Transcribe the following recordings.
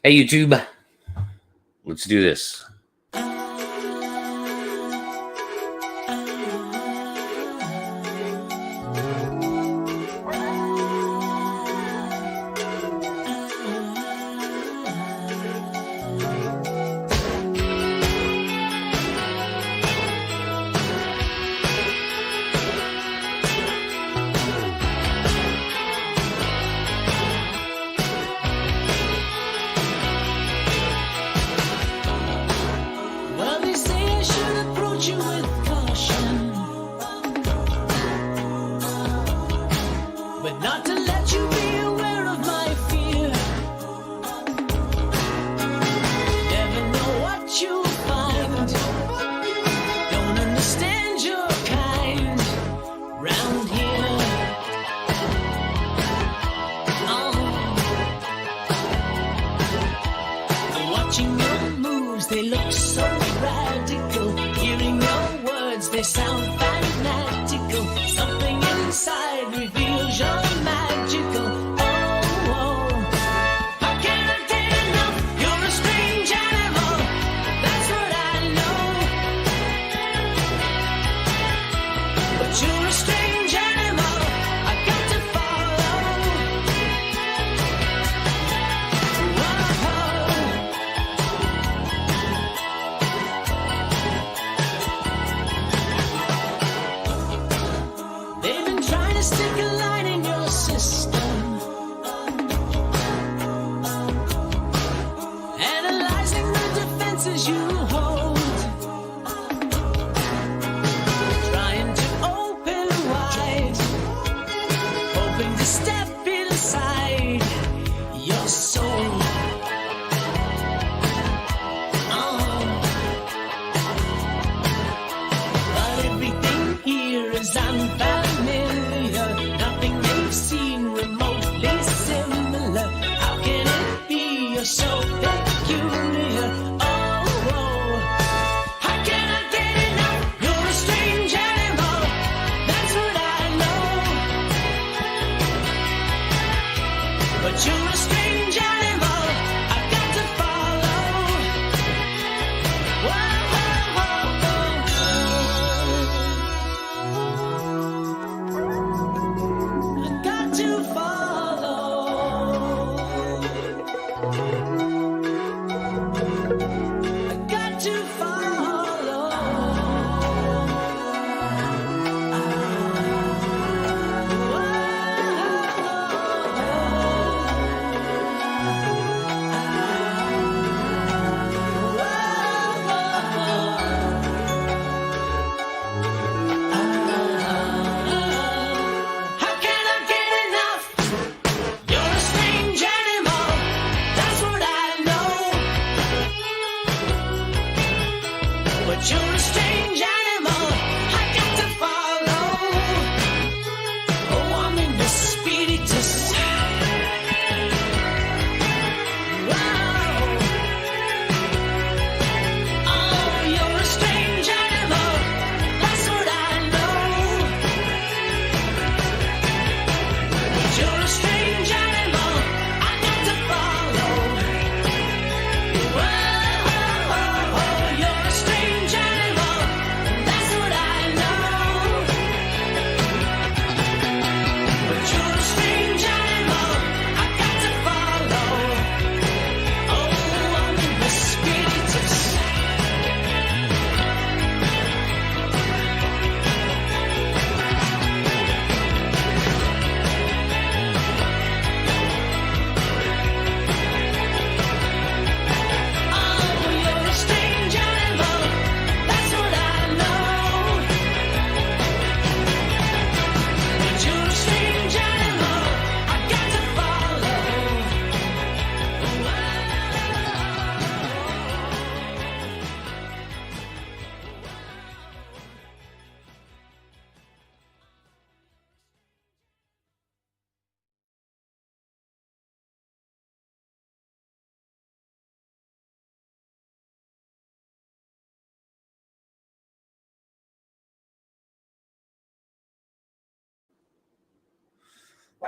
Hey, YouTube. Let's do this.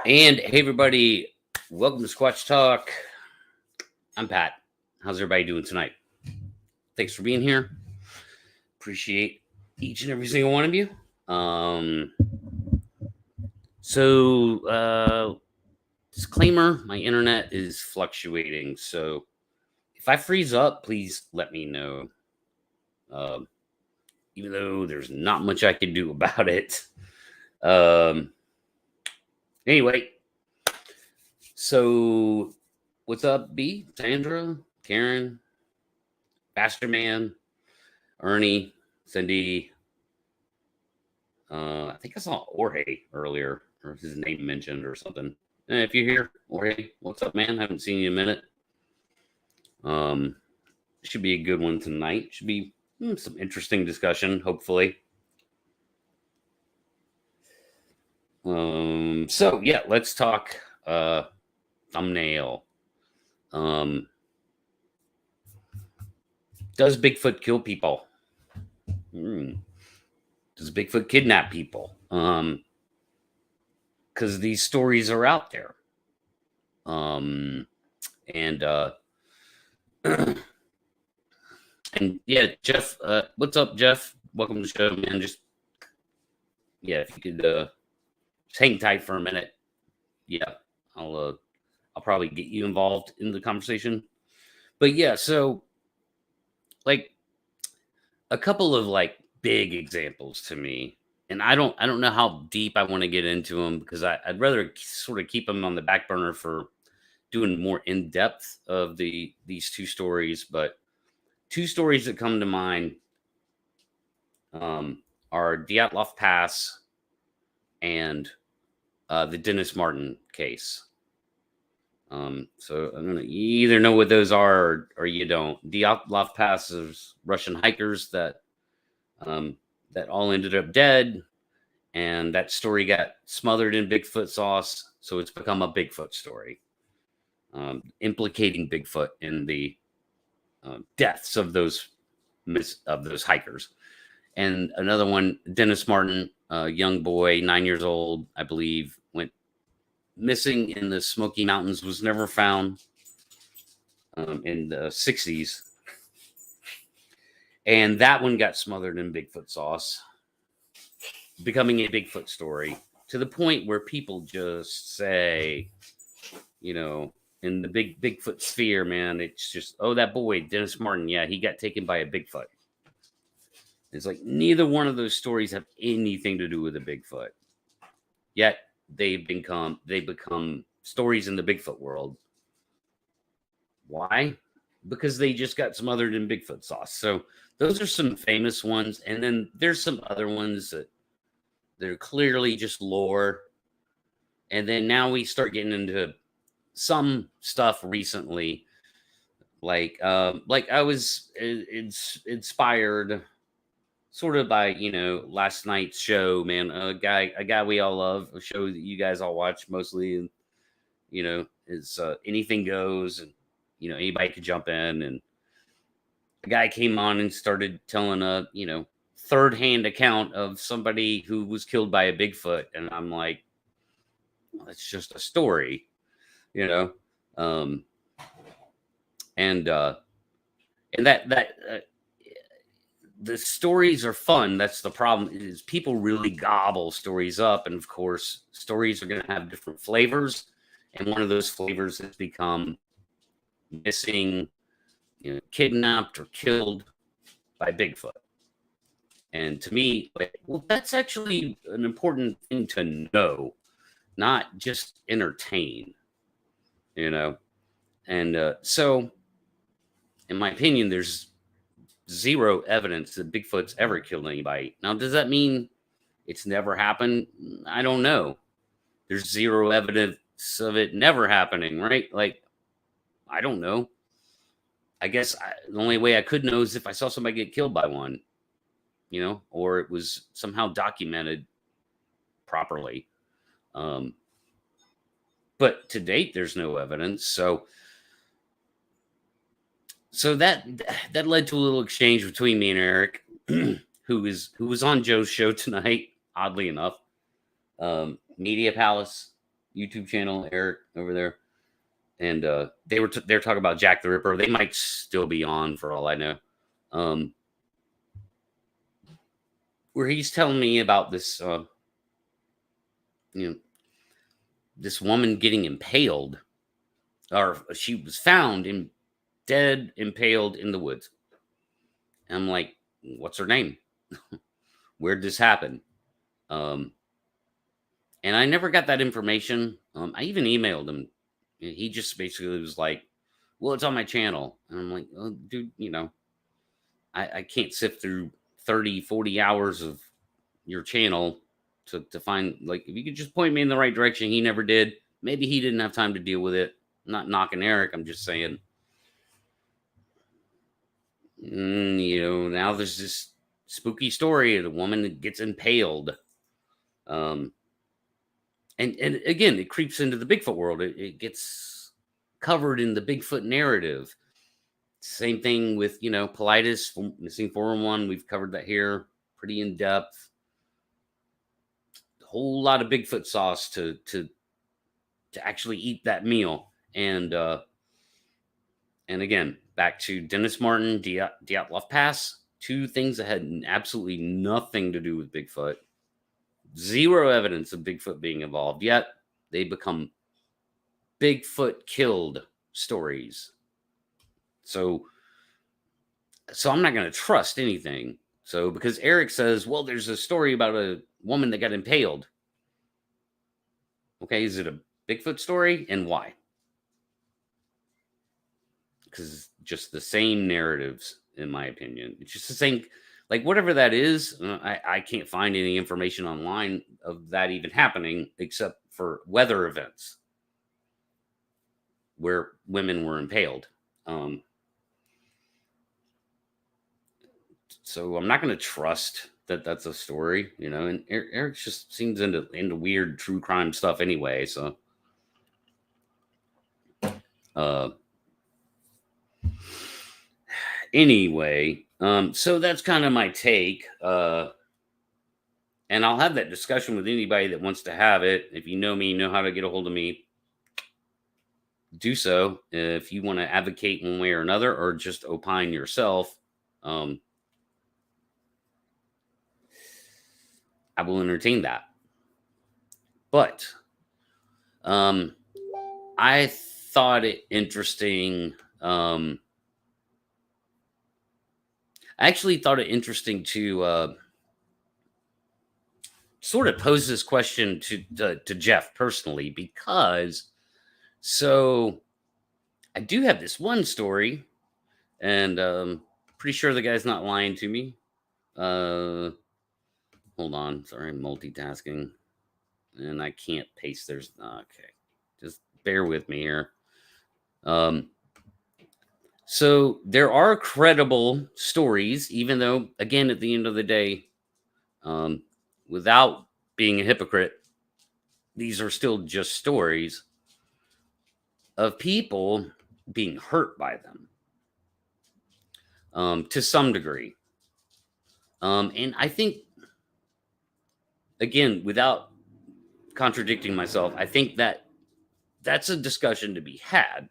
And hey, everybody, welcome to Squatch Talk. I'm Pat. How's everybody doing tonight? Thanks for being here. Appreciate each and every single one of you. Disclaimer, my internet is fluctuating, so if I freeze up, please let me know. Even though there's not much I can do about it. Anyway, so what's up, B? Sandra, Karen, Pastor Man, Ernie, Cindy. I think I saw Jorge earlier, or his name mentioned or something. If you're here, Jorge, what's up, man? Haven't seen you in a minute. Should be a good one tonight. Should be some interesting discussion, hopefully. So yeah, let's talk thumbnail. Does Bigfoot kill people? Does Bigfoot kidnap people? Because these stories are out there. And yeah, Jeff, what's up, Jeff? Welcome to the show, man. Just if you could just hang tight for a minute. Yeah, I'll probably get you involved in the conversation. But yeah, so like a couple of like big examples to me, and I don't know how deep I want to get into them because I'd rather sort of keep them on the back burner for doing more in depth of these two stories. But two stories that come to mind are Deatlov Pass and the Denis Martin case. So I'm gonna you either know what those are or you don't. Dyatlov Pass is Russian hikers that all ended up dead, and that story got smothered in Bigfoot sauce, so it's become a Bigfoot story, implicating Bigfoot in the deaths of those hikers. And another one, Denis Martin, a young boy, 9 years old, I believe, went missing in the Smoky Mountains, was never found in the 60s. And that one got smothered in Bigfoot sauce, becoming a Bigfoot story to the point where people just say, in the Bigfoot sphere, man, it's just, oh, that boy, Denis Martin, yeah, he got taken by a Bigfoot. It's like neither one of those stories have anything to do with a Bigfoot. Yet they become stories in the Bigfoot world. Why? Because they just got smothered in Bigfoot sauce. So those are some famous ones. And then there's some other ones that they're clearly just lore. And then now we start getting into some stuff recently. Like I was inspired sort of by, last night's show, man, a guy we all love, a show that you guys all watch mostly. And, is Anything Goes, and, anybody could jump in. And a guy came on and started telling a, third-hand account of somebody who was killed by a Bigfoot. And I'm like, well, it's just a story, and the stories are fun. That's the problem, is people really gobble stories up. And of course, stories are going to have different flavors. And one of those flavors has become missing, kidnapped or killed by Bigfoot. And to me, well, that's actually an important thing to know, not just entertain, And so, in my opinion, there's zero evidence that Bigfoot's ever killed anybody. Now, does that mean it's never happened? I don't know. There's zero evidence of it never happening, right? Like, I don't know. I guess the only way I could know is if I saw somebody get killed by one, or it was somehow documented properly. But to date, there's no evidence. So that led to a little exchange between me and Eric, who was on Joe's show tonight, oddly enough. Media Palace YouTube channel, Eric over there. and they're talking about Jack the Ripper. They might still be on for all I know. Where he's telling me about this, this woman getting impaled, or she was found dead, impaled in the woods. And I'm like, what's her name? Where'd this happen? And I never got that information. I even emailed him. He just basically was like, well, it's on my channel. And I'm like, oh, dude, I can't sift through 30, 40 hours of your channel to find, like, if you could just point me in the right direction. He never did. Maybe he didn't have time to deal with it. I'm not knocking Eric. I'm just saying, now there's this spooky story of the woman that gets impaled. And again, it creeps into the Bigfoot world. It gets covered in the Bigfoot narrative. Same thing with, Politis, missing 411. We've covered that here pretty in depth. A whole lot of Bigfoot sauce to actually eat that meal. And again, back to Denis Martin, Deatlov Pass, two things that had absolutely nothing to do with Bigfoot. Zero evidence of Bigfoot being involved, yet they become Bigfoot killed stories. So I'm not going to trust anything. So because Eric says, well, there's a story about a woman that got impaled. Okay, is it a Bigfoot story, and why? Because just the same narratives, in my opinion. It's just the same. Like, whatever that is, I can't find any information online of that even happening, except for weather events where women were impaled. So I'm not going to trust that that's a story, and Eric just seems into weird true crime stuff anyway. So, anyway, so that's kind of my take. And I'll have that discussion with anybody that wants to have it. If you know me, you know how to get a hold of me. Do so. If you want to advocate one way or another, or just opine yourself, I will entertain that. But I thought it interesting. I actually thought it interesting to sort of pose this question to Jeff personally, because I do have this one story, and pretty sure the guy's not lying to me. Hold on, sorry, I'm multitasking, and I can't paste. Okay, just bear with me here. So there are credible stories, even though, again, at the end of the day, without being a hypocrite, these are still just stories of people being hurt by them, to some degree. And I think, again, without contradicting myself, I think that that's a discussion to be had.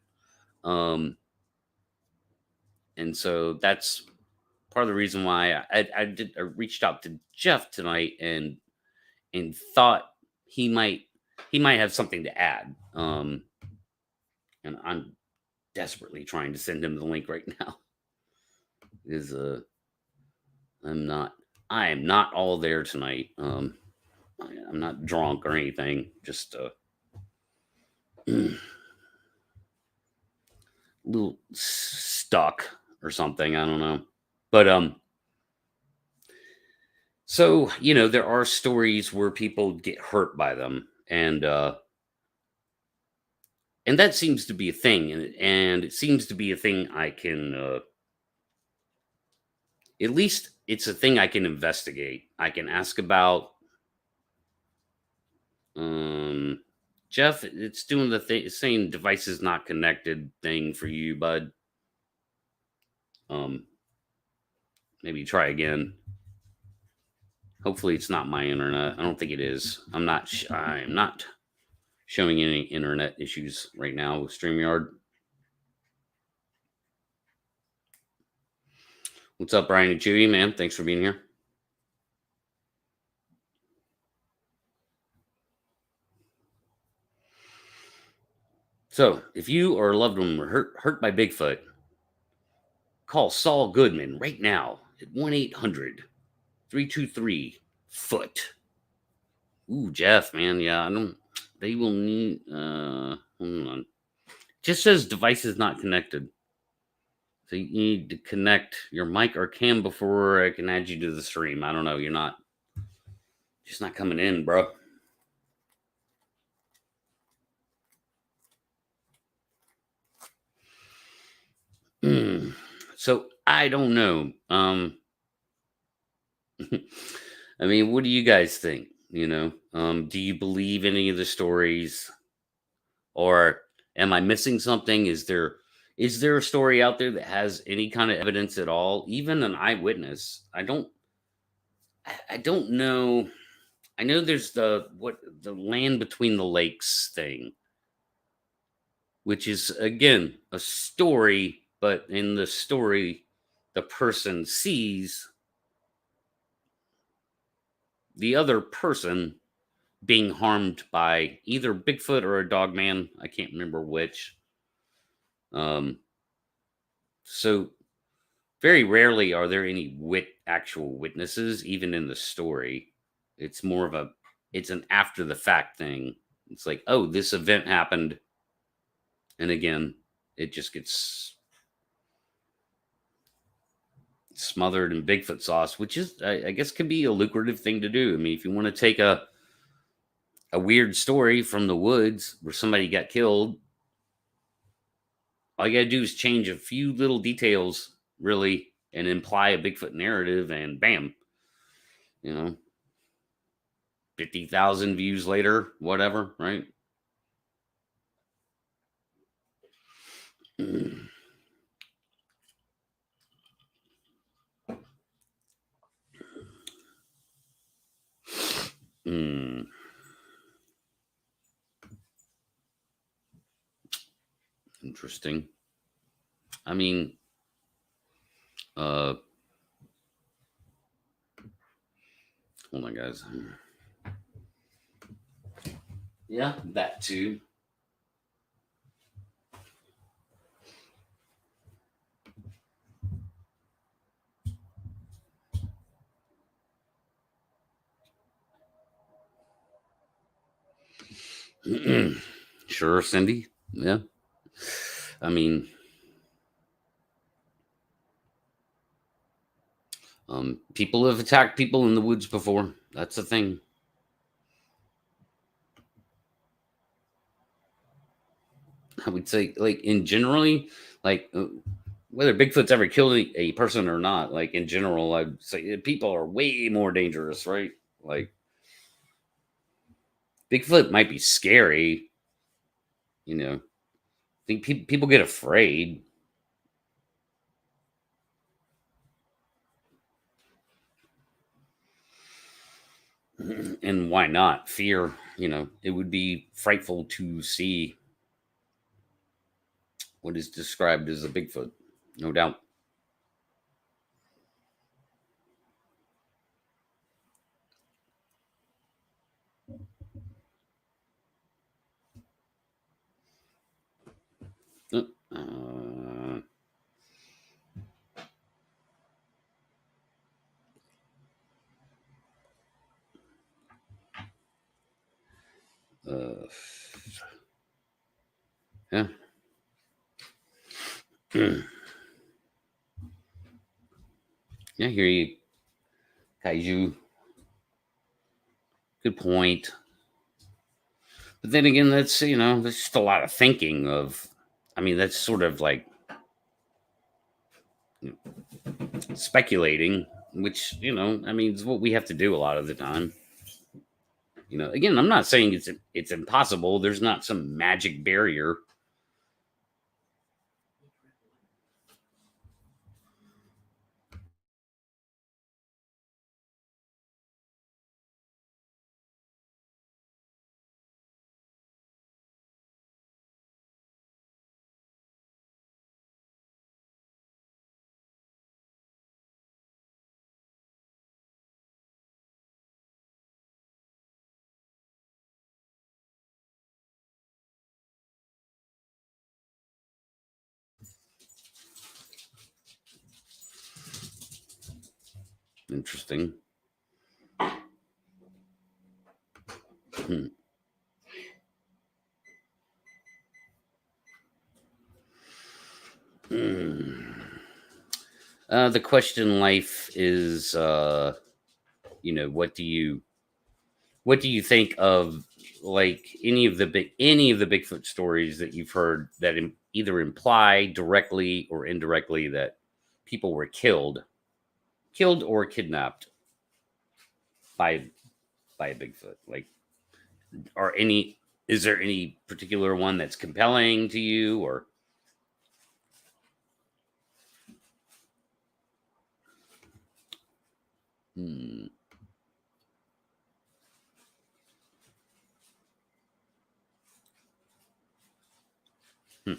And so that's part of the reason why I reached out to Jeff tonight and thought he might have something to add. And I'm desperately trying to send him the link right now. I am not all there tonight. I'm not drunk or anything. Just little stuck or something. I don't know. But so there are stories where people get hurt by them, and that seems to be a thing, and it seems to be a thing I can at least it's a thing I can investigate. I can ask about. Jeff, it's doing the same devices not connected thing for you, bud. Maybe try again. Hopefully it's not my internet. I don't think it is. I'm not showing any internet issues right now with StreamYard. What's up, Brian and Chewy, man? Thanks for being here. So, if you or a loved one were hurt by Bigfoot, call Saul Goodman right now at 1-800-323-FOOT. Ooh, Jeff, man. Yeah, I don't. They will need. Hold on. Just says device is not connected. So you need to connect your mic or cam before I can add you to the stream. I don't know. You're not. Just not coming in, bro. So I don't know. I mean, what do you guys think? Do you believe any of the stories, or am I missing something? Is there a story out there that has any kind of evidence at all, even an eyewitness? I don't know. I know there's the land between the lakes thing, which is again a story, but in the story, the person sees the other person being harmed by either Bigfoot or a dog man. I can't remember which. So very rarely are there any actual witnesses, even in the story. It's more of it's an after the fact thing. It's like, oh, this event happened, and again, it just gets smothered in Bigfoot sauce, which is, I guess, could be a lucrative thing to do. I mean, if you want to take a weird story from the woods where somebody got killed, all you gotta do is change a few little details, really, and imply a Bigfoot narrative, and bam, you know, 50,000 views later, whatever, right? Mm. Interesting. I mean, hold on, guys. Yeah, that too. Sure, Cindy. Yeah. I mean, people have attacked people in the woods before. That's the thing. I would say, like, in generally, like, whether Bigfoot's ever killed a person or not, like, in general, I'd say people are way more dangerous, right? Like, Bigfoot might be scary, I think people get afraid. And why not? Fear, it would be frightful to see what is described as a Bigfoot, no doubt. Uh, uh, yeah. Yeah, I hear you, Kaiju. Good point. But then again, that's just a lot of thinking of. I mean, that's sort of like speculating, which, I mean, it's what we have to do a lot of the time. Again, I'm not saying it's impossible. There's not some magic barrier. Interesting. Hmm. Hmm. The question in life is, what do you think of like any of the Bigfoot stories that you've heard that either imply directly or indirectly that people were killed or kidnapped by a Bigfoot? Like, are any is there any particular one that's compelling to you or? Hmm. Hmm.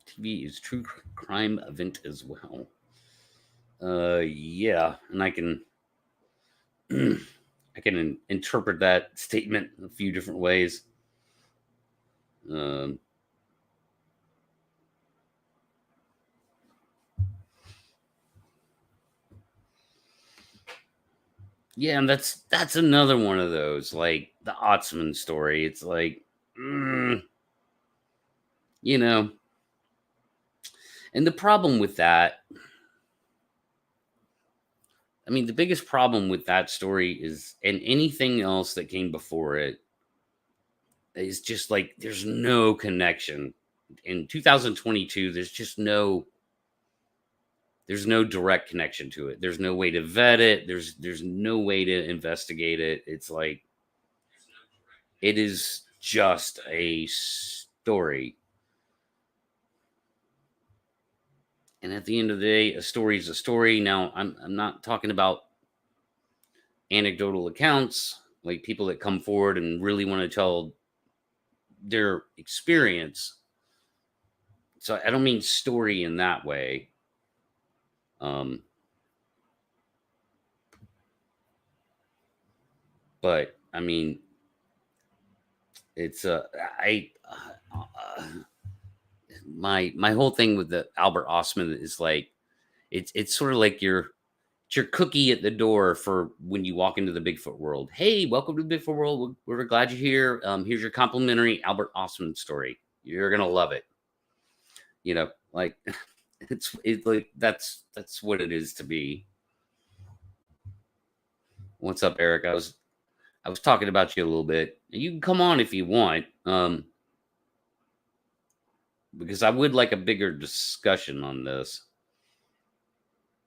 TV is true crime event as well. Yeah, and I can interpret that statement a few different ways. Um, yeah, and that's another one of those, like the Otsman story. It's like, mm, you know, and the problem with that, I mean, the biggest problem with that story is, and anything else that came before it, is just like there's no connection. In 2022, there's no direct connection to it. There's no way to vet it. There's no way to investigate it. It's like it is just a story. And at the end of the day, a story is a story. Now, I'm not talking about anecdotal accounts, like people that come forward and really want to tell their experience. So I don't mean story in that way. Um, but I mean, it's I my whole thing with the Albert Osman is like it's sort of like it's your cookie at the door for when you walk into the Bigfoot world. Hey, welcome to the Bigfoot world. We're glad you're here. Here's your complimentary Albert Osman story. You're gonna love it. Like it's like that's what it is to be. What's up, Eric? I was talking about you a little bit. You can come on if you want, because I would like a bigger discussion on this.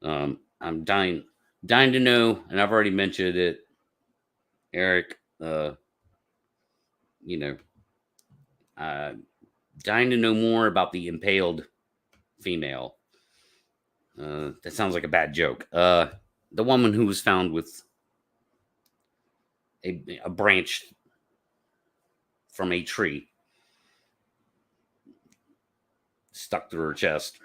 I'm dying to know, and I've already mentioned it, Eric. You know, uh, dying to know more about the impaled female. That sounds like a bad joke. The woman who was found with a branch from a tree stuck through her chest.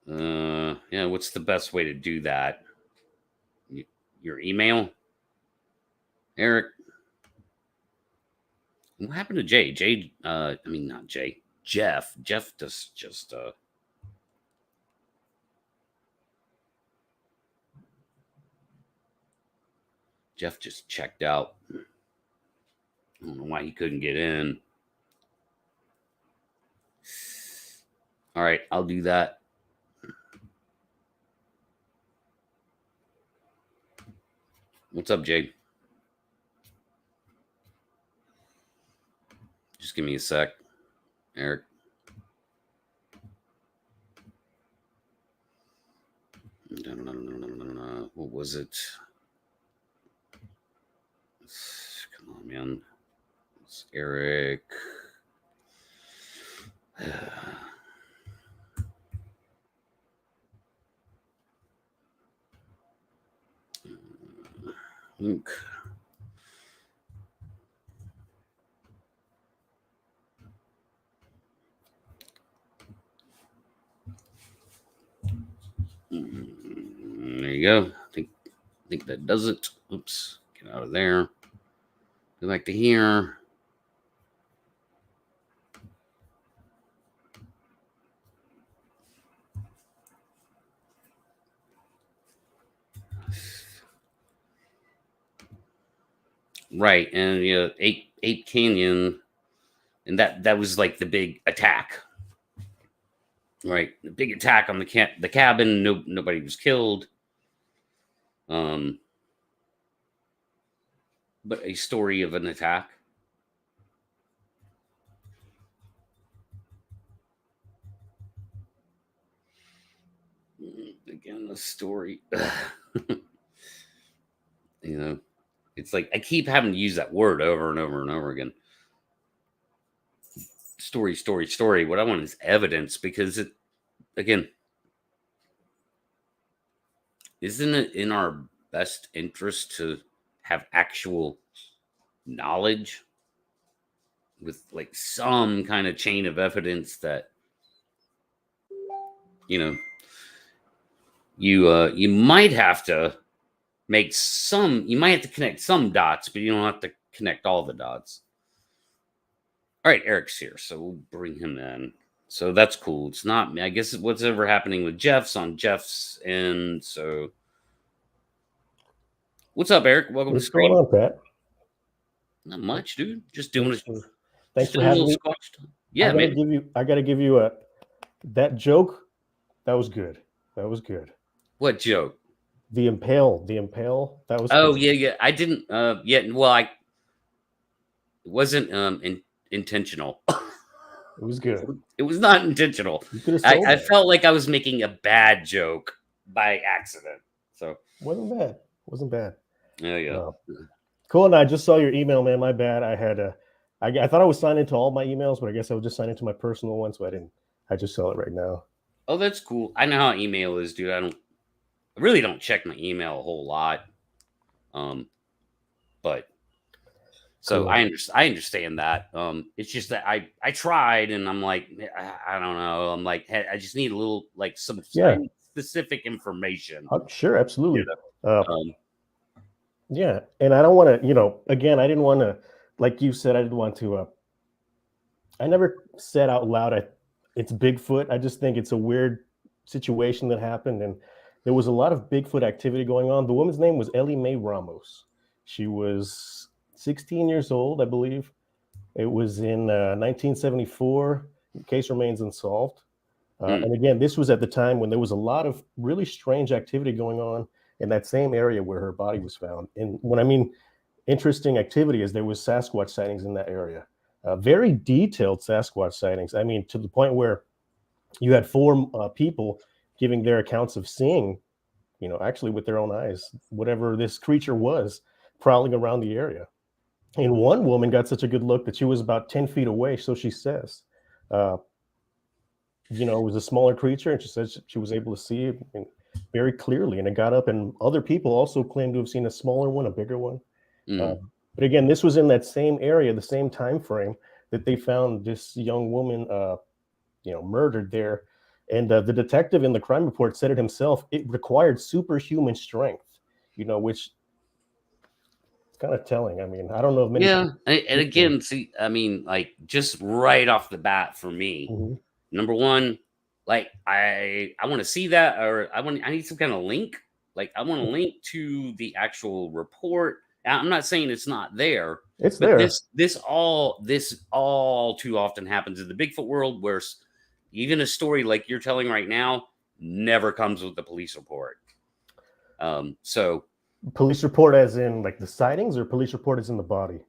Yeah, what's the best way to do that? Your email, Eric. What happened to Jay? Jay, I mean not Jay. Jeff. Jeff just Jeff just checked out. I don't know why he couldn't get in. All right, I'll do that. What's up, Jay? Just give me a sec, Eric. What was it? Come on, man. It's Eric. Link. you go. I think that does it. Oops. Get out of there. Go back to here. Right, and Ape Canyon, and that was like the big attack. Right, the big attack on the cabin. Nobody was killed. But a story of an attack. Again, a story. It's like I keep having to use that word over and over and over again. Story, story, story. What I want is evidence, because it, again, isn't it in our best interest to have actual knowledge with like some kind of chain of evidence that you might have to connect some dots, but you don't have to connect all the dots. All right, Eric's here, so we'll bring him in. So that's cool. It's not me. I guess what's ever happening with Jeff's on Jeff's end. So what's up, Eric? Welcome to the stream. What's going on, Pat? Not much, dude. Just doing it. Thanks for having me. Yeah, I gotta give you that joke. That was good. That was good. What joke? The impale. That was. Oh, good. yeah. I didn't. Well, it wasn't intentional. It was good. It was not intentional. I felt like I was making a bad joke by accident. So wasn't bad. Yeah. No. Cool. And I just saw your email, man. My bad. I thought I was signed into all my emails, but I guess I was just signed into my personal one, so I didn't. I just saw it right now. Oh, that's cool. I know how email is, dude. I really don't check my email a whole lot. But so cool. I understand that. It's just that I tried, and I'm like, I don't know. I'm like, hey, I just need a little like some specific information. Sure, absolutely. Yeah, and I don't want to, again, I didn't want to, like you said, I didn't want to. I never said out loud it's Bigfoot. I just think it's a weird situation that happened, and there was a lot of Bigfoot activity going on. The woman's name was Ellie Mae Ramos. She was 16 years old, I believe. It was in 1974. The case remains unsolved. And again, this was at the time when there was a lot of really strange activity going on in that same area where her body was found. And when I mean interesting activity is there was Sasquatch sightings in that area. Very detailed Sasquatch sightings. I mean, to the point where you had 4 people giving their accounts of seeing, actually with their own eyes, whatever this creature was prowling around the area. And one woman got such a good look that she was about 10 feet away, so she says. It was a smaller creature, and she said she was able to see it very clearly, and it got up, and other people also claimed to have seen a smaller one, a bigger one. But again, this was in that same area, the same time frame that they found this young woman, murdered there. And the detective in the crime report said it himself. It required superhuman strength, which is kind of telling. I mean, I don't know if many. Yeah, and again, see, I mean, like just right off the bat for me, number one, like I want to see that, or I need some kind of link. Like I want a link to the actual report. I'm not saying it's not there. It's there. This all too often happens in the Bigfoot world, where even a story like you're telling right now never comes with the police report. So police report as in like the sightings, or police report as in the body?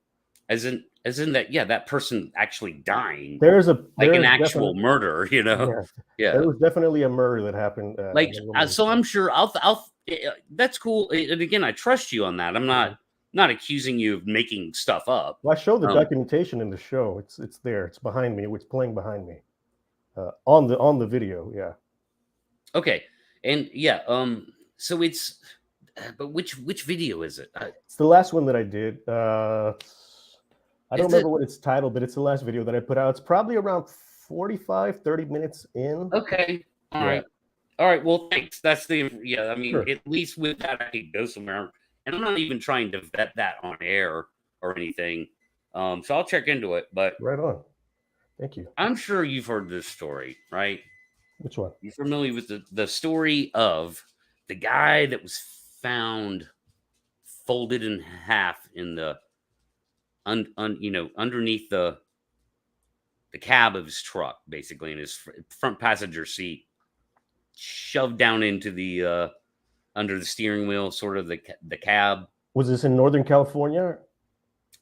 As in that, that person actually dying. There's an actual murder, Yeah. There was definitely a murder that happened. So I'm sure I'll that's cool. And again, I trust you on that. I'm not accusing you of making stuff up. Well, I show the documentation in the show. It's there. It's behind me. It's playing behind me. On the video, yeah. Okay, and so it's, but which video is it? It's the last one that I did. I don't remember what it's titled, but it's the last video that I put out. It's probably around 45, 30 minutes in. Okay, all right. All right. Well, thanks. That's yeah. I mean, Sure. at least with that, I could go somewhere. And I'm not even trying to vet that on air or anything. So I'll check into it. But Right on. Thank you. I'm sure you've heard this story, right? Which one? You familiar with the story of the guy that was found folded in half in the underneath the cab of his truck, basically in his front passenger seat, shoved down into the under the steering wheel, sort of the cab. Was this in Northern California?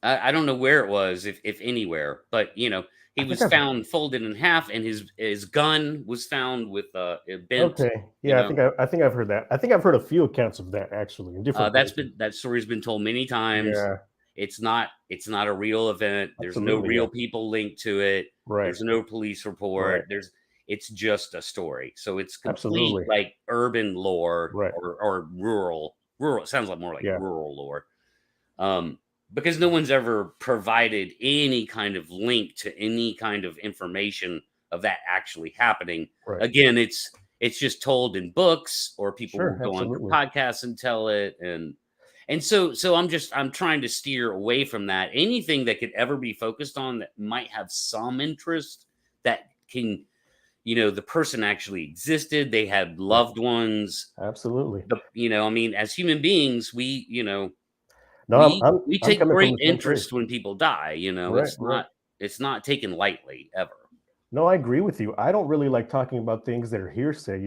I don't know where it was, if anywhere, but he I think was I've found folded in half, and his gun was found with bent. okay. You Yeah, know, I think I've heard that. I think I've heard a few accounts of that actually in different places. that story's been told many times. Yeah, It's not a real event. There's no absolutely. real Yeah. people linked to it. Right. There's no police report. Right. It's just a story. So it's complete Absolutely. like urban lore Right. or rural. It sounds like more like Yeah. rural lore. Um, because no one's ever provided any kind of link to any kind of information of that actually happening. Right. Again, it's just told in books, or people will Sure. go on their Absolutely. podcasts and tell it. And so I'm trying to steer away from that. Anything that could ever be focused on that might have some interest, that can, the person actually existed, they had Right. loved ones. Absolutely. I mean, as human beings, No, we I'm take coming from great the same place. interest when people die. Right. It's Right. not taken lightly ever. No, I agree with you. I don't really like talking about things that are hearsay.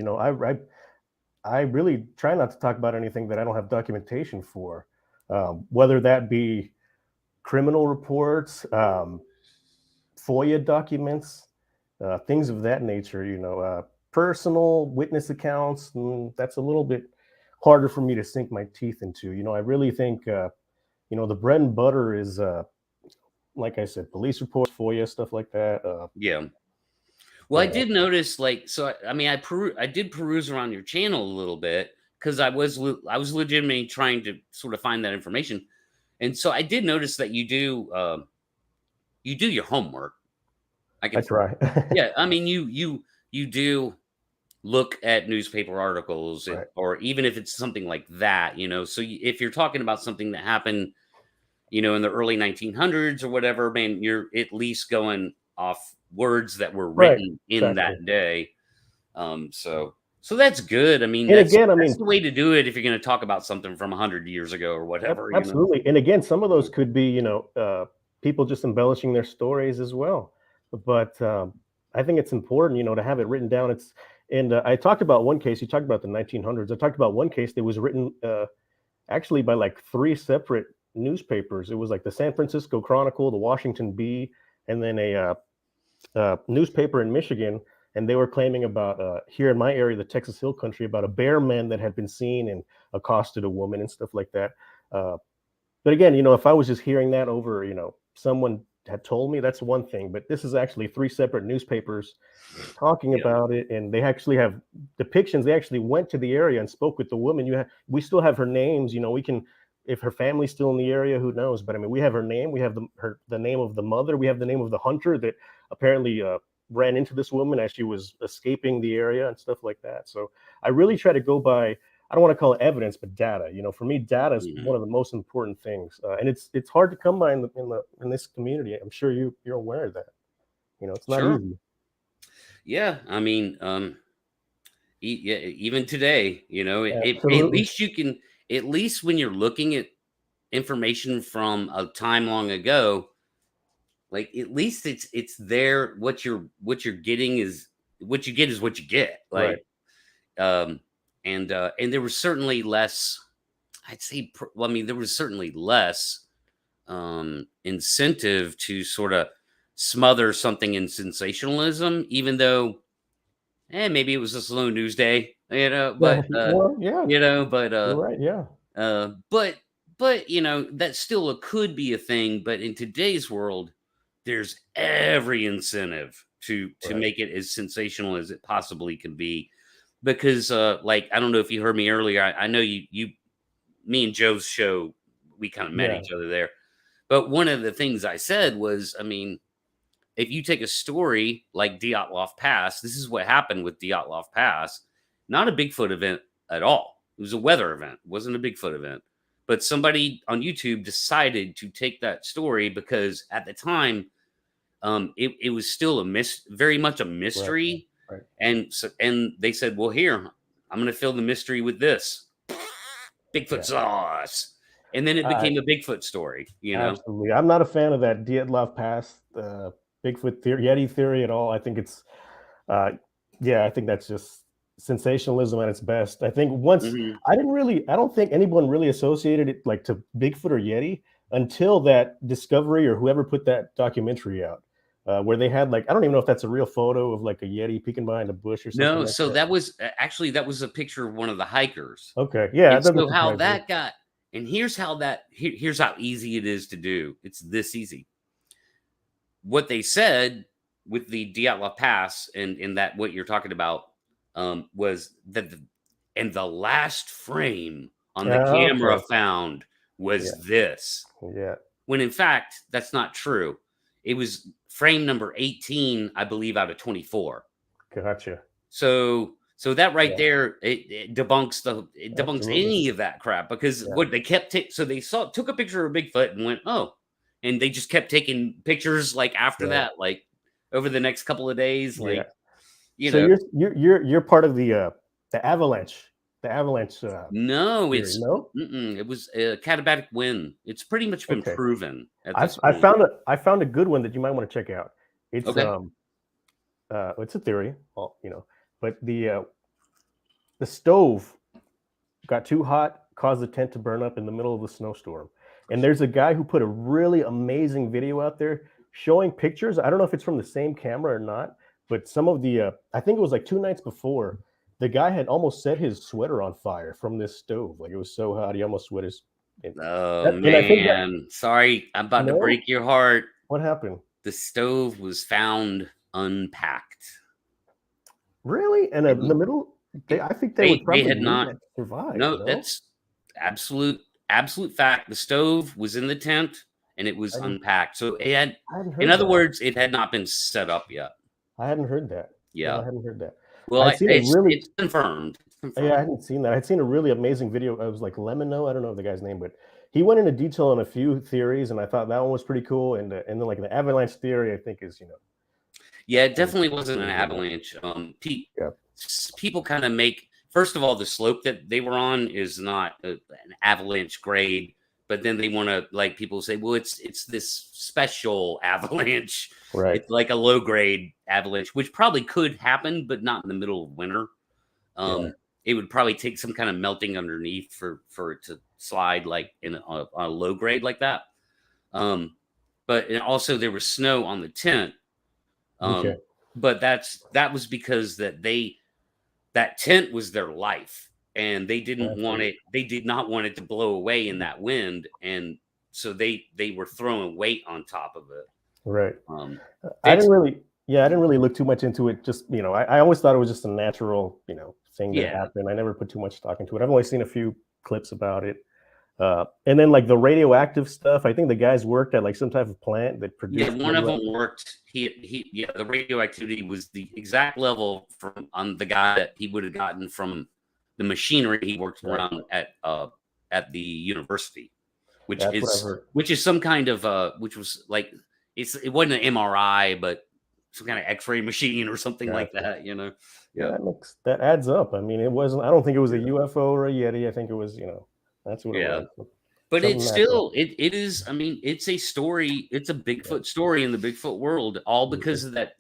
I really try not to talk about anything that I don't have documentation for, whether that be criminal reports, FOIA documents, things of that nature. Personal witness accounts. That's a little bit harder for me to sink my teeth into. I really think the bread and butter is, like I said, police reports, FOIA, stuff like that. Yeah. Well, I But did notice, like, so I mean, I did peruse around your channel a little bit, because I was legitimately trying to sort of find that information, and so I did notice that you do your homework. I I can, try. yeah. I mean, you do look at newspaper articles, Right. or even if it's something like that. So if you're talking about something that happened, in the early 1900s or whatever, man, you're at least going off words that were Right. written in Exactly. that day. So that's good. I mean, And again, I that's mean, the way to do it if you're going to talk about something from 100 years ago or whatever. absolutely. And again, some of those could be, people just embellishing their stories as well. But I think it's important, to have it written down. And I talked about one case. You talked about the 1900s. I talked about one case that was written actually by like three separate newspapers. It was like the San Francisco Chronicle, the Washington Bee, and then a newspaper in Michigan. And they were claiming about here in my area, the Texas Hill Country, about a bear man that had been seen and accosted a woman and stuff like that. Uh, but again, if I was just hearing that over, someone had told me, that's one thing. But this is actually three separate newspapers talking Yeah, about it, and they actually have depictions. They actually went to the area and spoke with the woman. We still have her names. We can, if her family's still in the area, who knows? But I mean, we have her name. We have the name of the mother. We have the name of the hunter that apparently ran into this woman as she was escaping the area and stuff like that. So I really try to go by. I don't want to call it evidence, but data. For me, data is mhm. one of the most important things, and it's hard to come by in this community. I'm sure you're aware of that. It's not Sure. easy. Yeah, I mean, yeah, even today, at Absolutely. least you can, at least when you're looking at information from a time long ago, like, at least it's there. What you're getting is what you get is what you get. Right. Like, um, and there was certainly less. I'd say, well, I mean, there was certainly less incentive to sort of smother something in sensationalism, even though, maybe it was a slow news day, Yeah. but Well, yeah. you know, but You're uh, right. Yeah. uh, but but that still could be a thing. But in today's world, there's every incentive to Right. make it as sensational as it possibly can be, because like, I don't know if you heard me earlier. I know me and Joe's show, we kind of met Yeah. each other there. But one of the things I said was, I mean, if you take a story like Dyatlov Pass, this is what happened with Dyatlov Pass. not a Bigfoot event at all. It was a weather event. It wasn't a Bigfoot event. But somebody on YouTube decided to take that story because at the time, it was still very much a mystery. Right. And they said, well, here, I'm going to fill the mystery with this Bigfoot sauce. And then it became a Bigfoot story, you know? Absolutely. I'm not a fan of that Deatlov pass, Bigfoot theory, Yeti theory at all. I think it's, I think that's just sensationalism at its best. I think once I don't think anyone really associated it like to Bigfoot or Yeti until that Discovery or whoever put that documentary out, where they had like, I don't even know if that's a real photo of like a Yeti peeking behind a bush or something. No, like so that was actually a picture of one of the hikers. Okay, yeah. So how that got, and here's how easy it is to do. It's this easy. What they said with the Dyatlov Pass and in that what you're talking about was that the last frame on the camera found was this. Yeah. When in fact that's not true. It was frame number 18, I believe, out of 24. Gotcha. So that right there, it debunks any of that crap because what they kept took a picture of Bigfoot and went, oh, and they just kept taking pictures like after that, like over the next couple of days, like you know. So you're part of the avalanche. The avalanche. No, theory, it's no. It was a katabatic wind. It's pretty much been proven. At this I found a good one that you might want to check out. It's it's a theory, but the stove got too hot, caused the tent to burn up in the middle of the snowstorm. And there's a guy who put a really amazing video out there showing pictures. I don't know if it's from the same camera or not, but some of the I think it was like 2 nights before, the guy had almost set his sweater on fire from this stove. Like it was so hot, he almost sweat his. Man, sorry, I'm about to break your heart. What happened? The stove was found unpacked. Really? And in the middle, I think they would probably had not survived. No, that's absolute fact. The stove was in the tent and it was unpacked. So it had, in other words, it had not been set up yet. I hadn't heard that. Yeah, no, I hadn't heard that. Well, it's confirmed. Yeah, I hadn't seen that. I'd seen a really amazing video. It was like Lemino. I don't know the guy's name, but he went into detail on a few theories, and I thought that one was pretty cool. And then like the avalanche theory, I think is Yeah, it definitely wasn't an avalanche. People kind of make, first of all, the slope that they were on is not an avalanche grade, but then they want to, like, people say, well, it's this special avalanche. Right. It's like a low grade avalanche, which probably could happen, but not in the middle of winter. It would probably take some kind of melting underneath for it to slide like on a low grade like that. But also there was snow on the tent. But that was because that tent was their life, and they didn't want it. They did not want it to blow away in that wind, and so they were throwing weight on top of it. Right. I didn't really look too much into it. Just I always thought it was just a natural thing that happened. I never put too much stock into it. I've only seen a few clips about it. And then like the radioactive stuff, I think the guys worked at like some type of plant that produced. Yeah, one of them worked. The radioactivity was the exact level on the guy that he would have gotten from the machinery he worked around at the university, which is some kind of which was like it wasn't an MRI, but some kind of X-ray machine or something like that. Yeah, that adds up. I mean, it wasn't. I don't think it was a UFO or a Yeti. I think it was that's what it was. But it's still, it is, I mean, it's a story. It's a Bigfoot story in the Bigfoot world, all because of that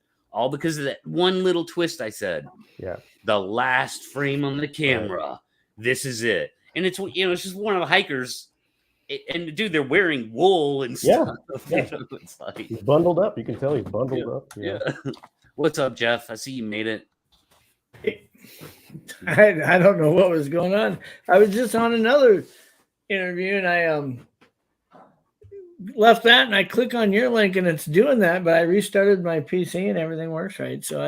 one little twist I said. Yeah. The last frame on the camera. This is it. And it's, it's just one of the hikers. And dude, they're wearing wool and stuff. Yeah. It's like, he's bundled up. You can tell he's bundled up. Yeah. What's up, Jeff? I see you made it. I don't know what was going on. I was just on another interview and I left that and I click on your link and it's doing that, but I restarted my PC and everything works right. So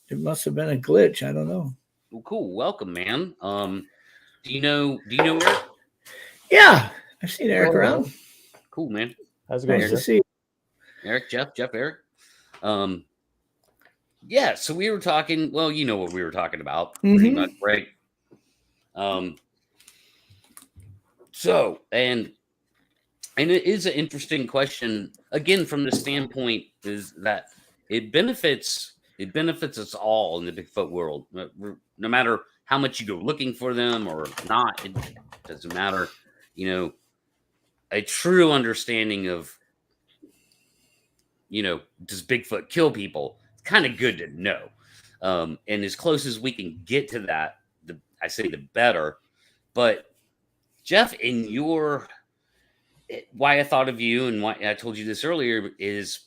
it must have been a glitch. I don't know. Well, cool. Welcome, man. Do you know Eric? Yeah, I've seen Eric around. Cool, man. How's it going? Nice to see you. Eric, Jeff, Eric. Yeah, so we were talking. Well, you know what we were talking about, pretty much, right? So and it is an interesting question. Again, from the standpoint is that it benefits us all in the Bigfoot world, no matter how much you go looking for them or not. It doesn't matter. You know, a true understanding of, does Bigfoot kill people? It's kind of good to know. And as close as we can get to that, I say the better. But Jeff, why I thought of you and why I told you this earlier is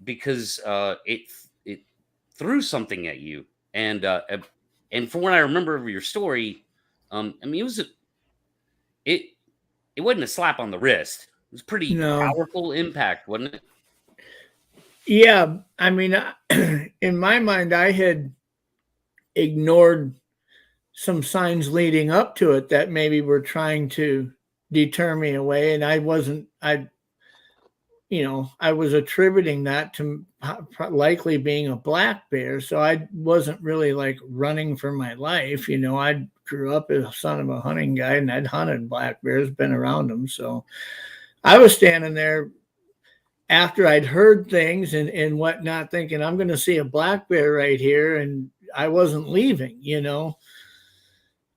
because it threw something at you, and from what I remember of your story, I mean it it wasn't a slap on the wrist. It was pretty No. powerful impact, wasn't it? Yeah, I mean, in my mind, I had ignored some signs leading up to it that maybe were trying to deter me away, and I was attributing that to likely being a black bear. So I wasn't really like running for my life. I grew up as a son of a hunting guy, and I'd hunted black bears, been around them. So I was standing there after I'd heard things and whatnot, thinking I'm going to see a black bear right here, and I wasn't leaving.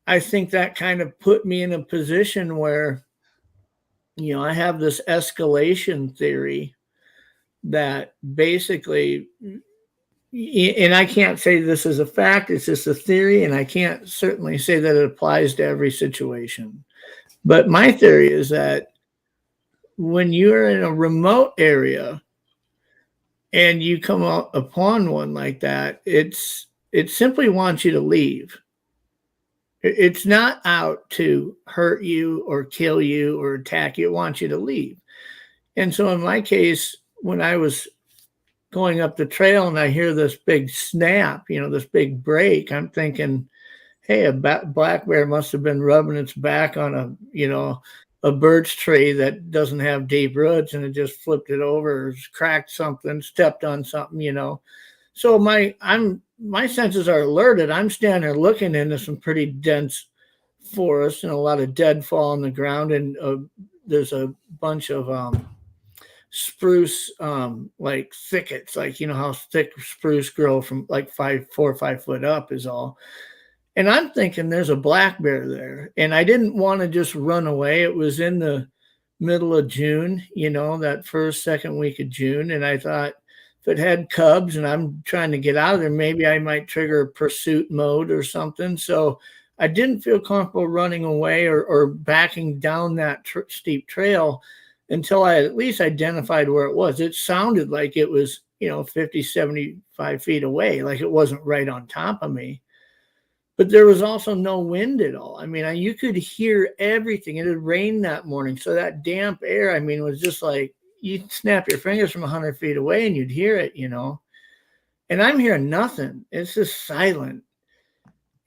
I think that kind of put me in a position where, I have this escalation theory that basically, and I can't say this is a fact, it's just a theory, and I can't certainly say that it applies to every situation. But my theory is that when you're in a remote area and you come upon one like that, it simply wants you to leave. It's not out to hurt you or kill you or attack you. It wants you to leave. And so in my case, when I was going up the trail and I hear this big snap, this big break, I'm thinking, hey, a black bear must have been rubbing its back on a birch tree that doesn't have deep roots, and it just flipped it over, or cracked something, stepped on something. So my senses are alerted. I'm standing there looking into some pretty dense forest and a lot of deadfall on the ground, and there's a bunch of spruce like thickets, like how thick spruce grow from like 4 or 5 foot up is all. And I'm thinking there's a black bear there, and I didn't want to just run away. It was in the middle of June, that first, second week of June, and I thought, if it had cubs and I'm trying to get out of there, maybe I might trigger pursuit mode or something. So I didn't feel comfortable running away or backing down that steep trail until I at least identified where it was. It sounded like it was, 50, 75 feet away, like it wasn't right on top of me. But there was also no wind at all. I mean, you could hear everything. It had rained that morning. So that damp air, was just like, you'd snap your fingers from 100 feet away and you'd hear it, And I'm hearing nothing. It's just silent.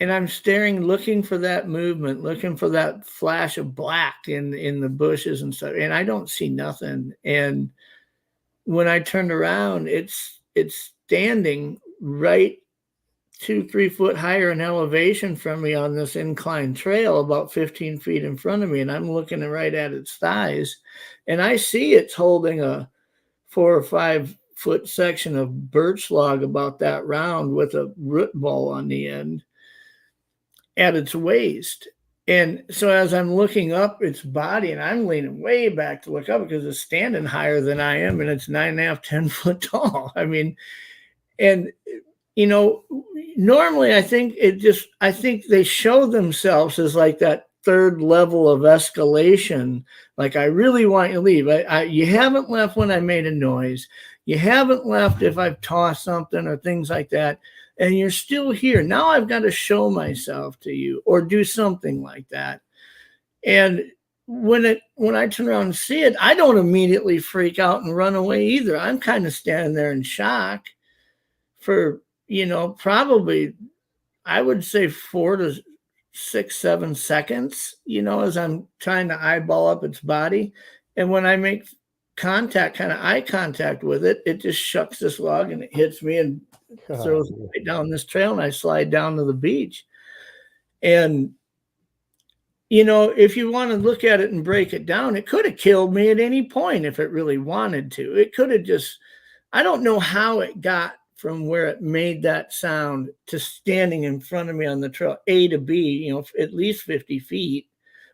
And I'm staring, looking for that movement, looking for that flash of black in the bushes and stuff. And I don't see nothing. And when I turned around, it's standing right 2-3 foot higher in elevation from me on this inclined trail, about 15 feet in front of me. And I'm looking right at its thighs. And I see it's holding a 4 or 5 foot section of birch log about that round with a root ball on the end at its waist. And so as I'm looking up its body, and I'm leaning way back to look up because it's standing higher than I am, and it's 9.5, 10 foot tall. And normally I think they show themselves as like that third level of escalation. Like, I really want you to leave. You haven't left when I made a noise. You haven't left if I've tossed something or things like that. And you're still here. Now I've got to show myself to you or do something like that. And when I turn around and see it, I don't immediately freak out and run away either. I'm kind of standing there in shock for, probably, I would say 4 to 6, 7 seconds, as I'm trying to eyeball up its body. And when I make contact, kind of eye contact with it, it just shucks this log and it hits me and throws me right down this trail, and I slide down to the beach. And you know, if you want to look at it and break it down, it could have killed me at any point if it really wanted to. It could have just, I don't know how it got from where it made that sound to standing in front of me on the trail, A to B, you know, at least 50 feet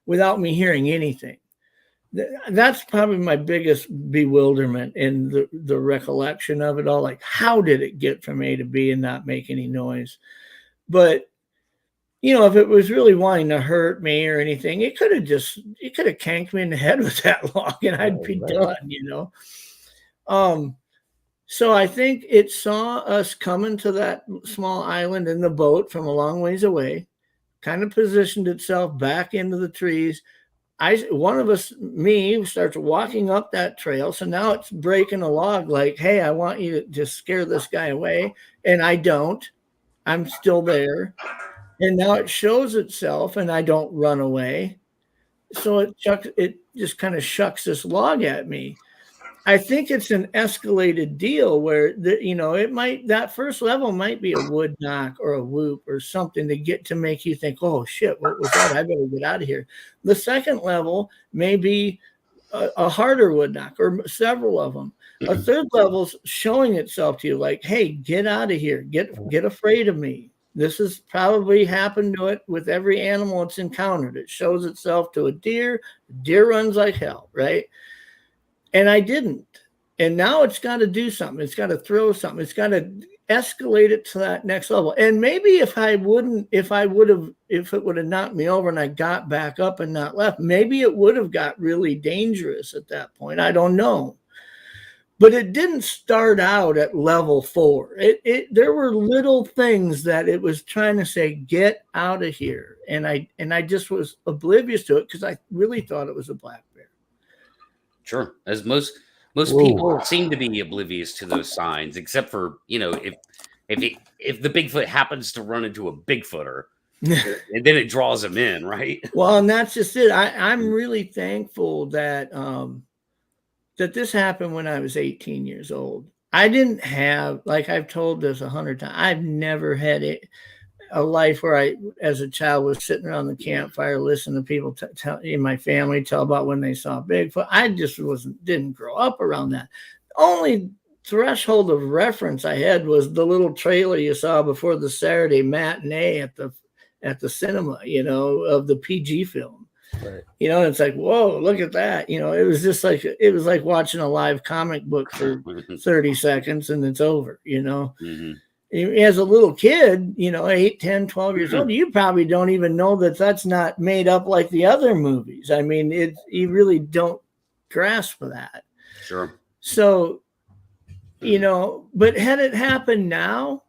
without me hearing anything. That's probably my biggest bewilderment in the recollection of it all. Like, how did it get from A to B and not make any noise? But you know, if it was really wanting to hurt me or anything, it could have canked me in the head with that log and I'd be done, you know? So I think it saw us coming to that small island in the boat from a long ways away, kind of positioned itself back into the trees. One of us, me, starts walking up that trail. So now it's breaking a log like, hey, I want you to just scare this guy away. And I don't. I'm still there. And now it shows itself and I don't run away. So it just kind of shucks this log at me. I think it's an escalated deal where, you know, that first level might be a wood knock or a whoop or something to make you think, oh shit, what was that? I better get out of here. The second level may be a harder wood knock or several of them. A third level's showing itself to you like, hey, get out of here. Get afraid of me. This has probably happened to it with every animal it's encountered. It shows itself to a deer. Deer runs like hell, right? And I didn't. And now it's got to do something. It's got to throw something. It's got to escalate it to that next level. And maybe if it would have knocked me over and I got back up and not left, maybe it would have got really dangerous at that point. I don't know. But it didn't start out at level 4. There were little things that it was trying to say, get out of here. And I just was oblivious to it because I really thought it was a black bear. Sure. As most people seem to be oblivious to those signs, except for, you know, if the Bigfoot happens to run into a Bigfooter and then it draws him in, right? Well, and that's just it. I'm really thankful that that this happened when I was 18 years old. I didn't have, like I've told this 100 times, I've never had a life where I, as a child, was sitting around the campfire, listening to people in my family tell about when they saw Bigfoot. I just didn't grow up around that. The only threshold of reference I had was the little trailer you saw before the Saturday matinee at the cinema, you know, of the PG film. Right. You know, it's like, whoa, look at that. You know, it was like watching a live comic book for 30 seconds and it's over, you know. Mm-hmm. As a little kid, you know, 8, 10, 12 years old, you probably don't even know that that's not made up like the other movies. I mean, you really don't grasp that. Sure. So, you know, but had it happened now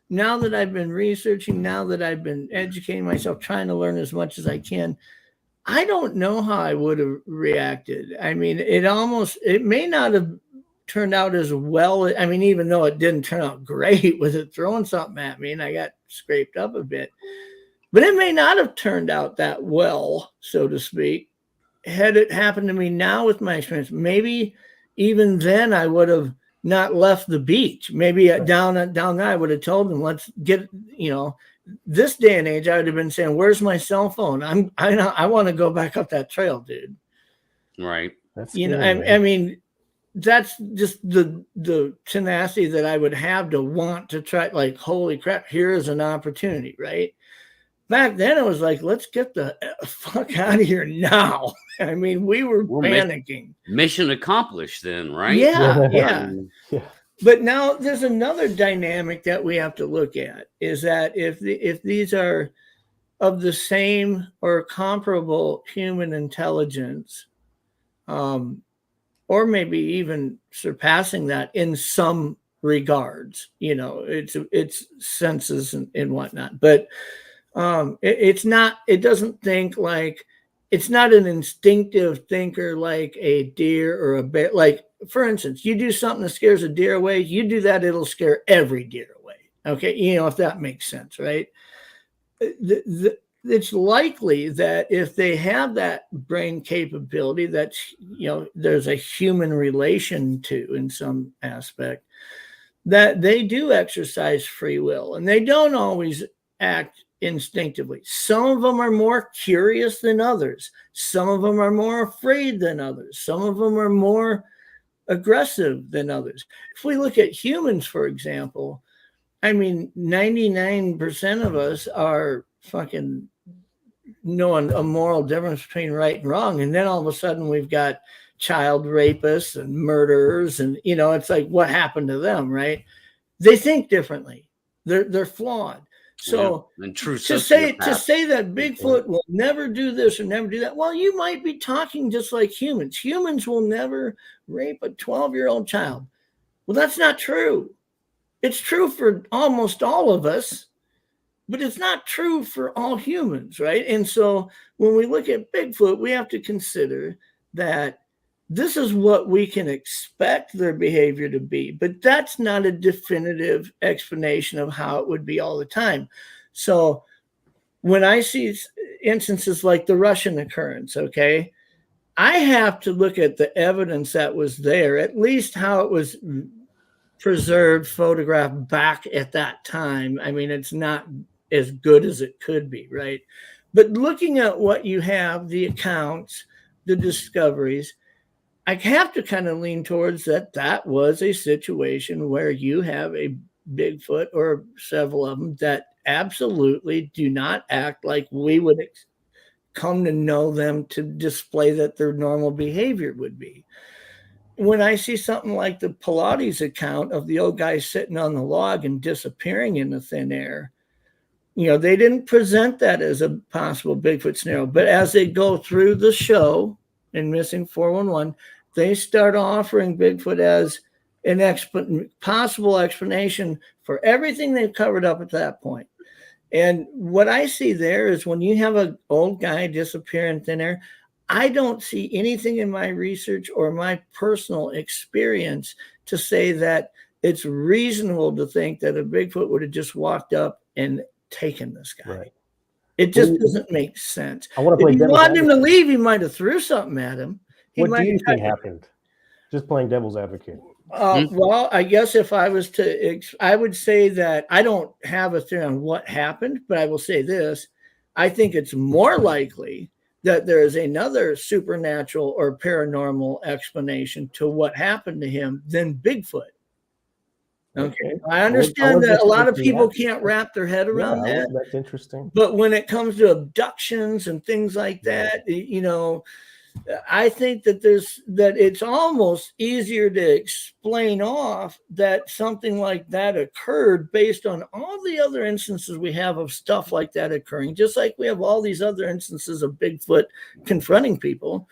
that I've been researching, now that I've been educating myself, trying to learn as much as I can, I don't know how I would have reacted. I mean, it may not have turned out as well. I mean, even though it didn't turn out great with it throwing something at me and I got scraped up a bit, but it may not have turned out that well, so to speak. Had it happened to me now with my experience, maybe even then I would have not left the beach. Maybe down there, I would have told them, let's get, you know, this day and age, I would have been saying, where's my cell phone? I want to go back up that trail, dude. Right. That's you scary, know, man. I mean, that's just the tenacity that I would have to want to try, like, holy crap, here is an opportunity, right? Back then it was like, let's get the fuck out of here now. I mean, we're panicking. Mission accomplished then, right? Yeah. But now there's another dynamic that we have to look at, is that if these are of the same or comparable human intelligence, or maybe even surpassing that in some regards, you know, it's senses and whatnot, but it doesn't think like, it's not an instinctive thinker like a deer or a bear. Like, for instance, you do something that scares a deer away, you do that, it'll scare every deer away. Okay. You know, if that makes sense, right? it's likely that if they have that brain capability, that's, there's a human relation to in some aspect, that they do exercise free will, and they don't always act instinctively. Some of them are more curious than others. Some of them are more afraid than others. Some of them are more aggressive than others. If we look at humans, for example, I mean, 99% of us are fucking knowing a moral difference between right and wrong. And then all of a sudden we've got child rapists and murderers. And, it's like, what happened to them, right? They think differently. They're flawed. So and true to say that Bigfoot will never do this or never do that, well, you might be talking just like humans. Humans will never rape a 12-year-old child. Well, that's not true. It's true for almost all of us, but it's not true for all humans, right? And so when we look at Bigfoot, we have to consider that this is what we can expect their behavior to be, but that's not a definitive explanation of how it would be all the time. So when I see instances like the Russian occurrence, okay, I have to look at the evidence that was there, at least how it was preserved, photographed back at that time. I mean, it's not as good as it could be, right? But looking at what you have, the accounts, the discoveries, I have to kind of lean towards that was a situation where you have a Bigfoot or several of them that absolutely do not act like we would come to know them to display that their normal behavior would be. When I see something like the Pilates account of the old guy sitting on the log and disappearing in the thin air, they didn't present that as a possible Bigfoot scenario. But as they go through the show in Missing 411, they start offering Bigfoot as an possible explanation for everything they've covered up at that point. And what I see there is when you have an old guy disappear in thin air, I don't see anything in my research or my personal experience to say that it's reasonable to think that a Bigfoot would have just walked up and taken this guy. Right. It just doesn't make sense. If he wanted him to leave, he might have threw something at him. What do you think happened? Just playing devil's advocate. Well, I guess if I was to, I would say that I don't have a theory on what happened, but I will say this. I think it's more likely that there is another supernatural or paranormal explanation to what happened to him than Bigfoot. Okay. I understand that a lot of people can't wrap their head around that. That's interesting. But when it comes to abductions and things like that, I think that it's almost easier to explain off that something like that occurred based on all the other instances we have of stuff like that occurring, just like we have all these other instances of Bigfoot confronting people.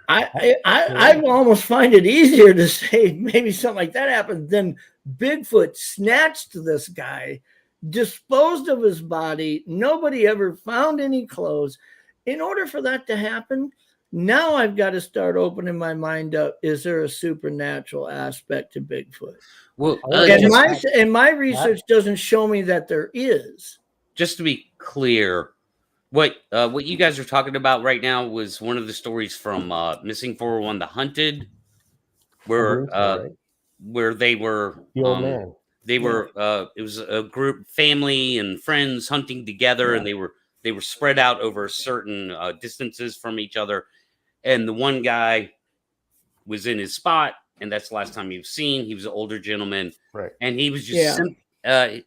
I almost find it easier to say maybe something like that happened than Bigfoot snatched this guy, disposed of his body. Nobody ever found any clothes. In order for that to happen, now I've got to start opening my mind up. Is there a supernatural aspect to Bigfoot? Well, and my research doesn't show me that there is. Just to be clear, what you guys are talking about right now was one of the stories from Missing 401, The Hunted, where they were the old man. They were it was a group, family and friends hunting together, and they were spread out over certain distances from each other. And the one guy was in his spot, and that's the last time he was seen. He was an older gentleman, right? And he was just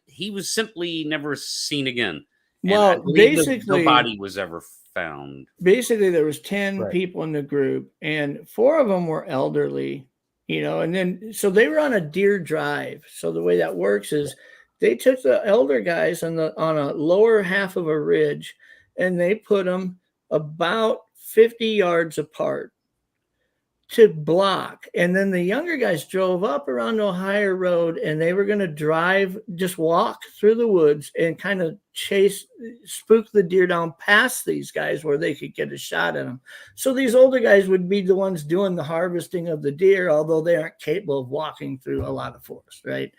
he was simply never seen again. Well, basically, no body was ever found. Basically, there was 10 people in the group, and 4 of them were elderly. And then so they were on a deer drive. So the way that works is they took the elder guys on a lower half of a ridge, and they put them about 50 yards apart to block. And then the younger guys drove up around a higher road, and they were going to just walk through the woods and kind of spook the deer down past these guys where they could get a shot at them. So these older guys would be the ones doing the harvesting of the deer, although they aren't capable of walking through a lot of forest, right?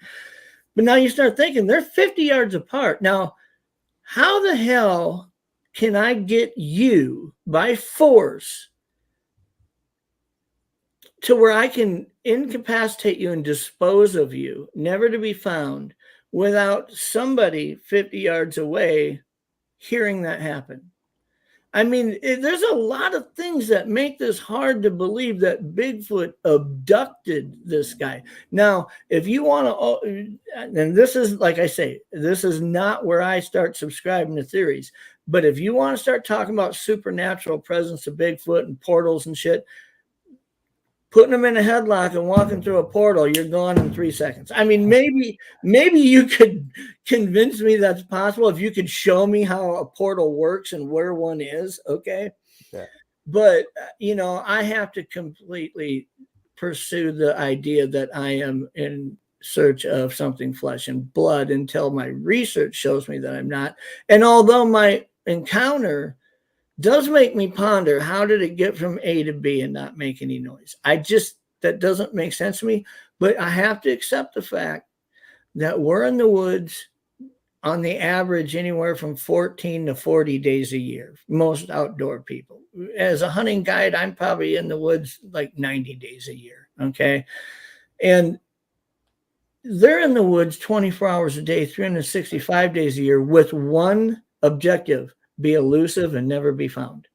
But now you start thinking they're 50 yards apart. Now, how the hell can I get you by force to where I can incapacitate you and dispose of you, never to be found, without somebody 50 yards away hearing that happen? I mean, there's a lot of things that make this hard to believe that Bigfoot abducted this guy. Now, if you want to, and this is, like I say, this is not where I start subscribing to theories, but if you want to start talking about supernatural presence of Bigfoot and portals and shit, putting them in a headlock and walking through a portal, you're gone in 3 seconds. I mean, maybe you could convince me that's possible if you could show me how a portal works and where one is. Okay. Yeah. But, I have to completely pursue the idea that I am in search of something flesh and blood until my research shows me that I'm not. And although my encounter does make me ponder, how did it get from A to B and not make any noise? That doesn't make sense to me, but I have to accept the fact that we're in the woods on the average anywhere from 14 to 40 days a year, most outdoor people. As a hunting guide, I'm probably in the woods like 90 days a year, okay? And they're in the woods 24 hours a day, 365 days a year with one objective: be elusive and never be found.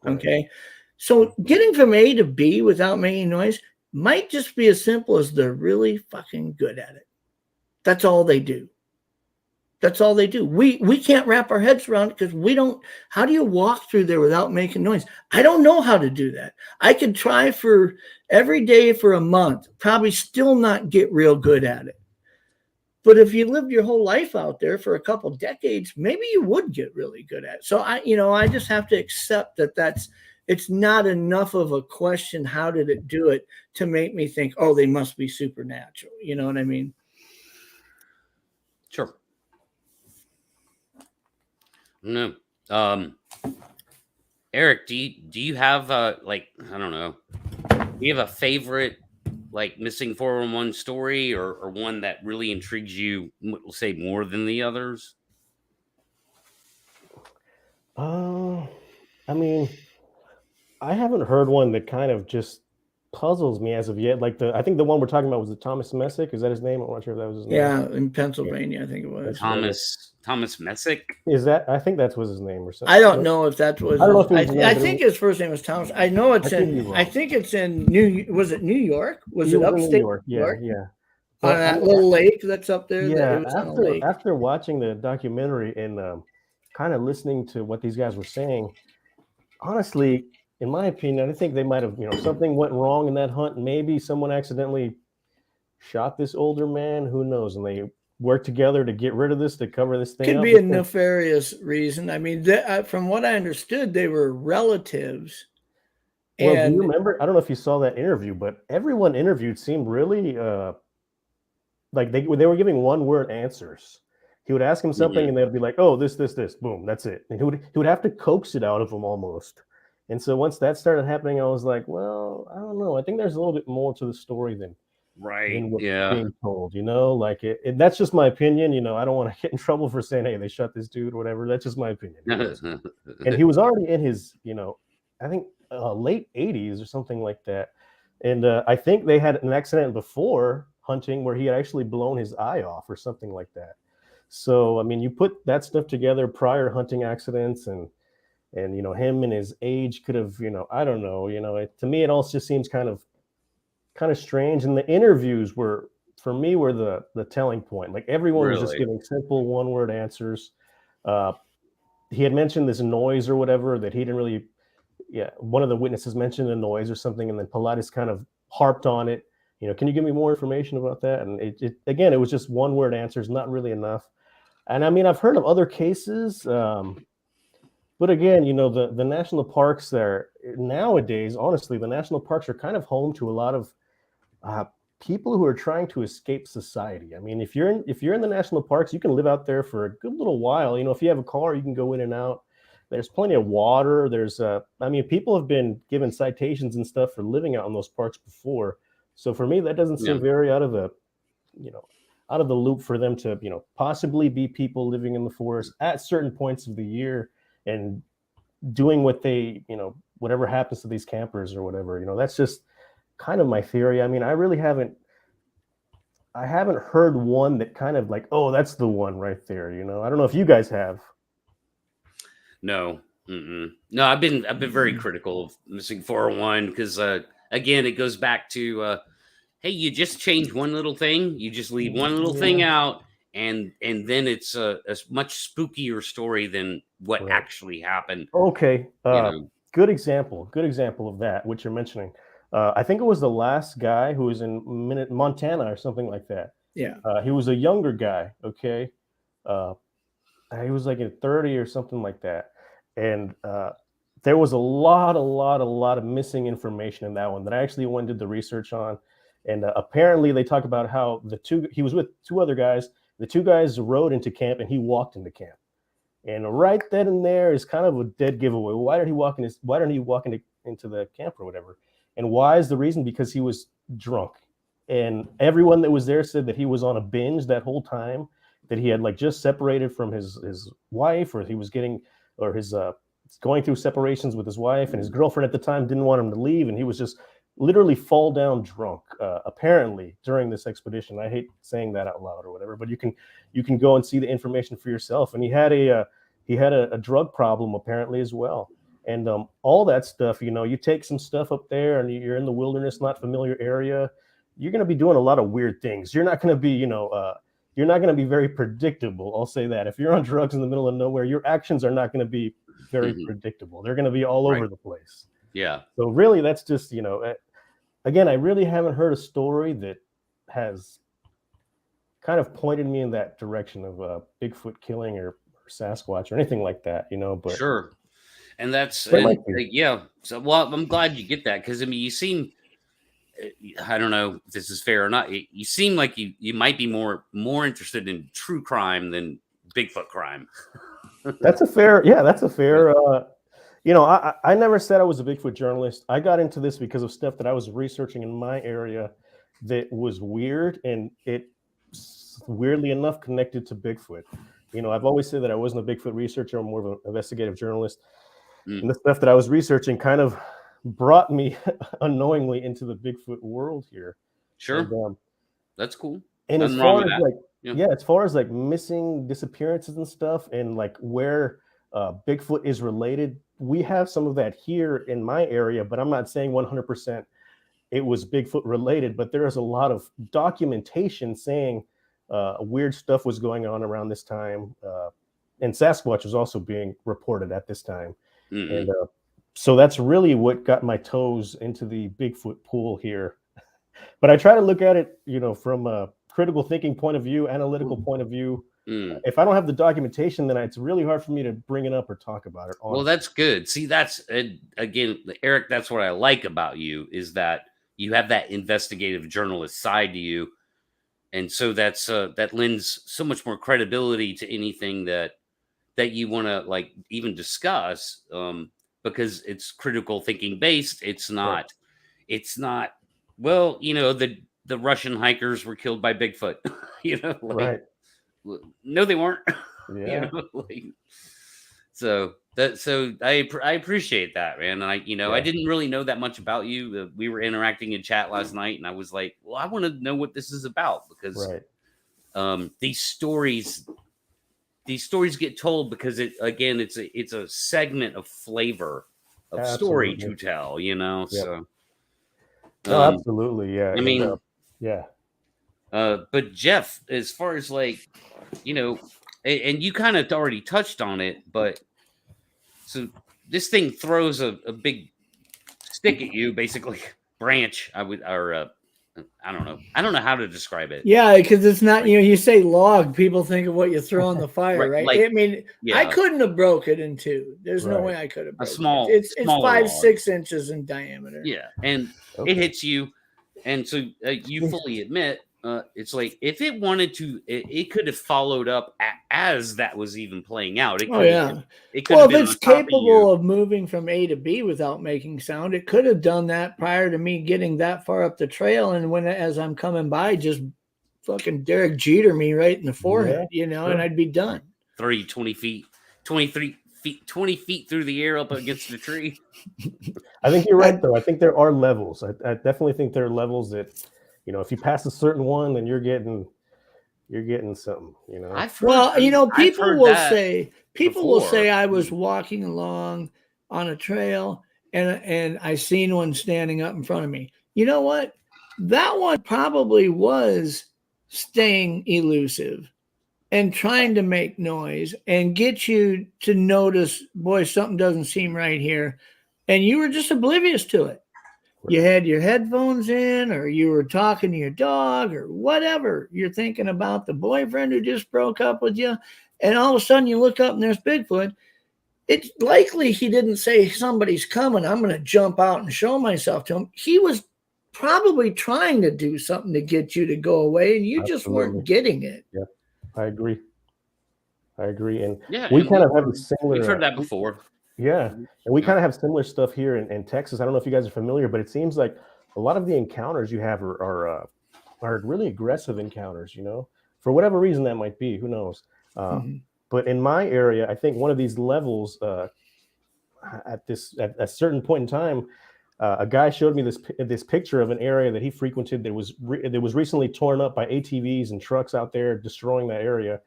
Okay. So getting from A to B without making noise might just be as simple as they're really fucking good at it. That's all they do. That's all they do. We can't wrap our heads around it because we don't. How do you walk through there without making noise? I don't know how to do that. I could try for every day for a month, probably still not get real good at it. But if you lived your whole life out there for a couple decades, maybe you would get really good at it. So I just have to accept that it's not enough of a question. How did it do it to make me think, oh, they must be supernatural? You know what I mean? Sure. No. Eric, do you have I don't know, do you have a favorite missing 411 story or one that really intrigues you, we'll say, more than the others? I mean, I haven't heard one that kind of just puzzles me as of yet. I think the one we're talking about was the Thomas Messick. Is that his name? I'm not sure if that was his name. Yeah, in Pennsylvania, I think it was. Thomas Messick? Is that? I think that was his name or something. I don't know if that was. I don't know if it was his name, I think his first name was Thomas. I know it's I think it's in Was it New York? Was it upstate New York? Yeah. On that little lake that's up there. Yeah. After watching the documentary and kind of listening to what these guys were saying, honestly, in my opinion, I think they might have, something went wrong in that hunt. Maybe someone accidentally shot this older man. Who knows? And they worked together to get rid of this, to cover this thing up. Could be a nefarious reason. I mean, from what I understood, they were relatives. Well, do you remember? I don't know if you saw that interview, but everyone interviewed seemed really like they were giving one-word answers. He would ask him something, and they'd be like, "Oh, this, boom, that's it." And he would have to coax it out of them almost. And so once that started happening, I was like, well, I don't know. I think there's a little bit more to the story than what's being told, that's just my opinion. I don't want to get in trouble for saying, hey, they shot this dude or whatever. That's just my opinion. And he was already in his, I think late 80s or something like that. And I think they had an accident before hunting where he had actually blown his eye off or something like that. So, I mean, you put that stuff together, prior hunting accidents and him and his age could have, I don't know, to me, it all just seems kind of strange. And the interviews were the telling point. Like everyone was just giving simple one-word answers. He had mentioned this noise or whatever that he didn't really, one of the witnesses mentioned a noise or something. And then Pilatus kind of harped on it. Can you give me more information about that? And it was just one-word answers, not really enough. And I mean, I've heard of other cases, but again, the national parks there nowadays, honestly, the national parks are kind of home to a lot of people who are trying to escape society. I mean, if you're in the national parks, you can live out there for a good little while. If you have a car, you can go in and out. There's plenty of water. There's people have been given citations and stuff for living out in those parks before. So for me, that doesn't seem very out of the loop for them to, possibly be people living in the forest at certain points of the year. and doing what they, whatever happens to these campers or whatever, that's just kind of my theory. I mean, I haven't heard one that kind of like, oh, that's the one right there. I don't know if you guys have. No, no, I've been very critical of missing 401 because again, it goes back to hey, you just change one little thing, you just leave one little thing out, and then it's a much spookier story than what actually happened. Okay, good example of that, what you're mentioning. I think it was the last guy who was in Montana or something like that. Yeah. He was a younger guy, okay? He was like in 30 or something like that. And there was a lot of missing information in that one that I actually went and did the research on. And apparently they talk about how he was with two other guys. The two guys rode into camp and he walked into camp. And right then and there is kind of a dead giveaway. Why didn't he walk into the camp or whatever? And why is the reason? Because he was drunk. And everyone that was there said that he was on a binge that whole time, that he had like just separated from his wife, or he was going through separations with his wife, and his girlfriend at the time didn't want him to leave. And he was just literally fall down drunk, apparently during this expedition. I hate saying that out loud or whatever, but you can go and see the information for yourself. And he had a drug problem apparently as well. And all that stuff, you take some stuff up there and you're in the wilderness, not familiar area, you're going to be doing a lot of weird things. You're not going to be, you're not going to be very predictable. I'll say that. If you're on drugs in the middle of nowhere, your actions are not going to be very predictable. They're going to be all over the place. Yeah. So really, that's just, again, I really haven't heard a story that has kind of pointed me in that direction of Bigfoot killing or Sasquatch or anything like that, but sure. And that's, yeah. So, well, I'm glad you get that. Cause I mean, you seem, I don't know if this is fair or not. You seem like you might be more interested in true crime than Bigfoot crime. That's a fair. I never said I was a Bigfoot journalist. I got into this because of stuff that I was researching in my area that was weird, and it's weirdly enough connected to Bigfoot. I've always said that I wasn't a Bigfoot researcher. I'm more of an investigative journalist. And the stuff that I was researching kind of brought me unknowingly into the Bigfoot world here. Sure. And, that's cool. And as far as as far as like missing disappearances and stuff, and like where Bigfoot is related, we have some of that here in my area, but I'm not saying 100% it was Bigfoot related, but there is a lot of documentation saying weird stuff was going on around this time. And Sasquatch was also being reported at this time. And so that's really what got my toes into the Bigfoot pool here. But I try to look at it, from a critical thinking point of view, analytical point of view. If I don't have the documentation, then it's really hard for me to bring it up or talk about it. Honestly. Well, that's good. See, that's again, Eric, that's what I like about you, is that you have that investigative journalist side to you. And so that's that lends so much more credibility to anything that you want to like even discuss, because it's critical thinking based. It's not, well, the Russian hikers were killed by Bigfoot, right. No, they weren't. Yeah. So I appreciate that, man. And I didn't really know that much about you. We were interacting in chat last night, and I was like, well, I want to know what this is about, because these stories get told because it's a segment of flavor of story to tell, so. No, absolutely. Yeah. I mean, yeah. But Jeff, as far as like, and you kind of already touched on it, but so this thing throws a big stick at you, basically branch. I don't know. I don't know how to describe it. Yeah, because it's not, you say log, people think of what you throw on the fire, right? Like, I mean, I couldn't have broke it in two. There's no way I could have broken it. It's 5-6 inches in diameter. Yeah, and it hits you, and so you fully admit, it's like if it wanted to, it could have followed up as that was even playing out. It could if it's capable of moving from A to B without making sound, it could have done that prior to me getting that far up the trail. And as I'm coming by, just fucking Derek Jeter me right in the forehead, and I'd be done. 23 20 feet through the air up against a tree. I think you're right, though. I think there are levels. I definitely think there are levels that, if you pass a certain one, then you're getting something. People will say before. I was walking along on a trail and I seen one standing up in front of me. You know what? That one probably was staying elusive and trying to make noise and get you to notice, boy, something doesn't seem right here. And you were just oblivious to it. You had your headphones in, or you were talking to your dog, or whatever. You're thinking about the boyfriend who just broke up with you. And all of a sudden you look up and there's Bigfoot. It's likely he didn't say, somebody's coming, I'm going to jump out and show myself to him. He was probably trying to do something to get you to go away, and you just weren't getting it. Yeah, I agree. And yeah, we kind of have a similar. We've heard that before. Yeah, and we kind of have similar stuff here in Texas. I don't know if you guys are familiar, but it seems like a lot of the encounters you have are really aggressive encounters. For whatever reason that might be, who knows? But in my area, I think one of these levels at a certain point in time. A guy showed me this picture of an area that he frequented that was recently torn up by ATVs and trucks out there destroying that area.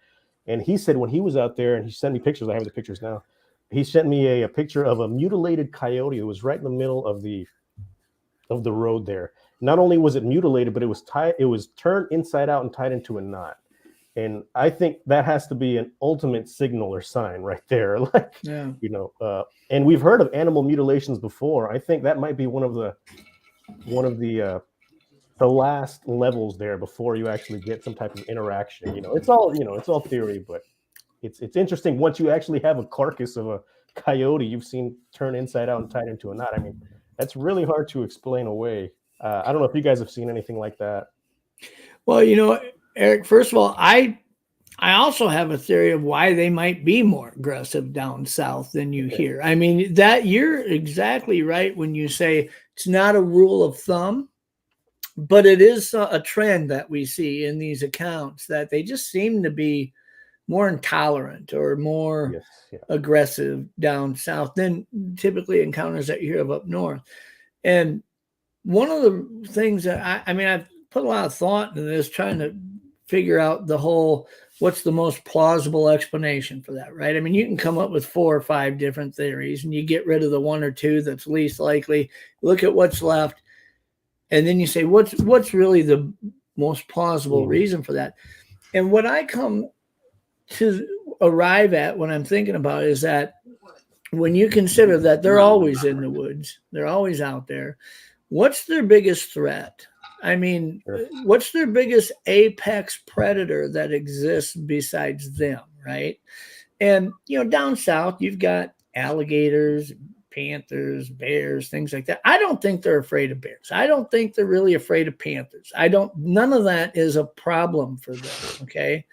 And he said when he was out there, and he sent me pictures, I have the pictures now. He sent me a picture of a mutilated coyote that was right in the middle of the road there. Not only was it mutilated, but it was turned inside out and tied into a knot. And I think that has to be an ultimate signal or sign right there. And we've heard of animal mutilations before. I think that might be one of the last levels there before you actually get some type of interaction. It's all theory, but it's interesting once you actually have a carcass of a coyote you've seen turned inside out and tied into a knot. I mean, that's really hard to explain away. I don't know if you guys have seen anything like that. Well, Eric, first of all, I also have a theory of why they might be more aggressive down south than you hear. I mean, that you're exactly right when you say it's not a rule of thumb, but it is a trend that we see in these accounts that they just seem to be more intolerant or more aggressive down south than typically encounters that you hear of up north. And one of the things that I've put a lot of thought into this, trying to figure out what's the most plausible explanation for that, right? I mean, you can come up with 4 or 5 different theories and you get rid of the 1 or 2 that's least likely, look at what's left, and then you say, what's really the most plausible reason for that? And what I come to arrive at when I'm thinking about it is that when you consider that they're always in the woods, they're always out there, what's their biggest threat? I mean, what's their biggest apex predator that exists besides them, right? And, down south, you've got alligators, panthers, bears, things like that. I don't think they're afraid of bears. I don't think they're really afraid of panthers. None of that is a problem for them, okay?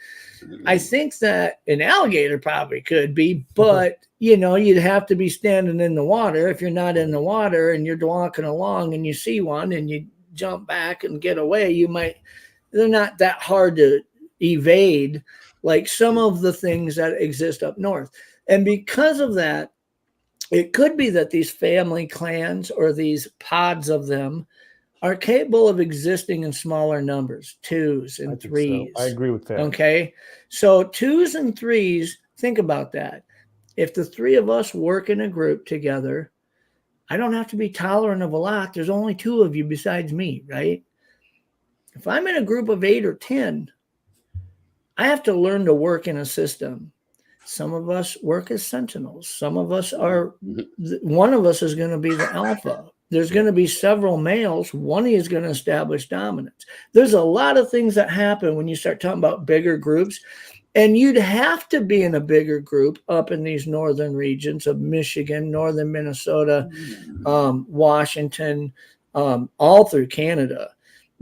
I think that an alligator probably could be, but, you'd have to be standing in the water. If you're not in the water and you're walking along and you see one and you jump back and get away, they're not that hard to evade like some of the things that exist up north. And because of that, it could be that these family clans or these pods of them are capable of existing in smaller numbers, 2s and 3s. So. I agree with that. Okay. So 2s and 3s, think about that. If the 3 of us work in a group together, I don't have to be tolerant of a lot. There's only 2 of you besides me, right? If I'm in a group of 8 or 10, I have to learn to work in a system. Some of us work as sentinels. Some of us one of us is going to be the alpha. There's going to be several males. One is going to establish dominance. There's a lot of things that happen when you start talking about bigger groups. And you'd have to be in a bigger group up in these northern regions of Michigan, northern Minnesota, Washington, all through Canada,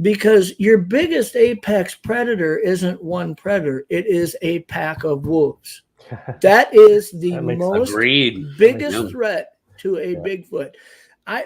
because your biggest apex predator isn't one predator. It is a pack of wolves. That is the biggest threat to a Bigfoot. I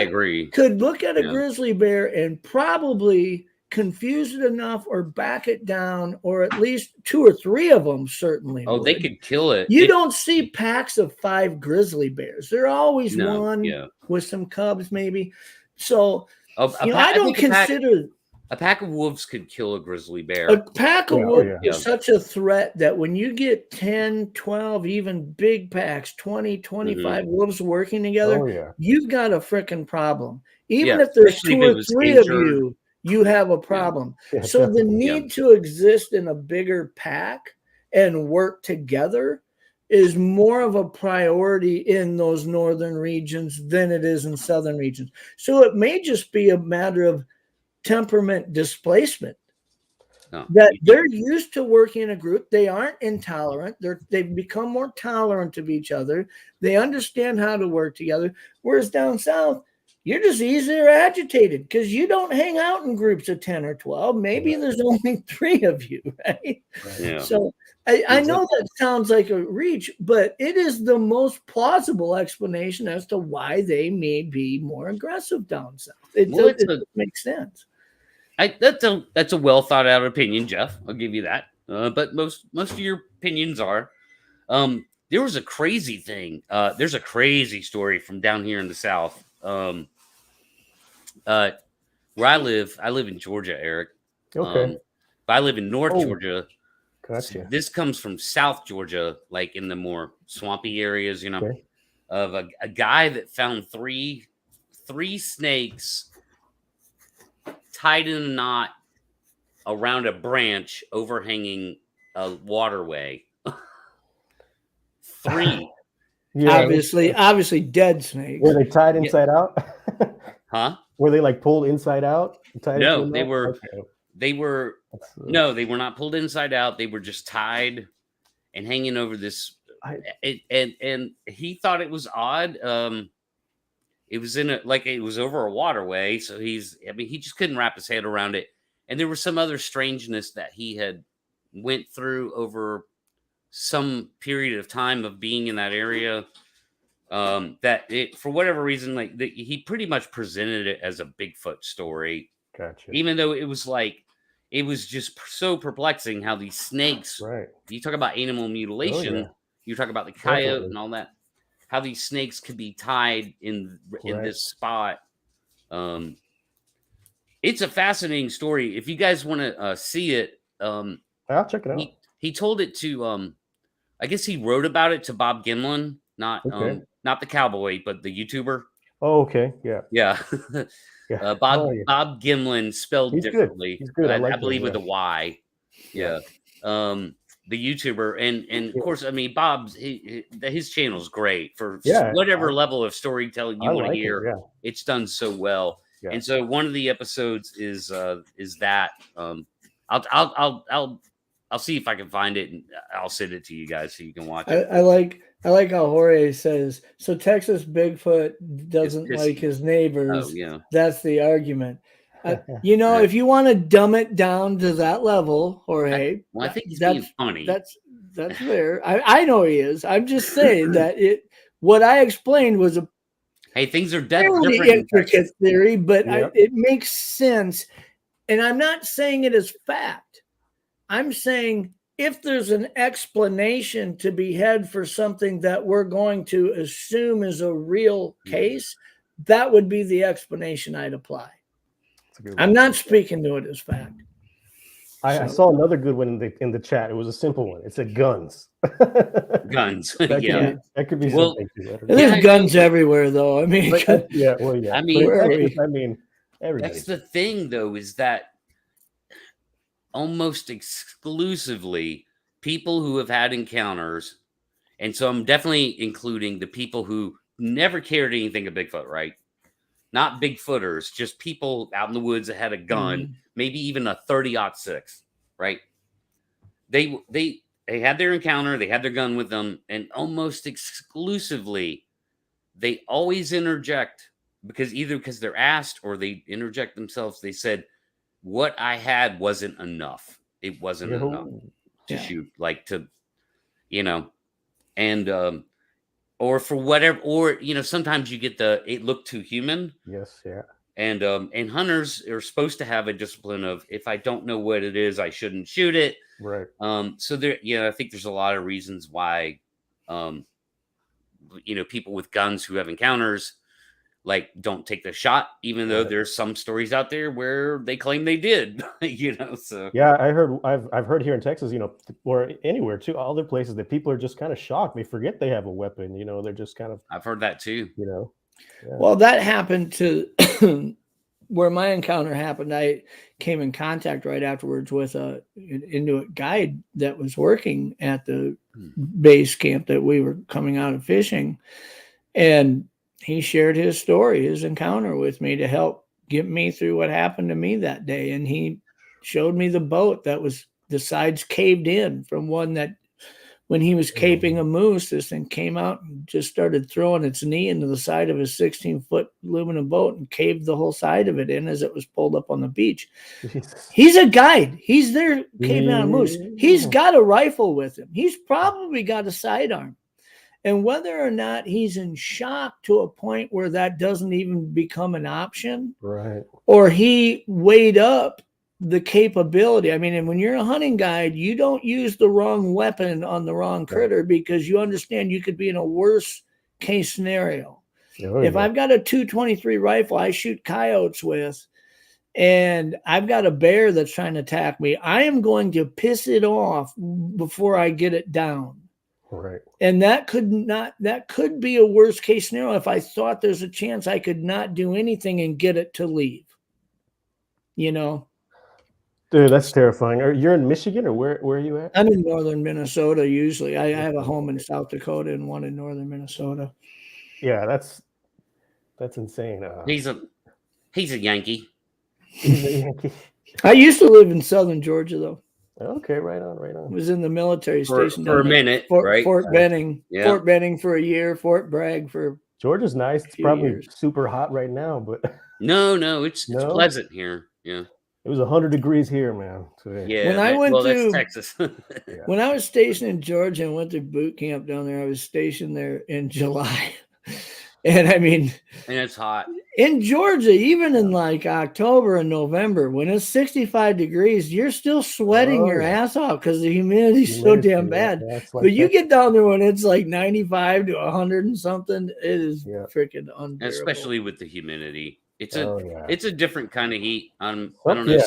agree. Could look at a grizzly bear and probably confuse it enough or back it down, or at least 2 or 3 of them certainly Oh, they would. could kill it. You don't see packs of 5 grizzly bears. They're always No, one yeah. with some cubs, maybe. So, I I don't think consider a pack of wolves could kill a grizzly bear. a pack of wolves yeah. is such a threat that when you get 10, 12, even big packs, 20, 25 wolves working together, you've got a freaking problem. Even if there's 2 or 3 of you, you have a problem. So the need to exist in a bigger pack and work together is more of a priority in those northern regions than it is in southern regions. So it may just be a matter of temperament displacement. That they're used to working in a group. They aren't intolerant. They've become more tolerant of each other. They understand how to work together. Whereas down south, you're just easier agitated because you don't hang out in groups of 10 or 12. Maybe there's only 3 of you, right? Yeah. So I know that sounds like a reach, but it is the most plausible explanation as to why they may be more aggressive down south. It makes sense. That's a well thought out opinion, Jeff. I'll give you that. But most of your opinions are. There was a crazy thing. There's a crazy story from down here in the south. Where I live in Georgia, Eric. Okay. But I live in North Georgia. Gotcha. This comes from South Georgia, like in the more swampy areas, of a guy that found three snakes tied in a knot around a branch overhanging a waterway. 3. Yeah. Obviously dead snakes. Were they tied inside out? Huh? Were they like pulled inside out? No, they were. Okay. They were. No, they were not pulled inside out. They were just tied and hanging over this. And he thought it was odd. It was it was over a waterway, so he just couldn't wrap his head around it. And there was some other strangeness that he had went through over some period of time of being in that area. That it, for whatever reason, he pretty much presented it as a Bigfoot story. Gotcha. Even though it was just so perplexing how these snakes. Right. You talk about animal mutilation. You talk about the coyote and all that. How these snakes could be tied in this spot. It's a fascinating story. If you guys want to see it, I'll check it out. He told it to. I guess he wrote about it to Bob Gimlin, not the cowboy, but the YouTuber. Oh, okay. Yeah. Yeah. Yeah. Bob Gimlin spelled differently. He's good. I believe with a Y. Yeah. The YouTuber and of course, I mean, Bob's his channel's great for whatever level of storytelling you want to hear. Yeah. It's done so well. Yeah. And so one of the episodes is that. I'll see if I can find it and I'll send it to you guys so you can watch it. I like how Jorge says, so Texas Bigfoot doesn't like his neighbors. Oh, yeah. That's the argument. If you want to dumb it down to that level, Jorge. I think he's being funny. That's fair. I know he is. I'm just saying that what I explained was a things are different intricate theory, but it makes sense. And I'm not saying it is fact. I'm saying if there's an explanation to be had for something that we're going to assume is a real case, that would be the explanation I'd apply. I'm not speaking to it as fact. I saw another good one in the chat. It was a simple one. It said guns. Guns. That could be something. There's guns everywhere, though. I mean, I mean, that's the thing, though, is that almost exclusively people who have had encounters, and so I'm definitely including the people who never cared anything of Bigfoot, right? Not Bigfooters, just people out in the woods that had a gun, maybe even a 30-06, right? They had their encounter, they had their gun with them, and almost exclusively, they always interject because they're asked or they interject themselves. They said, what I had wasn't enough. It wasn't enough to shoot, and or for whatever, or sometimes you get it looked too human. Yes, yeah. And hunters are supposed to have a discipline of, if I don't know what it is, I shouldn't shoot it. Right. So there, I think there's a lot of reasons why, people with guns who have encounters, like, don't take the shot, even though there's some stories out there where they claim they did, so. Yeah, I've heard here in Texas, or anywhere too, other places, that people are just kind of shocked. They forget they have a weapon, they're just kind of, I've heard that too. Yeah. Well, that happened to where my encounter happened. I came in contact right afterwards with an Inuit guide that was working at the base camp that we were coming out of fishing. And he shared his story, his encounter with me to help get me through what happened to me that day. And he showed me the boat that was, the sides caved in from one that, when he was caping a moose, this thing came out and just started throwing its knee into the side of his 16-foot aluminum boat and caved the whole side of it in as it was pulled up on the beach. Jesus. He's a guide. He's there caving on a moose. He's got a rifle with him. He's probably got a sidearm. And whether or not he's in shock to a point where that doesn't even become an option, right, or he weighed up the capability. I mean, and when you're a hunting guide, you don't use the wrong weapon on the wrong critter, because you understand you could be in a worse case scenario. If I've got a 223 rifle I shoot coyotes with, and I've got a bear that's trying to attack me, I am going to piss it off before I get it down. Right. And that could be a worst case scenario if I thought there's a chance I could not do anything and get it to leave. Dude, that's terrifying. You're in Michigan, or where are you at? I'm in northern Minnesota usually. I have a home in South Dakota and one in northern Minnesota. Yeah, that's insane. He's a Yankee. He's a Yankee. I used to live in southern Georgia, though. Okay, right on. I was in the military station for a minute, right? Fort Benning. Yeah. Fort Benning for a year, Fort Bragg for Georgia's nice. It's probably years. Super hot right now, but no, it's pleasant here. Yeah. It was 100 degrees here, man. Today. Yeah. That's Texas. When I was stationed in Georgia and went to boot camp down there, I was stationed there in July. And I mean, and it's hot in Georgia, even in like October and November, when it's 65 degrees, you're still sweating your ass off because the humidity's so damn bad. But you get down there when it's like 95 to 100 and something, it is freaking unbearable. Especially with the humidity. It's a different kind of heat. I don't know.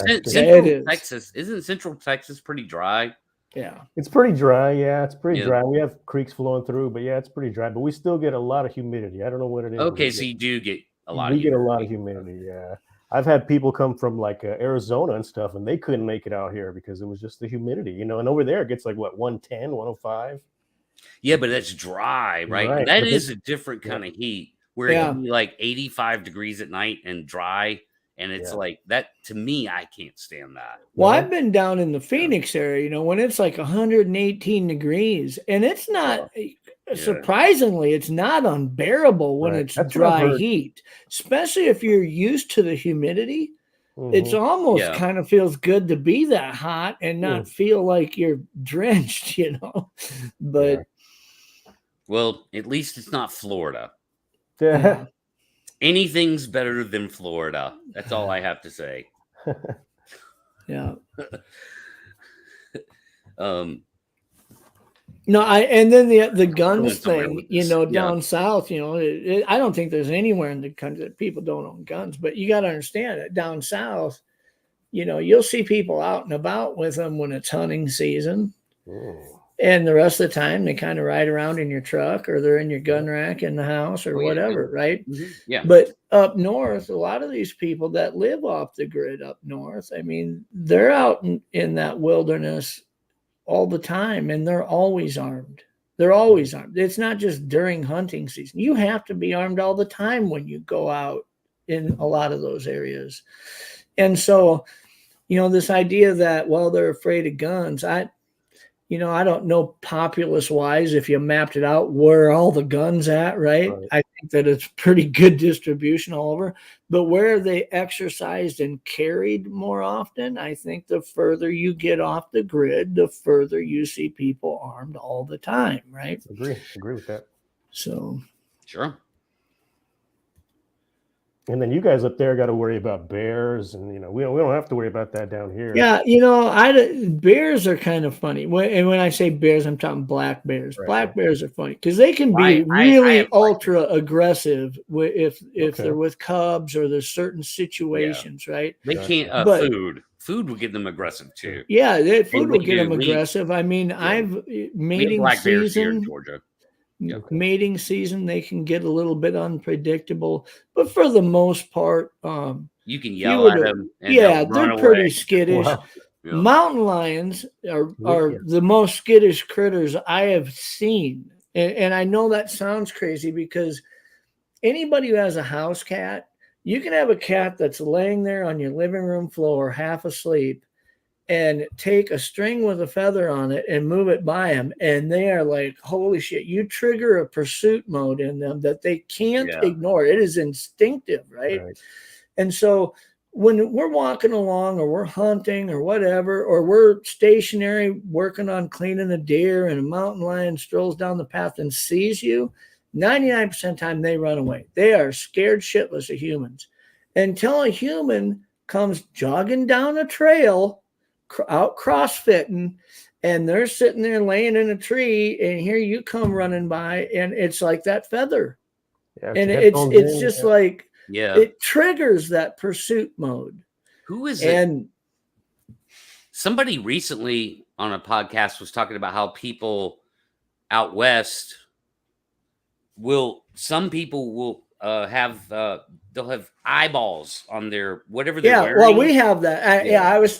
Isn't Central Texas pretty dry? Yeah, it's pretty dry. Yeah, it's pretty dry. We have creeks flowing through, but it's pretty dry. But we still get a lot of humidity. I don't know what it is. Okay, so you do get a lot. We get a lot of humidity. Yeah, I've had people come from like Arizona and stuff, and they couldn't make it out here because it was just the humidity. And over there it gets like what, 110, 105. Yeah, but that's dry, right? That is a different kind of heat where it can be like 85 degrees at night and dry. And it's like that, to me, I can't stand that. Well, I've been down in the Phoenix area, when it's like 118 degrees, and it's not, surprisingly, it's not unbearable when it's dry heat, especially if you're used to the humidity. Mm-hmm. It's almost kind of feels good to be that hot and not feel like you're drenched, But well, at least it's not Florida. Yeah. Anything's better than Florida. That's all I have to say. Yeah. No, and then the guns thing, down south, I don't think there's anywhere in the country that people don't own guns, but you got to understand it down south, you'll see people out and about with them when it's hunting season. Ooh. And the rest of the time, they kind of ride around in your truck or they're in your gun rack in the house or whatever, right? Mm-hmm. Yeah. But up north, a lot of these people that live off the grid up north, I mean, they're out in that wilderness all the time and they're always armed. They're always armed. It's not just during hunting season. You have to be armed all the time when you go out in a lot of those areas. And so, this idea that, they're afraid of guns, I don't know populace wise if you mapped it out where all the guns at, right? I think that it's pretty good distribution all over. But where they exercised and carried more often, I think the further you get off the grid, the further you see people armed all the time, right? Agree with that. So sure. And then you guys up there got to worry about bears, and we don't have to worry about that down here. Yeah, bears are kind of funny. When I say bears, I'm talking black bears. Right. Black bears are funny because they can be really ultra aggressive if they're with cubs or there's certain situations, right? They can't. Food will get them aggressive too. Yeah, food will get them aggressive. I mean, I've mating season, Georgia. Mating season, they can get a little bit unpredictable, but for the most part, you can yell at them. And they're pretty skittish. Wow. Yeah. Mountain lions are the most skittish critters I have seen, and I know that sounds crazy because anybody who has a house cat, you can have a cat that's laying there on your living room floor, half asleep, and take a string with a feather on it and move it by them. And they are like, holy shit, you trigger a pursuit mode in them that they can't ignore. It is instinctive, right? And so when we're walking along or we're hunting or whatever, or we're stationary working on cleaning a deer and a mountain lion strolls down the path and sees you, 99% of the time they run away. They are scared shitless of humans until a human comes jogging down a trail out crossfitting, and they're sitting there laying in a tree, and here you come running by, and it's like that feather, and it's just like it triggers that pursuit mode. Who is it? And somebody recently on a podcast was talking about how people out west some people will they'll have eyeballs on their whatever they're wearing. Well, we have that. I was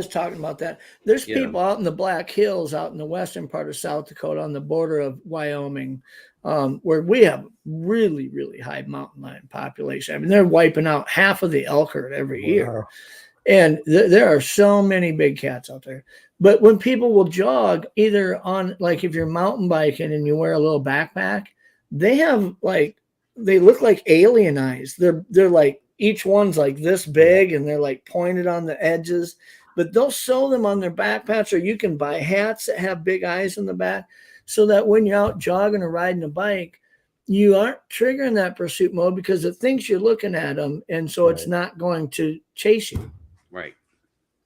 talking about that. There's people out in the Black Hills, out in the western part of South Dakota, on the border of Wyoming, where we have really, really high mountain lion population. I mean, they're wiping out half of the elk herd every year, and there are so many big cats out there. But when people will jog, either on, like, if you're mountain biking and you wear a little backpack, they look like alien eyes. They're like, each one's like this big, and they're like pointed on the edges, but they'll sew them on their backpacks, or you can buy hats that have big eyes in the back, so that when you're out jogging or riding a bike, you aren't triggering that pursuit mode because it thinks you're looking at them, and so it's not going to chase you. Right.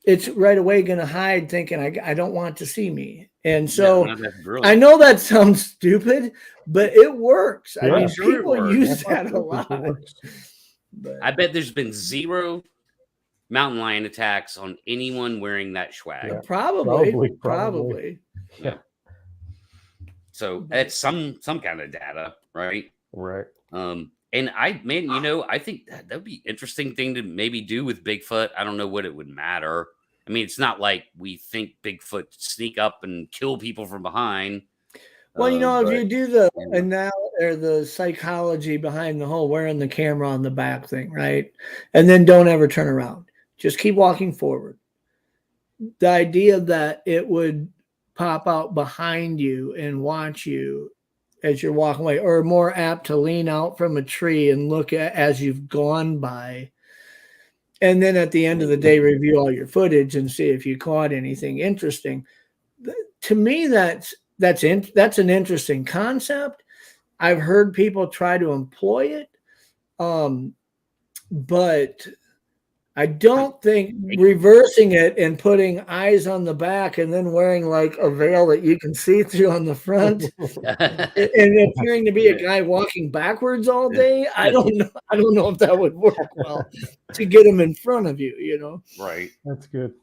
It's right away going to hide, thinking, I don't want to see me. And so I know that sounds stupid, but it works. I mean, people use that a lot. But I bet there's been 0 mountain lion attacks on anyone wearing that swag. Yeah, probably. Yeah. So that's some kind of data, right? Right. And I think that would be interesting thing to maybe do with Bigfoot. I don't know what it would matter. I mean, it's not like we think Bigfoot sneak up and kill people from behind. Well, if you do the psychology behind the whole wearing the camera on the back thing, right? And then don't ever turn around. Just keep walking forward. The idea that it would pop out behind you and watch you as you're walking away, or more apt to lean out from a tree and look at as you've gone by. And then at the end of the day, review all your footage and see if you caught anything interesting. To me, that's an interesting concept. I've heard people try to employ it, but I don't think reversing it and putting eyes on the back and then wearing like a veil that you can see through on the front and appearing to be a guy walking backwards all day. I don't know if that would work well to get him in front of you, Right. That's good.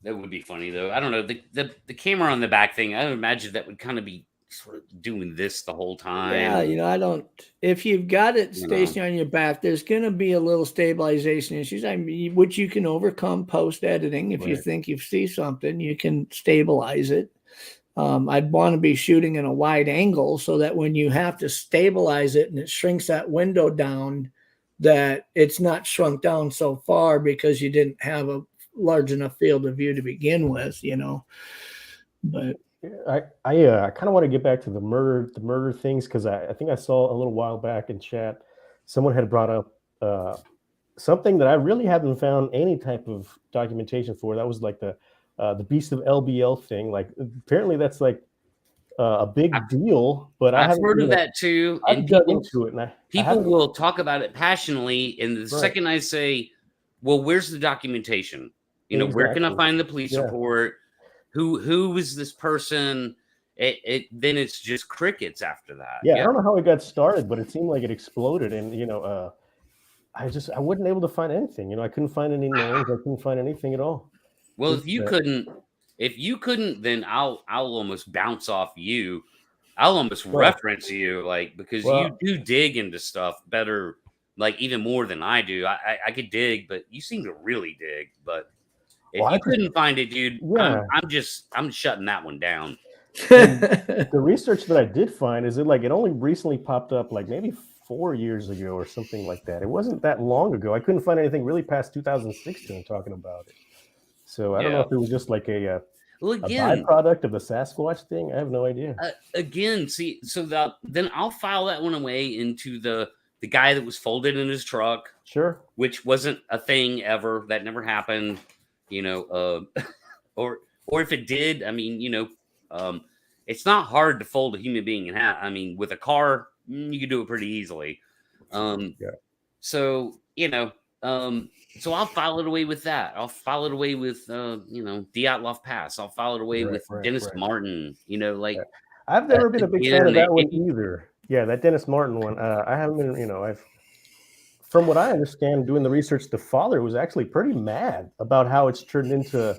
That would be funny though. I don't know. The camera on the back thing, I would imagine that would kind of be sort of doing this the whole time. Yeah, if you've got it stationed on your back, there's going to be a little stabilization issues, which you can overcome post editing. If you think you see something, you can stabilize it. I'd want to be shooting in a wide angle so that when you have to stabilize it and it shrinks that window down, that it's not shrunk down so far because you didn't have a large enough field of view to begin with, but I kind of want to get back to the murder things, because I think I saw a little while back in chat someone had brought up something that I really haven't found any type of documentation for. That was like the Beast of LBL thing. Like, apparently that's like a big deal, but I I've haven't heard of that too. I've And dug people, into it, and I people haven't. will talk about it passionately. And the Right. second I say, well, where's the documentation? You know, where can I Exactly. find the police Yeah. report? Who is this person? Then it's just crickets after that. Yeah, I don't know how it got started, but it seemed like it exploded. And I wasn't able to find anything. I couldn't find any names. I couldn't find anything at all. Well, Just, if you couldn't, then I'll almost bounce off you. I'll almost Well- reference you, like, because well- you do dig into stuff better, like even more than I do. I could dig, but you seem to really dig. But if Well, you couldn't find it, dude, Yeah. I'm shutting that one down. the research that I did find is it only recently popped up, like maybe 4 years ago or something like that. It wasn't that long ago. I couldn't find anything really past 2016 talking about it. So I don't know Yeah. if it was just like a Well, again, byproduct of the Sasquatch thing. I have no idea. again, see, so then I'll file that one away into the guy that was folded in his truck, Sure. which wasn't a thing ever. That never happened, or if it did, I mean, it's not hard to fold a human being in half. I mean, with a car, you could do it pretty easily. Yeah. So, so I'll file it away with that. I'll file it away with, Dyatlov Pass. I'll file it away with Denis Martin, Yeah. I've never been a big fan of that one either. Yeah, that Denis Martin one. I haven't been, from what I understand, doing the research, the father was actually pretty mad about how it's turned into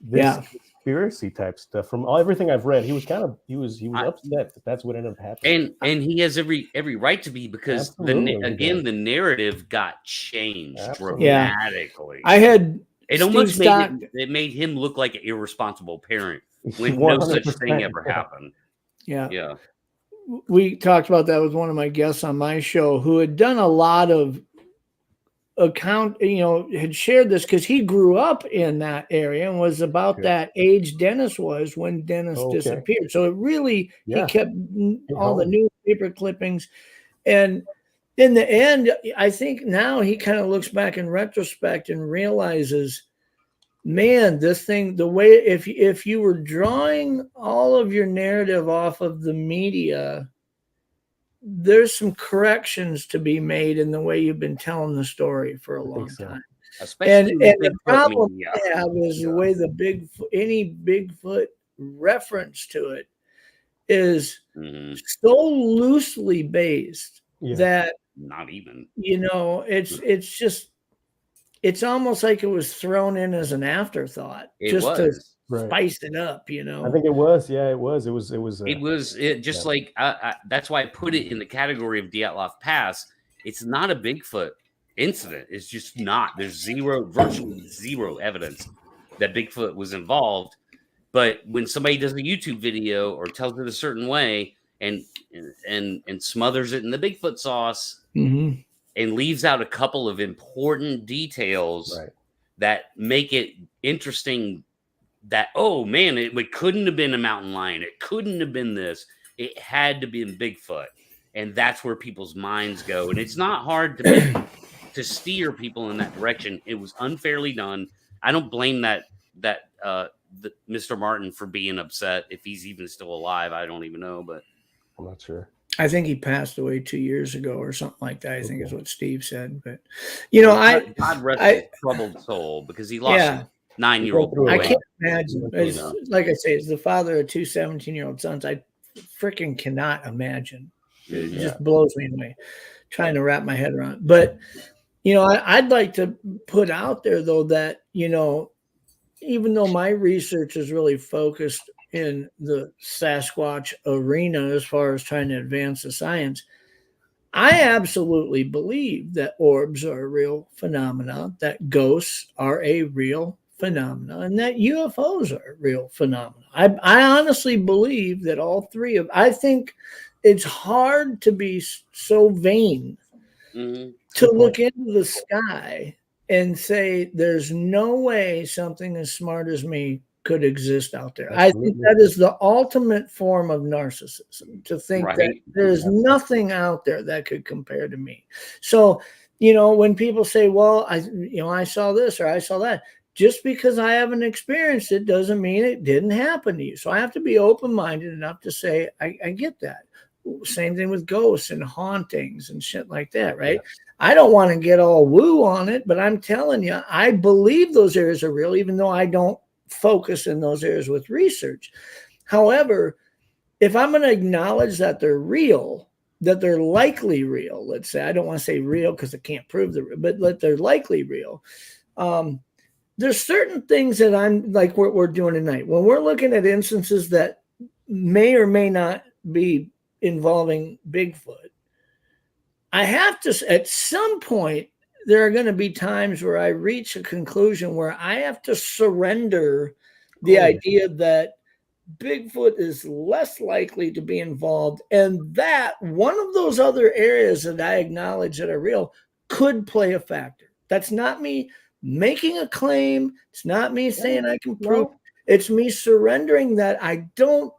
this conspiracy type stuff. From everything I've read, he was upset that that's what ended up happening. And he has every right to be, because Absolutely, the narrative got changed Absolutely. dramatically. I had It almost made him look like an irresponsible parent when no such thing ever happened. Yeah. We talked about that with one of my guests on my show, who had done a lot of had shared this because he grew up in that area and was about that age Dennis was when Dennis disappeared. So it really, he kept all the newspaper clippings. And in the end, I think now he kind of looks back in retrospect and realizes, man, this thing, the way, if you were drawing all of your narrative off of the media, there's some corrections to be made in the way you've been telling the story for a long time. Especially and the problem I have is the way any Bigfoot reference to it is so loosely based that not even, it's just, it's almost like it was thrown in as an afterthought to spice it up, I think it was. Yeah, it was. Like that's why I put it in the category of Dyatlov Pass. It's not a Bigfoot incident. It's just not. There's virtually zero evidence that Bigfoot was involved. But when somebody does a YouTube video or tells it a certain way and smothers it in the Bigfoot sauce and leaves out a couple of important details that make it interesting, that, oh man, it couldn't have been a mountain lion. It couldn't have been this. It had to be in Bigfoot. And that's where people's minds go. And it's not hard to steer people in that direction. It was unfairly done. I don't blame that Mr. Martin for being upset. If he's even still alive, I don't even know, but I'm not sure. I think he passed away 2 years ago or something like that. I think is what Steve said. But God rest his troubled soul, because he lost a 9-year-old boy. I can't imagine. Like I say, as the father of two 17-year-old sons, I freaking cannot imagine. It just blows me away trying to wrap my head around it. But I'd like to put out there though that even though my research is really focused in the Sasquatch arena as far as trying to advance the science, I absolutely believe that orbs are a real phenomena, that ghosts are a real phenomena, and that UFOs are a real phenomena. I honestly believe that all three of, I think it's hard to be so vain to look into the sky and say there's no way something as smart as me could exist out there. Absolutely. I think that is the ultimate form of narcissism, to think that there's nothing out there that could compare to me. So, when people say, well, I saw this or I saw that, just because I haven't experienced it doesn't mean it didn't happen to you. So I have to be open-minded enough to say, I get that. Same thing with ghosts and hauntings and shit like that, right? Yeah. I don't want to get all woo on it, but I'm telling you, I believe those areas are real, even though I don't focus in those areas with research. However, if I'm going to acknowledge that they're real, that they're likely real, let's say, I don't want to say real because I can't prove but that they're likely real. There's certain things that I'm like what we're doing tonight. When we're looking at instances that may or may not be involving Bigfoot, I have to, at some point, there are going to be times where I reach a conclusion where I have to surrender the idea that Bigfoot is less likely to be involved, and that one of those other areas that I acknowledge that are real could play a factor. That's not me making a claim. It's not me saying I can prove. It's me surrendering that I don't,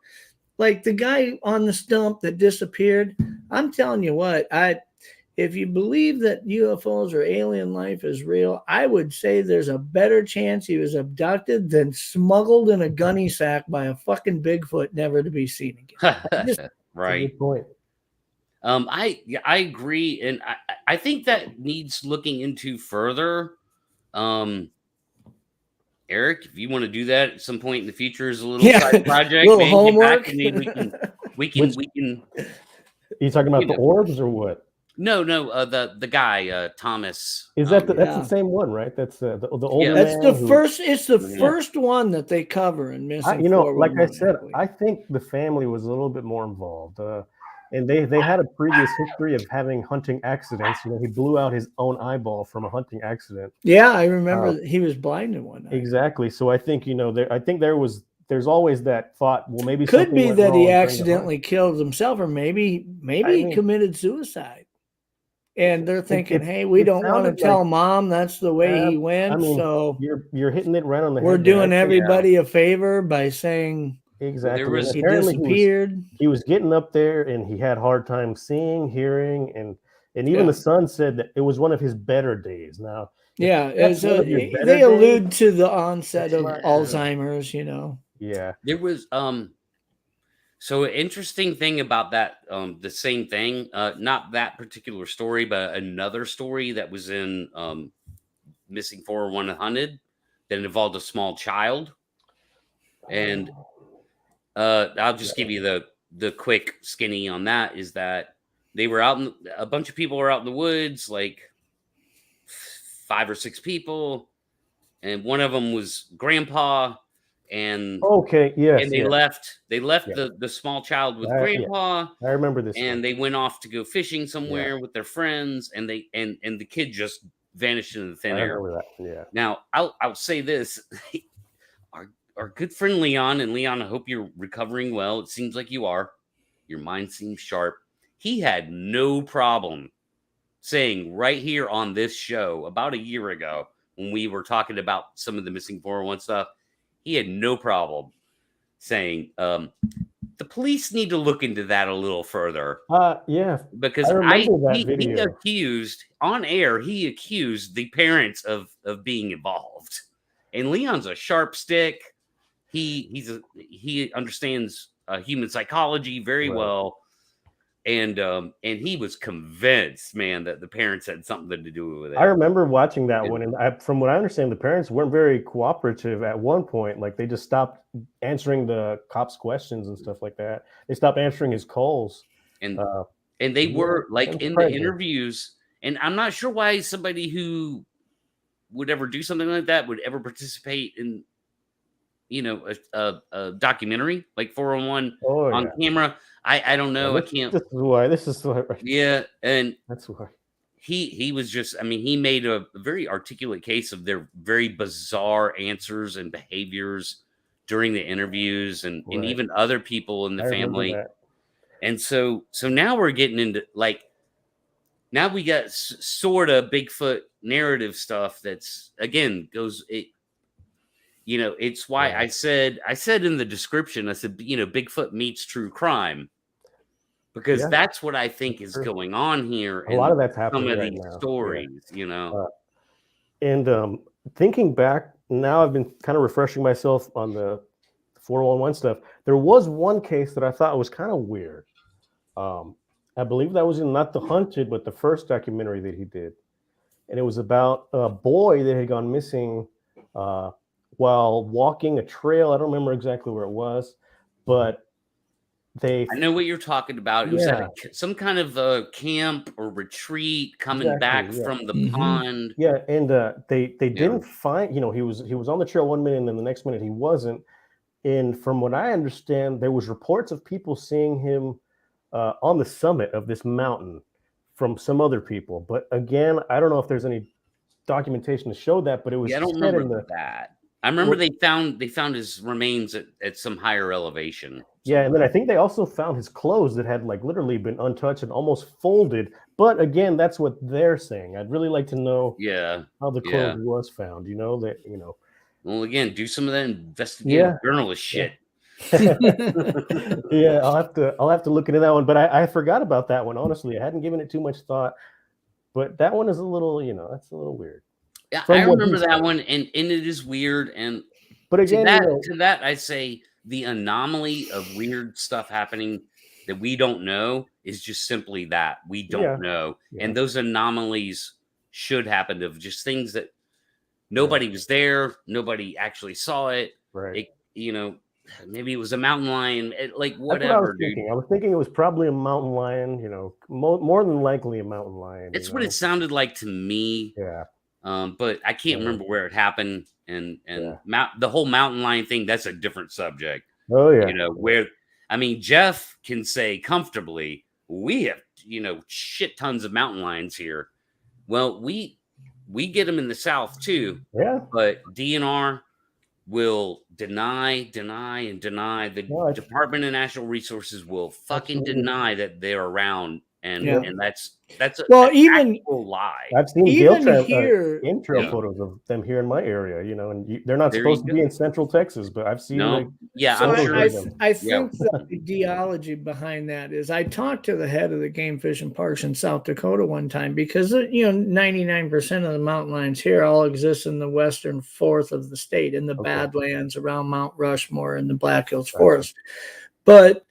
like the guy on the stump that disappeared. I'm telling you what, if you believe that UFOs or alien life is real, I would say there's a better chance he was abducted than smuggled in a gunny sack by a fucking Bigfoot, never to be seen again. Right. Good point. I agree, and I think that needs looking into further. Eric, if you want to do that at some point in the future as a little side project, little homework, we can. Are you talking about the orbs or what? No, the guy Thomas. Is that that's the same one, right? That's the older man. That's the first. It's the first one that they cover in Missing. Like I said, I think the family was a little bit more involved, and they had a previous history of having hunting accidents. He blew out his own eyeball from a hunting accident. Yeah, I remember he was blind in one night. Exactly. So I think there's always that thought. Well, maybe could be that he accidentally killed himself, or maybe he committed suicide. And they're thinking, hey, we don't want to tell mom that's the way he went. So you're hitting it right on the head. We're doing everybody a favor by saying exactly. He disappeared. He was getting up there, and he had a hard time seeing, hearing, and even the son said that it was one of his better days. Now, they allude to the onset of Alzheimer's. Yeah, there was So an interesting thing about that, the same thing, not that particular story, but another story that was in Missing 401 Hunted that involved a small child. And I'll just give you the quick skinny on that, is that they were out, a bunch of people were out in the woods, like 5 or 6 people. And one of them was grandpa. And they left the small child with grandpa. I remember this. And they went off to go fishing somewhere with their friends, and the kid just vanished into the thin air. Yeah. Now I'll say this: our good friend Leon, and Leon, I hope you're recovering well. It seems like you are. Your mind seems sharp. He had no problem saying right here on this show about a year ago when we were talking about some of the Missing 401 stuff. He had no problem saying the police need to look into that a little further. Yeah, because he accused on air. He accused the parents of being involved. And Leon's a sharp stick. He understands human psychology very well. And he was convinced, man, that the parents had something to do with it. I remember watching that one, and from what I understand, the parents weren't very cooperative at one point. Like, they just stopped answering the cops' questions and stuff like that. They stopped answering his calls. And they were like in the interviews. And I'm not sure why somebody who would ever do something like that would ever participate in, a documentary like 401 on camera. I don't know. I can't. This is why. Right? Yeah. And that's why he was just, he made a very articulate case of their very bizarre answers and behaviors during the interviews and even other people in the family. And so now we're getting into now we got sort of Bigfoot narrative stuff that's it's why I said in the description, I said, Bigfoot meets true crime, because that's what I think is going on here. A lot of that's happening some of right these now. Stories, And thinking back now I've been kind of refreshing myself on the 411 stuff. There was one case that I thought was kind of weird. I believe that was in not The Hunted, but the first documentary that he did. And it was about a boy that had gone missing while walking a trail. I don't remember exactly where it was, but I know what you're talking about. It was at some kind of a camp or retreat coming back from the pond. Yeah, and they didn't find. He was on the trail one minute, and then the next minute he wasn't. And from what I understand, there was reports of people seeing him on the summit of this mountain from some other people. But again, I don't know if there's any documentation to show that. But it was. I don't remember that. I remember they found his remains at some higher elevation. Yeah, and then I think they also found his clothes that had like literally been untouched and almost folded. But again, that's what they're saying. I'd really like to know how the clothes was found. Well, again, do some of that investigative journalist shit. Yeah, I'll have to look into that one. But I forgot about that one. Honestly, I hadn't given it too much thought. But that one is a little, that's a little weird. Yeah, I remember that one, and it is weird. But again, to that, I say the anomaly of weird stuff happening that we don't know is just simply that we don't know. Yeah. And those anomalies should happen of just things that nobody was there, nobody actually saw it. Right. Maybe it was a mountain lion, like whatever. That's what I was thinking. I was thinking it was probably a mountain lion. More than likely a mountain lion. It's what it sounded like to me. Yeah. But I can't remember where it happened, and the whole mountain lion thing, that's a different subject. Oh yeah. Jeff can say comfortably, we have shit tons of mountain lions here. Well, we get them in the South too. Yeah. But DNR will deny. The Department of Natural Resources will fucking deny that they're around. And that's even a lie. I've seen intro photos of them here in my area, and they're not supposed to be in Central Texas, but I've seen. I think the ideology behind that is I talked to the head of the game fish and parks in South Dakota one time because 99% of the mountain lions here all exist in the western fourth of the state in the Badlands around Mount Rushmore and the Black Hills Forest, but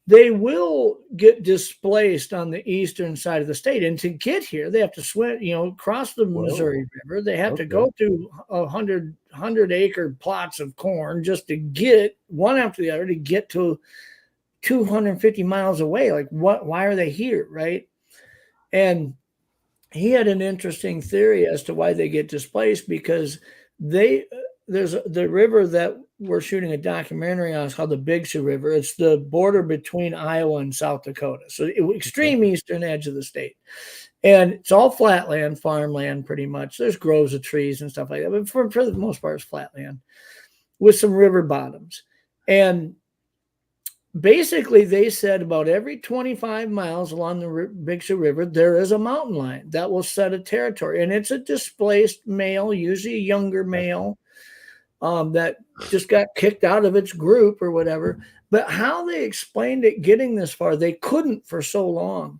they will get displaced on the eastern side of the state. And to get here, they have to swim, cross the Missouri River. They have to go through 100-acre plots of corn just to get one after the other to get to 250 miles away. Like, why are they here, right? And he had an interesting theory as to why they get displaced because there's the river that we're shooting a documentary on. It's called the Big Sioux River. It's the border between Iowa and South Dakota. So extreme eastern edge of the state. And it's all flatland, farmland pretty much. There's groves of trees and stuff like that. But for the most part, it's flatland with some river bottoms. And basically, they said about every 25 miles along the Big Sioux River, there is a mountain lion that will set a territory. And it's a displaced male, usually a younger male, that just got kicked out of its group or whatever. But how they explained it getting this far, they couldn't for so long.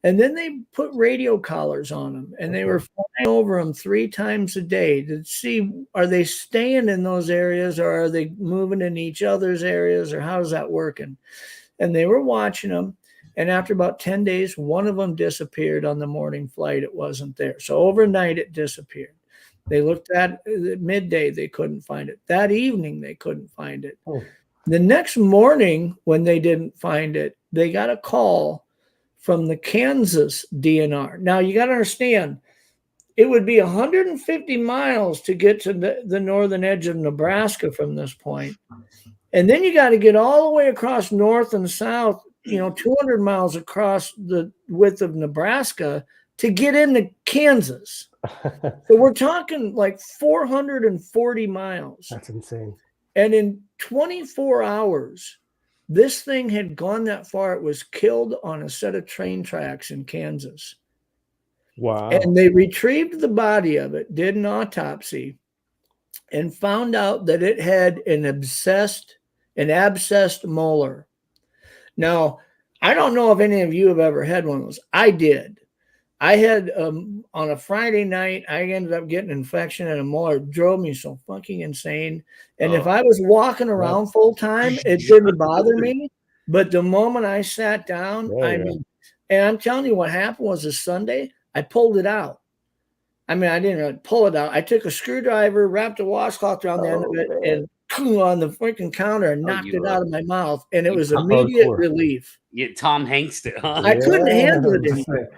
And then they put radio collars on them, and they were flying over them 3 times a day to see, are they staying in those areas or are they moving in each other's areas, or how's that working? And they were watching them. And after about 10 days, one of them disappeared on the morning flight. It wasn't there. So overnight it disappeared. They looked at midday, they couldn't find it. That evening, they couldn't find it. The next morning, when they didn't find it, they got a call from the Kansas DNR. Now, you got to understand, it would be 150 miles to get to the northern edge of Nebraska from this point. And then you got to get all the way across north and south, 200 miles across the width of Nebraska to get into Kansas. So we're talking like 440 miles. That's insane. And in 24 hours, this thing had gone that far. It was killed on a set of train tracks in Kansas. Wow. And they retrieved the body of it, did an autopsy, and found out that it had an abscessed molar. Now, I don't know if any of you have ever had one of those. I did. I had on a Friday night, I ended up getting an infection in a molar. It drove me so fucking insane. And if I was walking around full time, it didn't bother me. But the moment I sat down, and I'm telling you what happened was a Sunday, I pulled it out. I mean, I didn't really pull it out. I took a screwdriver, wrapped a washcloth around the end of it, and on the freaking counter and knocked it out of my mouth. And it was immediate relief. Tom Hanks it, huh? I couldn't handle it anymore.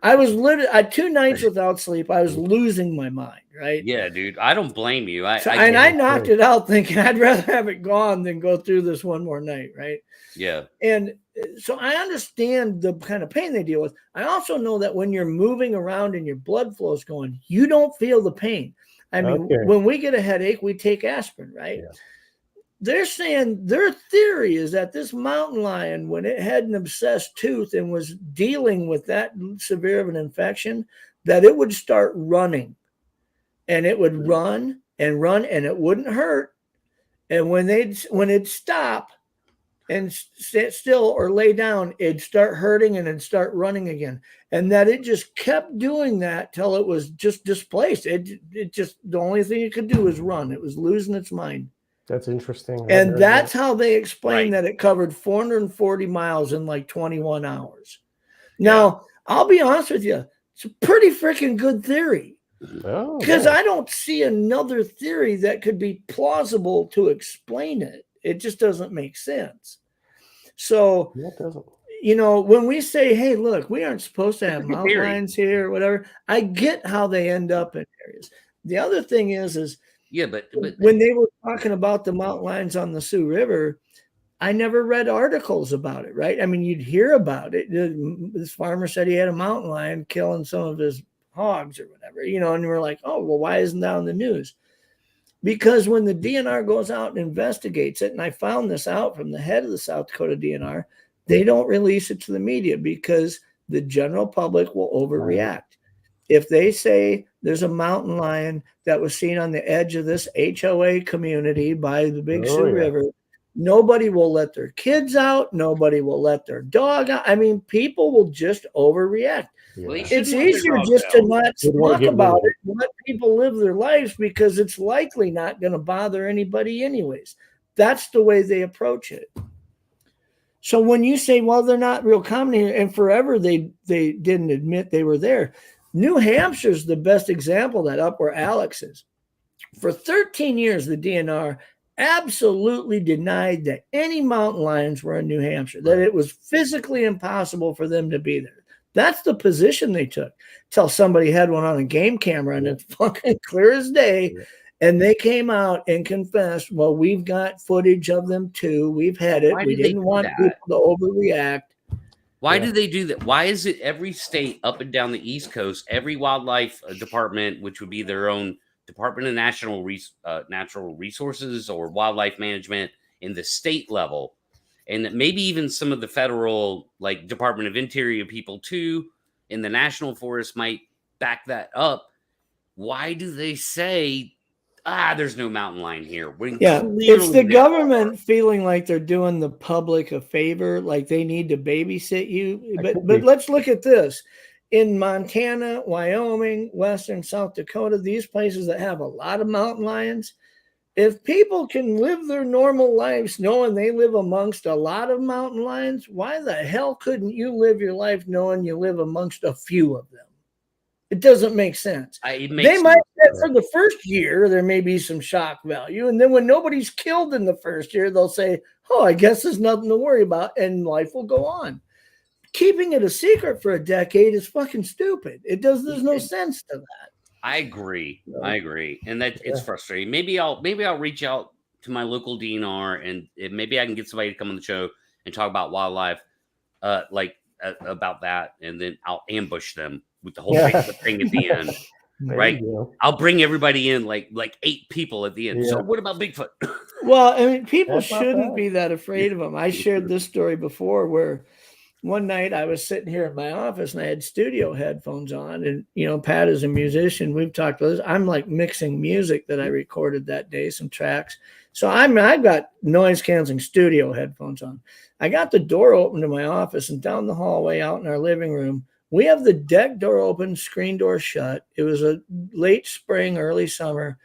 I was literally, I 2 nights without sleep. I was losing my mind, right? Yeah, dude. I don't blame you. I knocked it out thinking I'd rather have it gone than go through this one more night, right? Yeah. And so I understand the kind of pain they deal with. I also know that when you're moving around and your blood flow is going, you don't feel the pain. I mean, when we get a headache, we take aspirin, right? Yeah. They're saying their theory is that this mountain lion, when it had an obsessed tooth and was dealing with that severe of an infection, that it would start running, and it would run and run, and it wouldn't hurt. And when it'd stop and sit still or lay down, it'd start hurting and it'd start running again. And that it just kept doing that till it was just displaced. It just, the only thing it could do was run. It was losing its mind. That's interesting. And that's how they explain that it covered 440 miles in like 21 hours. Now, I'll be honest with you. It's a pretty freaking good theory. Because I don't see another theory that could be plausible to explain it. It just doesn't make sense. So, you know, when we say, hey, look, we aren't supposed to have mountain lions here or whatever, I get how they end up in areas. The other thing is but when they were talking about the mountain lions on the Sioux River, I never read articles about it, right? I mean, you'd hear about it. This farmer said he had a mountain lion killing some of his hogs or whatever, you know, and we're like, oh, well, why isn't that on the news? Because when the DNR goes out and investigates it, and I found this out from the head of the South Dakota DNR, they don't release it to the media because the general public will overreact. If they say there's a mountain lion that was seen on the edge of this HOA community by the Big Sioux River, nobody will let their kids out. Nobody will let their dog out. I mean, people will just overreact. Well, it's easier just to not talk about it and let people live their lives because it's likely not going to bother anybody anyways. That's the way they approach it. So when you say, well, they're not real common here, and forever they didn't admit they were there. New Hampshire's the best example of that, up where Alex is. For 13 years, the DNR absolutely denied that any mountain lions were in New Hampshire, that it was physically impossible for them to be there. That's the position they took till somebody had one on a game camera and it's fucking clear as day. And they came out and confessed, well, we've got footage of them too. We've had it. We didn't want people to overreact. Why do they do that? Why is it every state up and down the East Coast, every wildlife department, which would be their own Department of Natural Resources or Wildlife Management in the state level, and maybe even some of the federal, like Department of Interior people too, in the National Forest might back that up. Why do they say, there's no mountain lion here? It's the government feeling like they're doing the public a favor, like they need to babysit you. But let's look at this. In Montana, Wyoming, Western South Dakota, these places that have a lot of mountain lions, if people can live their normal lives knowing they live amongst a lot of mountain lions, why the hell couldn't you live your life knowing you live amongst a few of them? It doesn't make sense. They might say for the first year, there may be some shock value. And then when nobody's killed in the first year, they'll say, oh, I guess there's nothing to worry about. And life will go on. Keeping it a secret for a decade is fucking stupid. There's no sense to that. I agree. And that it's frustrating. Maybe I'll reach out to my local DNR and maybe I can get somebody to come on the show and talk about wildlife, about that. And then I'll ambush them with the whole thing at the end. Right. I'll bring everybody in like 8 people at the end. So what about Bigfoot? Well, I mean, people shouldn't be that afraid of them. I shared this story before where one night I was sitting here in my office and I had studio headphones on, and, you know, Pat is a musician. We've talked about this. I'm like mixing music that I recorded that day, some tracks. So I've got noise canceling studio headphones on. I got the door open to my office, and down the hallway out in our living room We have the deck door open, screen door shut. It was a late spring, early summer.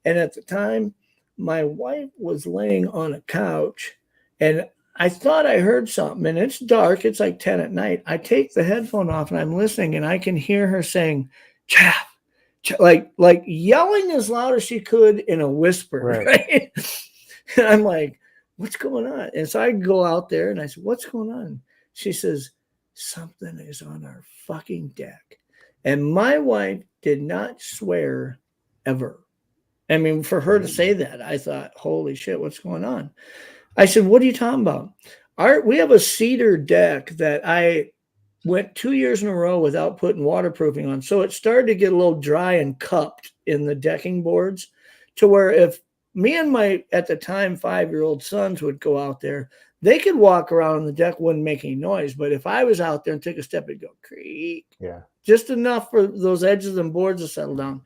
And at the time, my wife was laying on a couch and I thought I heard something, and it's dark. It's like 10 at night. I take the headphone off and I'm listening, and I can hear her saying, "Chaff," like yelling as loud as she could in a whisper. Right? And I'm like, what's going on? And so I go out there and I said, what's going on? She says, something is on our fucking deck. And my wife did not swear ever. I mean, for her to say that, I thought, holy shit, what's going on? I said, what are you talking about? We have a cedar deck that I went 2 years in a row without putting waterproofing on. So it started to get a little dry and cupped in the decking boards to where if me and my, at the time, 5-year-old sons would go out there, they could walk around on the deck, wouldn't make any noise. But if I was out there and took a step, it'd go creak. Yeah. Just enough for those edges and boards to settle down.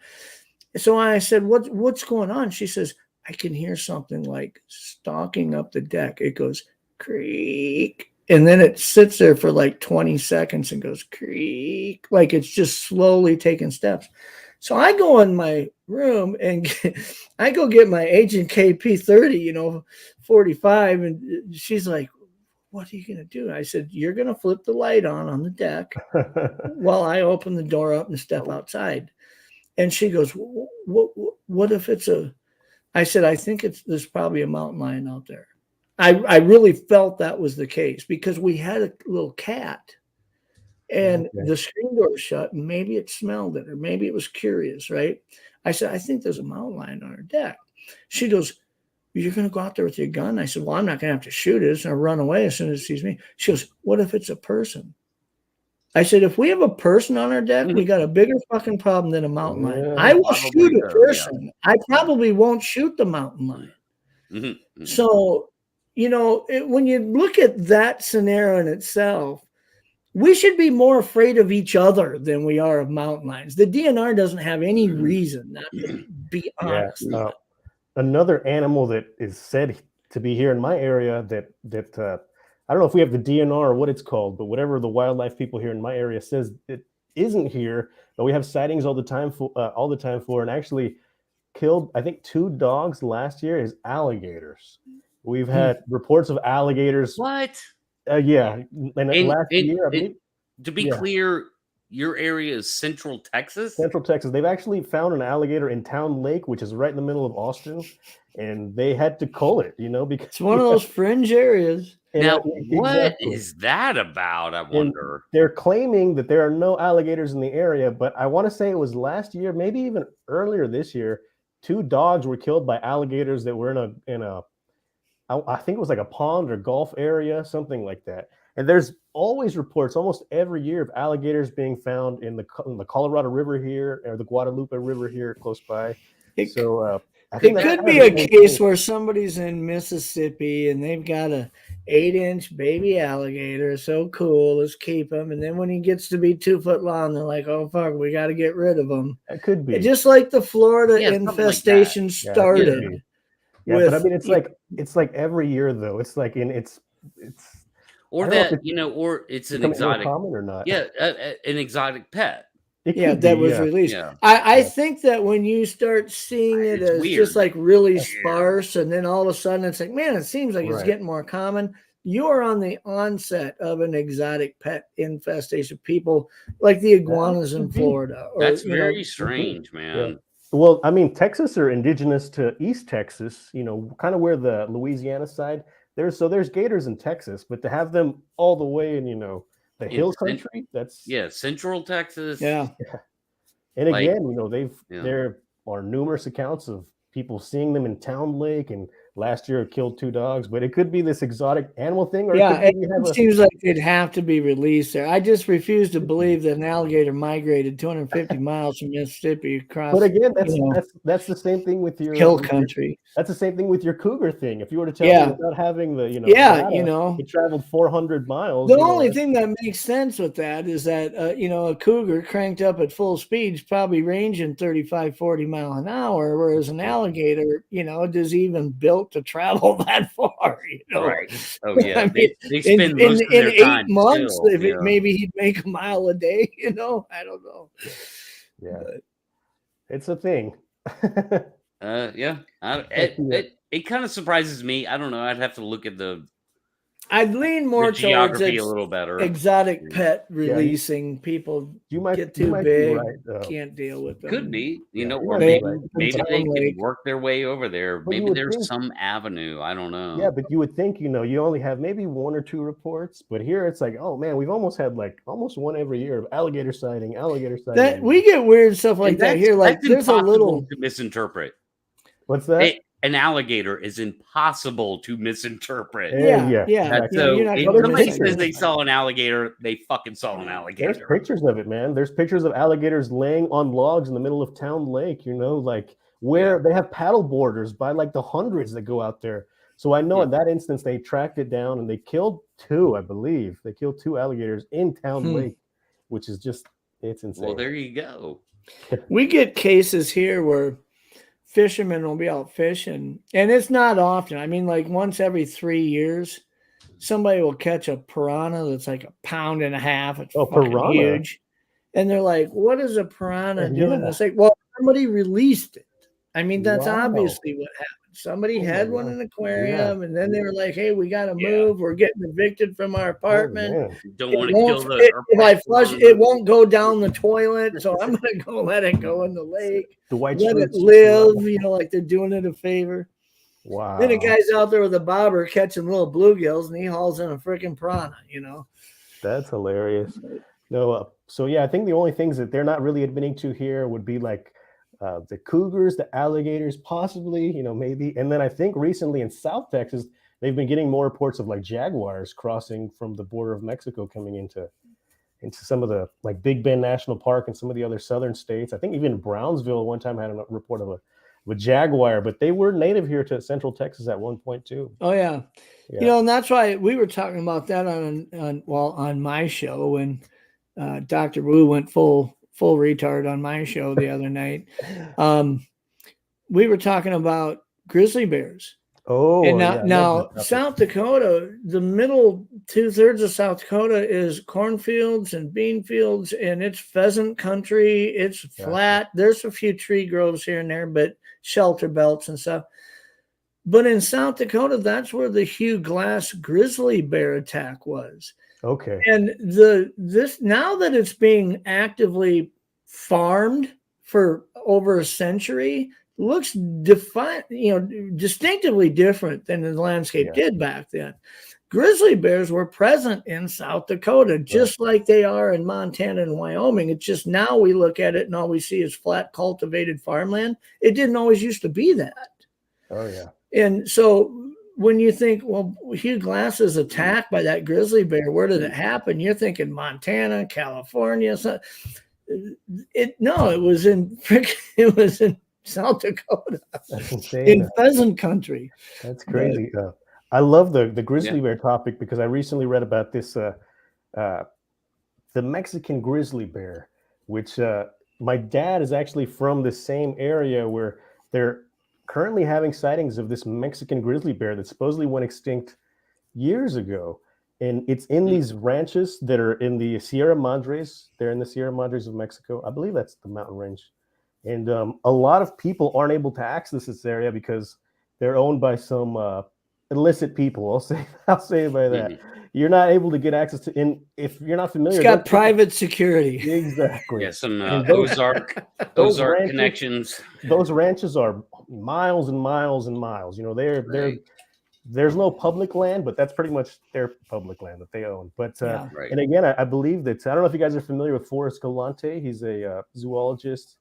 So I said, what's going on? She says, I can hear something like stalking up the deck. It goes creak. And then it sits there for like 20 seconds and goes creak. Like it's just slowly taking steps. So I go in my room and I go get my Agent KP30, 45. And she's like, what are you going to do? I said, you're going to flip the light on the deck while I open the door up and step outside. And she goes, what if it's I said, I think there's probably a mountain lion out there. I really felt that was the case because we had a little cat and the screen door shut and maybe it smelled it or maybe it was curious, right? I said, I think there's a mountain lion on our deck. She goes, you're going to go out there with your gun? I said, well, I'm not going to have to shoot it. It's going to run away as soon as it sees me. She goes, what if it's a person? I said, if we have a person on our deck, we got a bigger fucking problem than a mountain lion. I will shoot a person. Yeah. I probably won't shoot the mountain lion. Mm-hmm. So, when you look at that scenario in itself, we should be more afraid of each other than we are of mountain lions. The DNR doesn't have any reason not to be honest. Yeah. Another animal that is said to be here in my area that I don't know if we have the DNR or what it's called, but whatever the wildlife people here in my area says it isn't here, but we have sightings all the time for, and actually killed, I think, 2 dogs last year is alligators. We've had reports of alligators. What? Yeah. And last year, I believe, to be clear, your area is Central Texas? Central Texas. They've actually found an alligator in Town Lake, which is right in the middle of Austin, and they had to cull it, because it's one of those fringe areas. Now, what is that about? I wonder. And they're claiming that there are no alligators in the area, but I want to say it was last year, maybe even earlier this year, 2 dogs were killed by alligators that were in a I think it was like a pond or golf area, something like that. And there's always reports almost every year of alligators being found in the Colorado River here or the Guadalupe River here close by. I think it could be a case where somebody's in Mississippi and they've got a 8-inch baby alligator. So cool, let's keep him. And then when he gets to be 2 foot long, they're like, oh, fuck, we got to get rid of him. It could be. Just like the Florida infestation started. Yeah, but I mean, it's like every year though. It's like or that or it's an exotic common or not. Yeah, an exotic pet. That was released. Yeah. I think that when you start seeing it as weird. Just like really sparse, and then all of a sudden it's like, man, it seems like it's getting more common. You are on the onset of an exotic pet infestation. People like the iguanas in Florida. That's very strange, man. Yeah. Well, I mean, Texas are indigenous to East Texas, kind of where the Louisiana side. There's gators in Texas, but to have them all the way in, the hill country, that's Central Texas. Yeah. And again, there are numerous accounts of people seeing them in Town Lake, and last year it killed 2 dogs, but it could be this exotic animal thing. Or it seems like it'd have to be released there. I just refuse to believe that an alligator migrated 250 miles from Mississippi across. But again, that's the same thing with your hill country. That's the same thing with your cougar thing. If you were to tell me without having the, data, it traveled 400 miles. The only thing that makes sense with that is that, a cougar cranked up at full speed is probably ranging 35, 40 mile an hour, whereas an alligator, is even built boat to travel that far, Right. Oh yeah. I mean, they spend most of in their 8 time months, still, if maybe he'd make a mile a day, I don't know. Yeah, But it's a thing. Yeah. It kind of surprises me. I don't know. I'd have to look at the I'd lean more towards geography a little better. exotic Yeah. pet releasing. People You might get too be big, right. can't deal with them. Could be, Yeah, you or might be maybe right. maybe But they I'm can like- work their way over there. But you Maybe would there's think- some avenue. I don't know. Yeah, but you would think, you only have maybe 1 or 2 reports, but here it's like, oh man, we've almost had like almost one every year of alligator sighting. That we get weird stuff like And that here. Like that's there's a impossible little. to misinterpret. What's that? An alligator is impossible to misinterpret. Yeah. That's you're so not if gonna somebody miss says it. they saw an alligator, they fucking saw an There's alligator. pictures of it, man. There's pictures of alligators laying on logs in the middle of town lake, like where they have paddle boarders by like the hundreds that go out there. So I know in that instance, they tracked it down and they killed 2, I believe. They killed 2 alligators in town lake, which is just, it's insane. Well, there you go. We get cases here where fishermen will be out fishing, and it's not often. I mean, like once every 3 years, somebody will catch a piranha that's like 1.5 pounds. It's fucking piranha? huge. And they're like, what is a piranha doing? Yeah. It's like, well, somebody released it. I mean, that's Wow. obviously what happened. Somebody Oh my had one God. in an aquarium, and then they were like, hey, we got to move. We're getting evicted from our apartment. Oh, man. Don't want to kill the. If I flush, it won't go down the toilet, so I'm gonna go let it go in the lake. The white Let it shirts- live, like they're doing it a favor. Wow. Then a guy's out there with a bobber catching little bluegills, and he hauls in a freaking piranha. That's hilarious. No, so yeah, I think the only things that they're not really admitting to here would be like the cougars, the alligators, possibly, maybe. And then I think recently in South Texas, they've been getting more reports of like jaguars crossing from the border of Mexico, coming into some of the like Big Bend National Park and some of the other southern states. I think even Brownsville one time had a report of a jaguar, but they were native here to Central Texas at one point too. Oh yeah. And that's why we were talking about that on my show when Dr. Wu went full retard on my show the other night. We were talking about grizzly bears. Oh, and now South Dakota, the middle 2/3 of South Dakota is cornfields and bean fields, and it's pheasant country. It's flat. There's a few tree groves here and there, but shelter belts and stuff. But in South Dakota, that's where the Hugh Glass grizzly bear attack was. Okay. And now that it's being actively farmed for over a century, looks distinctively different than the landscape did back then. Grizzly bears were present in South Dakota, just like they are in Montana and Wyoming. It's just now we look at it and all we see is flat cultivated farmland. It didn't always used to be that. Oh yeah. And so when you think, well, Hugh Glass is attacked by that grizzly bear, where did it happen? You're thinking Montana, California. It was in South Dakota. That's insane. In pheasant country. That's crazy. I love the grizzly bear topic because I recently read about this the Mexican grizzly bear, which my dad is actually from the same area where they're currently having sightings of this Mexican grizzly bear that supposedly went extinct years ago. And it's in these ranches that are in the Sierra Madres. They're in the Sierra Madres of Mexico. I believe that's the mountain range. And a lot of people aren't able to access this area because they're owned by some illicit people. I'll say it by that. You're not able to get access to, and if you're not familiar, it's got private security. Exactly. Yeah, some Ozark ranches, connections. Those ranches are miles and miles and miles. There's no public land, but that's pretty much their public land that they own. But and again, I believe that I don't know if you guys are familiar with Forrest Galante. He's a zoologist.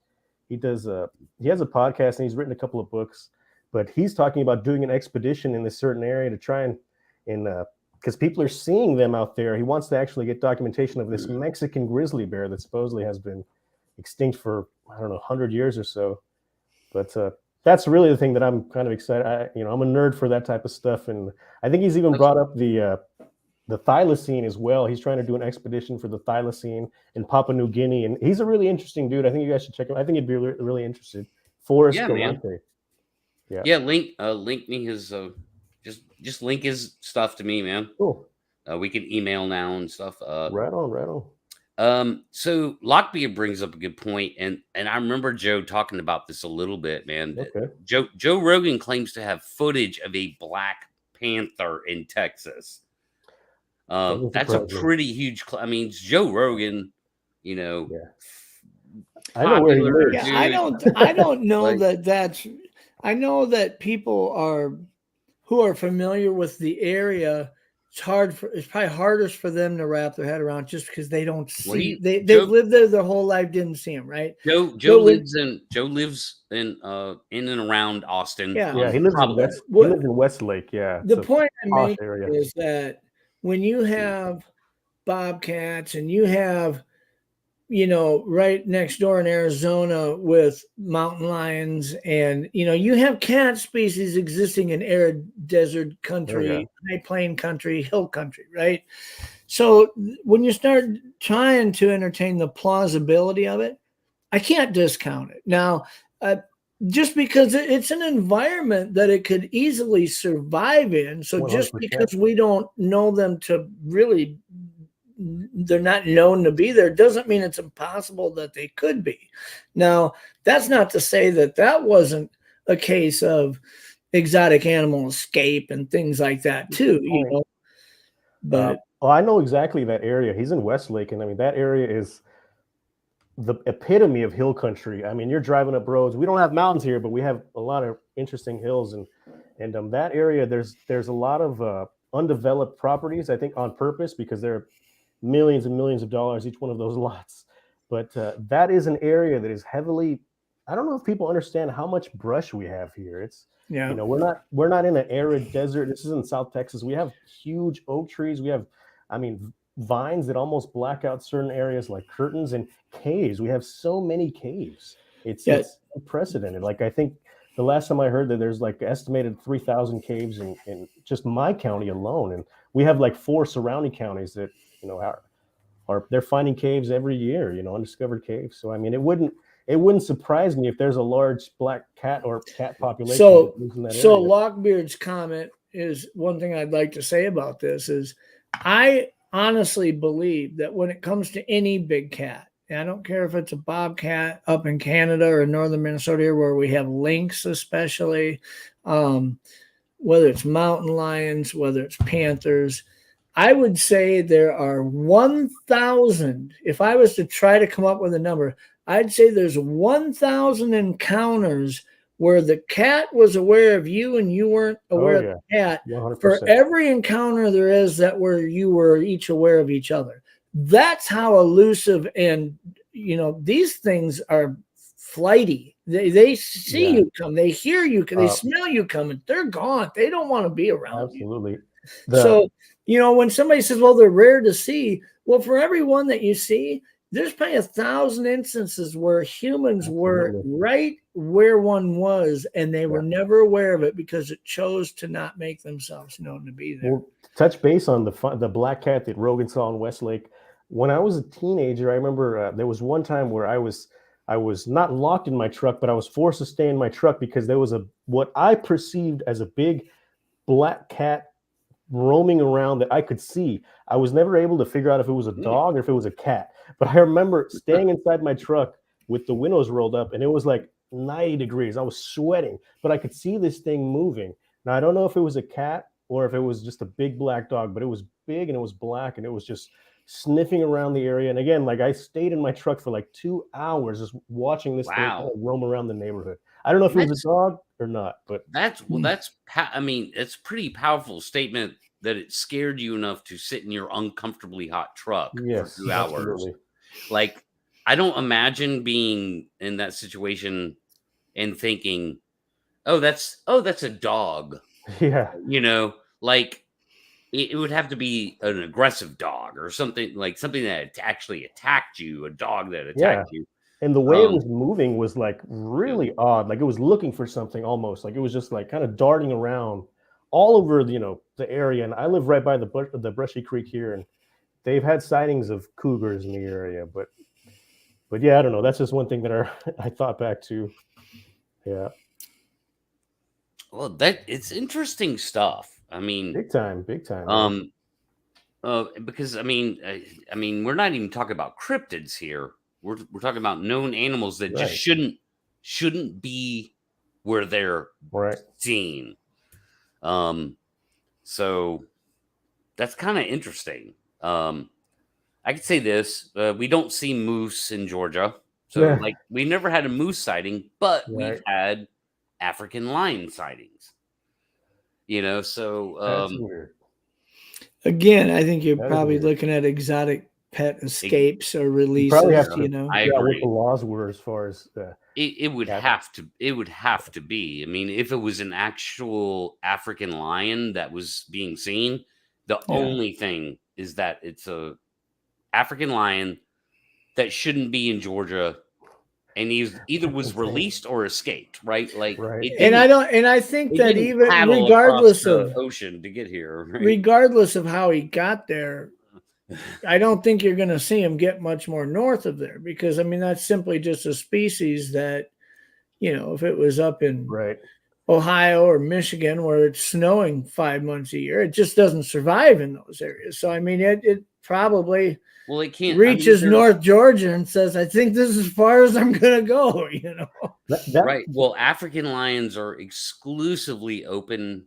He has a podcast and he's written a couple of books. But he's talking about doing an expedition in this certain area to try and because people are seeing them out there. He wants to actually get documentation of this Mexican grizzly bear that supposedly has been extinct for, 100 years or so. But that's really the thing that I'm kind of excited. I'm a nerd for that type of stuff. And I think he's even brought up the thylacine as well. He's trying to do an expedition for the thylacine in Papua New Guinea. And he's a really interesting dude. I think you guys should check him. I think you'd be really interested. Forrest Galante. Yeah, link me his just link his stuff to me, man. Cool. We can email now and stuff. Right on. So Lockbeard brings up a good point, and I remember Joe talking about this a little bit, man. Okay. Joe Rogan claims to have footage of a black panther in Texas. That's a pretty huge. I mean, it's Joe Rogan, you know. Yeah. I know where he lives. Yeah, I don't know like, that's. I know that people who are familiar with the area. It's probably hardest for them to wrap their head around just because they don't see. They've lived there their whole life, didn't see him, right? Joe lives in and around Austin. Yeah, he lives in Westlake. Yeah. The point I make is that when you have bobcats and you have, right next door in Arizona with mountain lions, and you have cat species existing in arid desert country, high plain country, hill country, right? So when you start trying to entertain the plausibility of it, I can't discount it. Now, just because it's an environment that it could easily survive in. So 100%. Just because we don't know them to really, they're not known to be there, doesn't mean it's impossible that they could be. Now, that's not to say that wasn't a case of exotic animal escape and things like that too, But I know exactly that area. He's in Westlake, and I mean that area is the epitome of hill country. I mean, you're driving up roads. We don't have mountains here, but we have a lot of interesting hills, and that area there's a lot of undeveloped properties. I think on purpose because they're millions and millions of dollars each one of those lots. But that is an area that is heavily. I don't know if people understand how much brush we have here. It's we're not in an arid desert. This is in South Texas. We have huge oak trees. We have, vines that almost black out certain areas like curtains, and caves. We have so many caves. It's unprecedented. Like I think the last time I heard that there's like estimated 3,000 caves in just my county alone, and we have like 4 surrounding counties that are they're finding caves every year. Undiscovered caves. So I mean, it wouldn't surprise me if there's a large black cat or cat population. So Lockbeard's comment is one thing I'd like to say about this is I honestly believe that when it comes to any big cat, and I don't care if it's a bobcat up in Canada or northern Minnesota where we have lynx especially, whether it's mountain lions, whether it's panthers, I would say there are 1,000, if I was to try to come up with a number, I'd say there's 1,000 encounters where the cat was aware of you and you weren't aware of the cat. 100%. For every encounter there is that where you were each aware of each other. That's how elusive and, these things are flighty. They see you come, they hear you, they smell you coming, they're gone. They don't want to be around you. Absolutely. So, when somebody says, well, they're rare to see, well, for every one that you see, there's probably 1,000 instances where humans were right where one was, and they were never aware of it because it chose to not make themselves known to be there. Well, touch base on the black cat that Rogan saw in Westlake. When I was a teenager, I remember there was one time where I was not locked in my truck, but I was forced to stay in my truck because there was what I perceived as a big black cat roaming around that I could see. I was never able to figure out if it was a dog or if it was a cat. But I remember staying inside my truck with the windows rolled up, and it was like 90 degrees. I was sweating, but I could see this thing moving. Now, I don't know if it was a cat or if it was just a big black dog, but it was big and it was black and it was just sniffing around the area. And again, like I stayed in my truck for like 2 hours just watching this thing kind of roam around the neighborhood. I don't know if it was a dog or not, but it's a pretty powerful statement that it scared you enough to sit in your uncomfortably hot truck for 2 hours. Absolutely. Like, I don't imagine being in that situation and thinking, oh, that's a dog. Yeah. Like it would have to be an aggressive dog or something that actually attacked you, a dog that attacked you. And the way it was moving was like really odd. Like it was looking for something almost. Like it was just like kind of darting around all over, the area. And I live right by the Brushy Creek here, and they've had sightings of cougars in the area. But yeah, I don't know. That's just one thing that I thought back to. Yeah. Well, that it's interesting stuff. I mean, Big time, man. because I mean, we're not even talking about cryptids here. We're talking about known animals that just Right. shouldn't be where they're Right. seen. So that's kind of interesting. I could say this: we don't see moose in Georgia, so Yeah. like we never had a moose sighting, but we've Right. had African lion sightings. You know, so That's weird. Again, I think you're That is probably weird. looking at exotic pet escapes or releases. Probably have to You know, I figure out what agree. the laws were as far as It would that. have to be. I mean, if it was an actual African lion that was being seen, the Yeah. only thing is that it's a African lion that shouldn't be in Georgia, and he's either That's was insane. released or escaped, right? Like Right. it and didn't I think it that didn't even paddle across regardless the of ocean to get here, right? regardless of how he got there, I don't think you're going to see him get much more north of there because I mean that's simply just a species that, you know, if it was up in Right. Ohio or Michigan where it's snowing 5 months a year, it just doesn't survive in those areas. So I mean it probably Well, it can't. reaches there's North Georgia and says, I think this is as far as I'm gonna go, you know. right. Well, African lions are exclusively open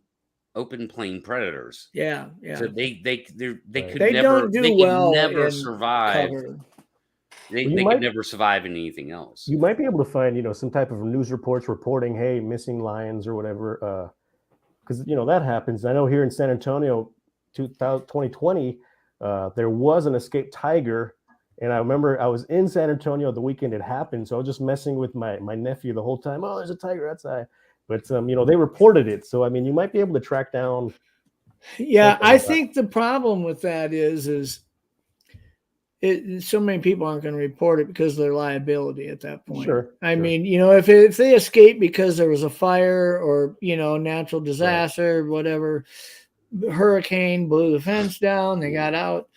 plain predators. Yeah, So yeah. they Right. could They never don't do well in survive. cover. They Well, they could never survive in anything else. you might be able to find, some type of news reports reporting, hey, missing lions or whatever, because that happens. I know here in San Antonio, 2020, there was an escaped tiger, and I remember I was in San Antonio the weekend it happened, so I was just messing with my nephew the whole time. Oh, there's a tiger outside, but they reported it. So I mean, you might be able to track down. Yeah, something I like that. think the problem with that is so many people aren't going to report it because of their liability at that point. Sure. I mean, if they escape because there was a fire or natural disaster, whatever, hurricane blew the fence down, they got out.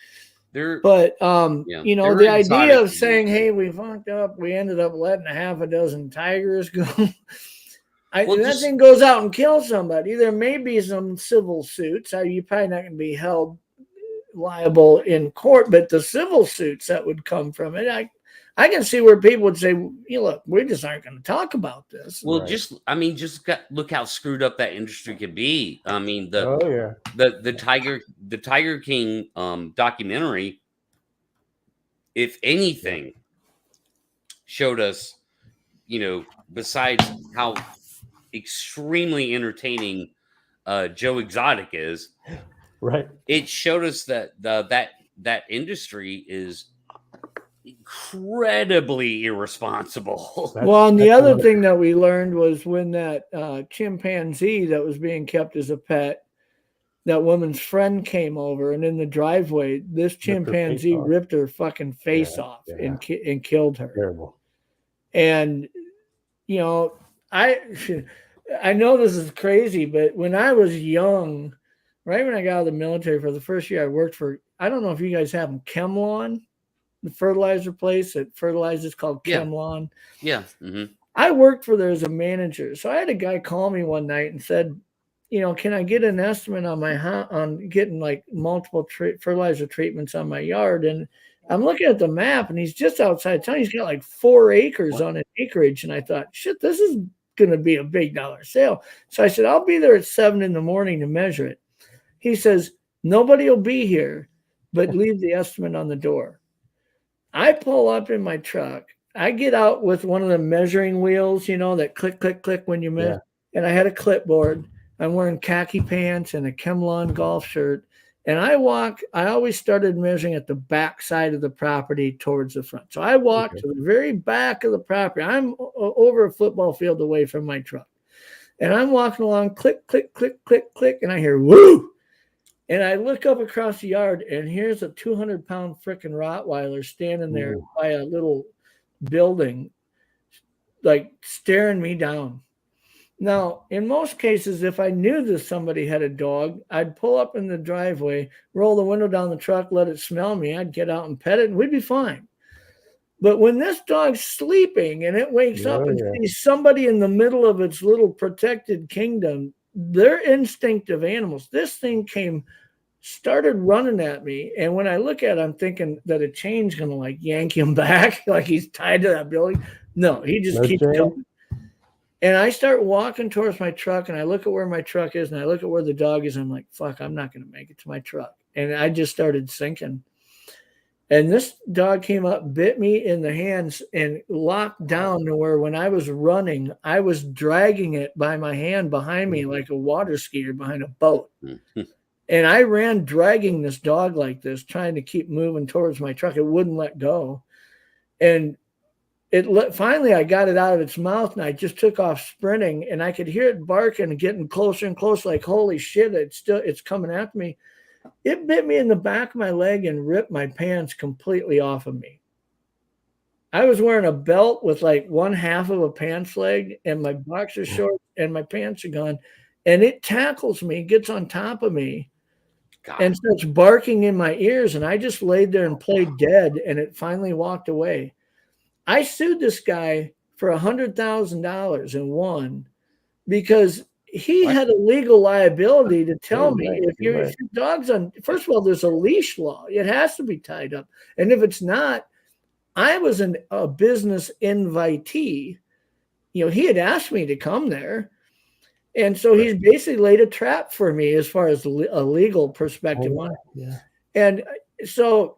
But the idea of saying, "Hey, we fucked up, we ended up letting half a dozen tigers go." That thing goes out and kills somebody. There may be some civil suits. You're probably not going to be held liable in court, but the civil suits that would come from it, I can see where people would say, look, we just aren't going to talk about this. Well, look how screwed up that industry could be. I mean, the Tiger King documentary, if anything, showed us, besides how extremely entertaining Joe Exotic is, right? It showed us that that industry is incredibly irresponsible. Well, and the other thing that we learned was when that chimpanzee that was being kept as a pet, that woman's friend came over, and in the driveway, this chimpanzee ripped her fucking face off and killed her. Terrible. And I know this is crazy, but when I was young, right when I got out of the military for the first year, I worked for, I don't know if you guys have them, Chemlon, the fertilizer place that fertilizes, called Chemlon. Yeah. Mm-hmm. I worked for there as a manager. So I had a guy call me one night and said, can I get an estimate on getting like multiple fertilizer treatments on my yard? And I'm looking at the map and he's just outside town. He's got like 4 acres on an acreage. And I thought, shit, this is going to be a big dollar sale. So I said, I'll be there at 7 a.m. to measure it. He says, nobody will be here, but leave the estimate on the door. I pull up in my truck. I get out with one of the measuring wheels, that click, click, click when you measure. Yeah. And I had a clipboard. I'm wearing khaki pants and a Chemlon golf shirt. And I always started measuring at the back side of the property towards the front. So I walked to the very back of the property. I'm over a football field away from my truck. And I'm walking along, click, click, click, click, click. And I hear, woo! And I look up across the yard, and here's a 200-pound frickin' Rottweiler standing there by a little building, like staring me down. Now, in most cases, if I knew that somebody had a dog, I'd pull up in the driveway, roll the window down the truck, let it smell me. I'd get out and pet it, and we'd be fine. But when this dog's sleeping and it wakes up and sees somebody in the middle of its little protected kingdom they're instinctive animals. This thing started running at me. And when I look at it, I'm thinking that a chain's going to like yank him back, like he's tied to that building. No, he just keeps going. And I start walking towards my truck, and I look at where my truck is, and I look at where the dog is. I'm like, fuck, I'm not going to make it to my truck. And I just started sinking. And this dog came up, bit me in the hands, and locked down to where when I was running, I was dragging it by my hand behind me like a water skier behind a boat. And I ran dragging this dog like this, trying to keep moving towards my truck. It wouldn't let go. And finally I got it out of its mouth, and I just took off sprinting, and I could hear it barking and getting closer and closer, like, holy shit, it's coming after me. It bit me in the back of my leg and ripped my pants completely off of me. I was wearing a belt with like one half of a pants leg, and my boxer shorts, and my pants are gone. And it tackles me, gets on top of me, and starts barking in my ears. And I just laid there and played dead, and it finally walked away. I sued this guy for $100,000 and won, because he had a legal liability to tell me if your dog's on, first of all, there's a leash law. It has to be tied up. And if it's not, I was a business invitee. You know, he had asked me to come there. And so he's basically laid a trap for me as far as a legal perspective on it. Yeah. And so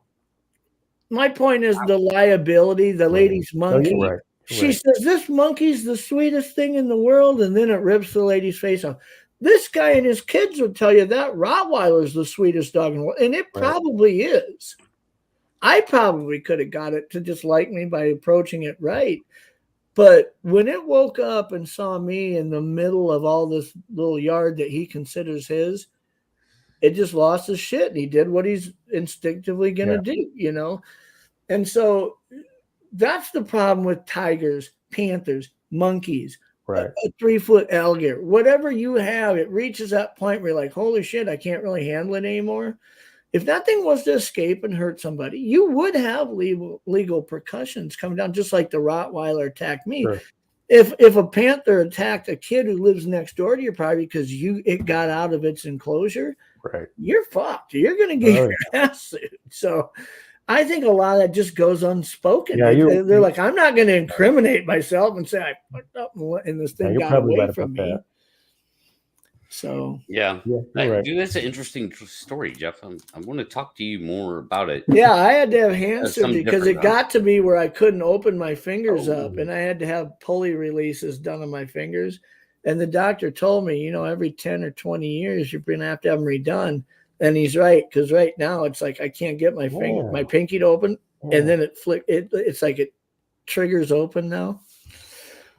my point is the liability, the lady's monkey. She says, this monkey's the sweetest thing in the world, and then it rips the lady's face off. This guy and his kids would tell you that Rottweiler's the sweetest dog in the world, and it probably is. I probably could have got it to just like me by approaching it right. But when it woke up and saw me in the middle of all this little yard that he considers his, it just lost his shit, and he did what he's instinctively going to do, you know? And so that's the problem with tigers, panthers, monkeys, a 3-foot alligator, whatever you have, it reaches that point where you're like, holy shit, I can't really handle it anymore. If that thing was to escape and hurt somebody, you would have legal repercussions coming down, just like the Rottweiler attacked me. Sure. If a panther attacked a kid who lives next door to you, probably because it got out of its enclosure, you're fucked. You're going to get your ass sued. So I think a lot of that just goes unspoken. Yeah, they're like, I'm not going to incriminate myself and say I fucked up and this thing got away from me. So dude, that's an interesting story, Jeff. I want to talk to you more about it. Yeah, I had to have hand surgery because it got to be where I couldn't open my fingers up, and I had to have pulley releases done on my fingers. And the doctor told me, you know, every 10 or 20 years you're going to have them redone. And he's right, because right now it's like I can't get my finger, my pinky to open, and then it's like it triggers open now.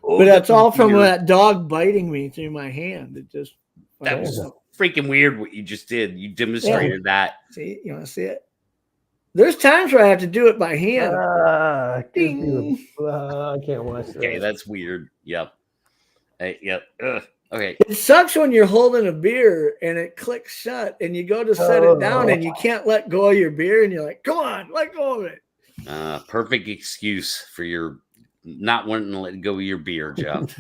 But that's all from that dog biting me through my hand. It just that was freaking weird what you just did. You demonstrated that. See, you want to see it? There's times where I have to do it by hand. I can't watch that. Okay, that's weird. Yep. Yep. Okay. It sucks when you're holding a beer and it clicks shut and you go to set it down and you can't let go of your beer and you're like, come on, let go of it. Perfect excuse for your not wanting to let go of your beer, Jeff.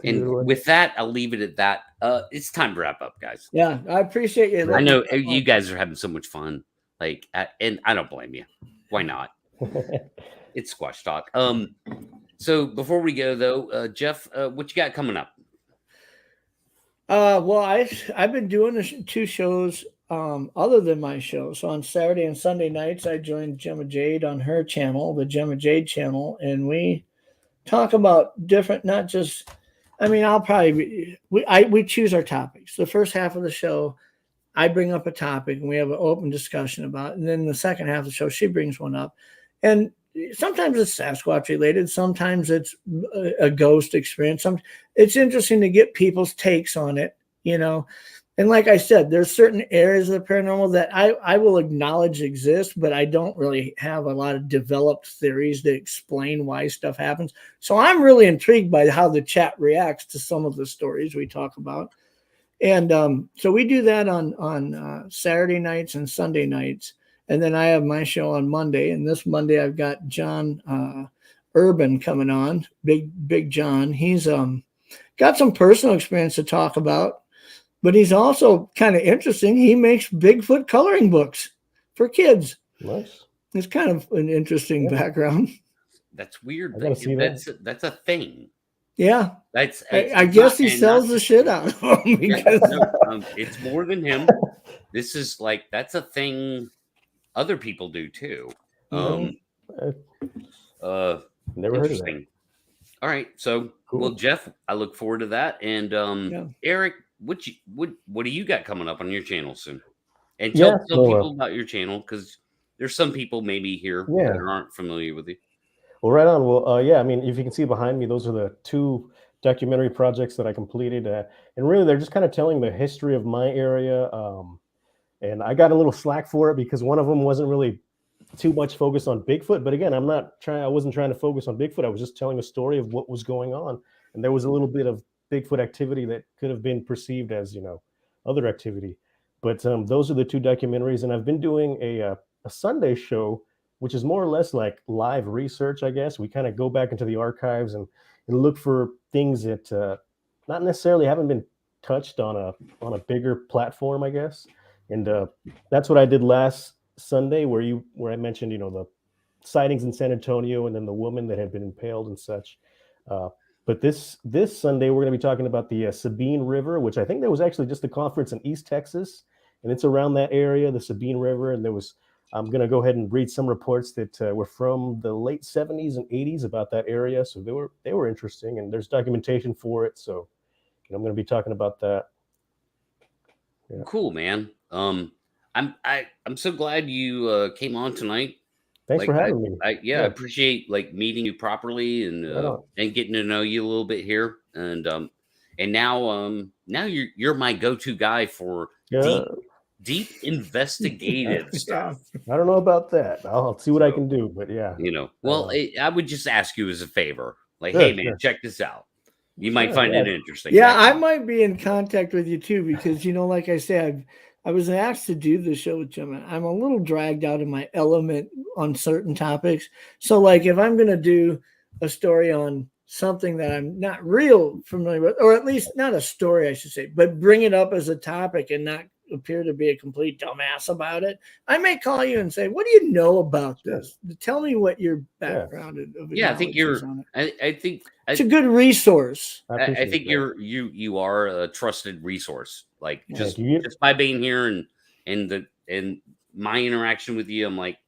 And with that, I'll leave it at that. It's time to wrap up, guys. Yeah, I appreciate you. I know you guys are having so much fun. And I don't blame you. Why not? It's squash talk. So before we go though, Jeff, what you got coming up? Well, I've been doing 2 shows other than my show. So on Saturday and Sunday nights, I joined Gemma Jade on her channel, the Gemma Jade channel, and we talk about different, not just. I mean, we choose our topics. The first half of the show, I bring up a topic and we have an open discussion about it. And then the second half of the show, she brings one up. And sometimes it's Sasquatch related. Sometimes it's a ghost experience. It's interesting to get people's takes on it, you know. And like I said, there's certain areas of the paranormal that I will acknowledge exist, but I don't really have a lot of developed theories to explain why stuff happens. So I'm really intrigued by how the chat reacts to some of the stories we talk about. And so we do that on Saturday nights and Sunday nights. And then I have my show on Monday. And this Monday, I've got John Urban coming on, Big John. He's got some personal experience to talk about, but he's also kind of interesting. He makes Bigfoot coloring books for kids. Nice. It's kind of an interesting background. That's weird. I gotta see that. That's a thing. Yeah. That's I guess he sells the shit out of them because it's more than him. This is like, that's a thing other people do too. Never heard of that. All right, so Cool. well, Jeff, I look forward to that. And Eric, what do you got coming up on your channel soon? And tell people about your channel, because there's some people maybe here that aren't familiar with you. Well, right on. Well, I mean, if you can see behind me, those are the 2 documentary projects that I completed, and really they're just kind of telling the history of my area. And I got a little slack for it because one of them wasn't really too much focused on Bigfoot. But again, I wasn't trying to focus on Bigfoot. I was just telling a story of what was going on, and there was a little bit of Bigfoot activity that could have been perceived as, other activity. But those are the 2 documentaries, and I've been doing a Sunday show, which is more or less like live research, I guess. We kind of go back into the archives and look for things that not necessarily haven't been touched on a bigger platform, I guess. And that's what I did last Sunday, where I mentioned, the sightings in San Antonio and then the woman that had been impaled and such. But this Sunday, we're going to be talking about the Sabine River, which I think there was actually just a conference in East Texas, and it's around that area, the Sabine River. And I'm going to go ahead and read some reports that were from the late 70s and 80s about that area. So they were interesting, and there's documentation for it. So I'm going to be talking about that. Yeah. Cool, man. I'm so glad you came on tonight. Thanks for having me. I appreciate meeting you properly and getting to know you a little bit here. And now you're my go-to guy for deep investigative stuff. I don't know about that. I'll see what I can do, but yeah. I would just ask you as a favor, hey man, check this out. You might find it interesting. Yeah, I might be in contact with you too, because like I said, I was asked to do the show with Jim, and I'm a little dragged out of my element on certain topics. So if I'm going to do a story on something that I'm not real familiar with, or at least not a story, I should say, but bring it up as a topic and not appear to be a complete dumbass about it, I may call you and say, what do you know about this? Tell me what your background is. I think I think it's a good resource. I think you are a trusted resource. Just by being here and my interaction with you, I'm like,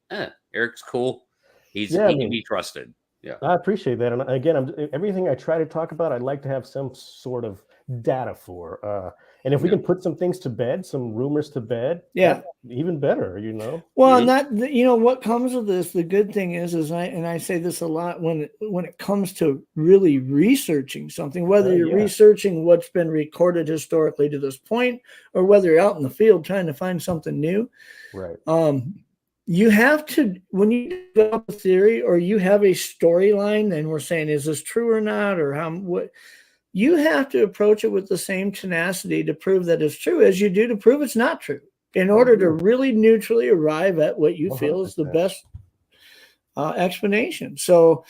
Eric's cool. He can be trusted. Yeah, I appreciate that. And again, everything I try to talk about, I'd like to have some sort of data for. And if we can put some things to bed, some rumors to bed, even better, Well, and that, what comes with this, the good thing is I say this a lot when it comes to really researching something, whether you're researching what's been recorded historically to this point, or whether you're out in the field trying to find something new. Right. You have to, when you develop a theory or you have a storyline, and we're saying, is this true or not, or what? You have to approach it with the same tenacity to prove that it's true as you do to prove it's not true, in order to really neutrally arrive at what you feel is the best explanation. So,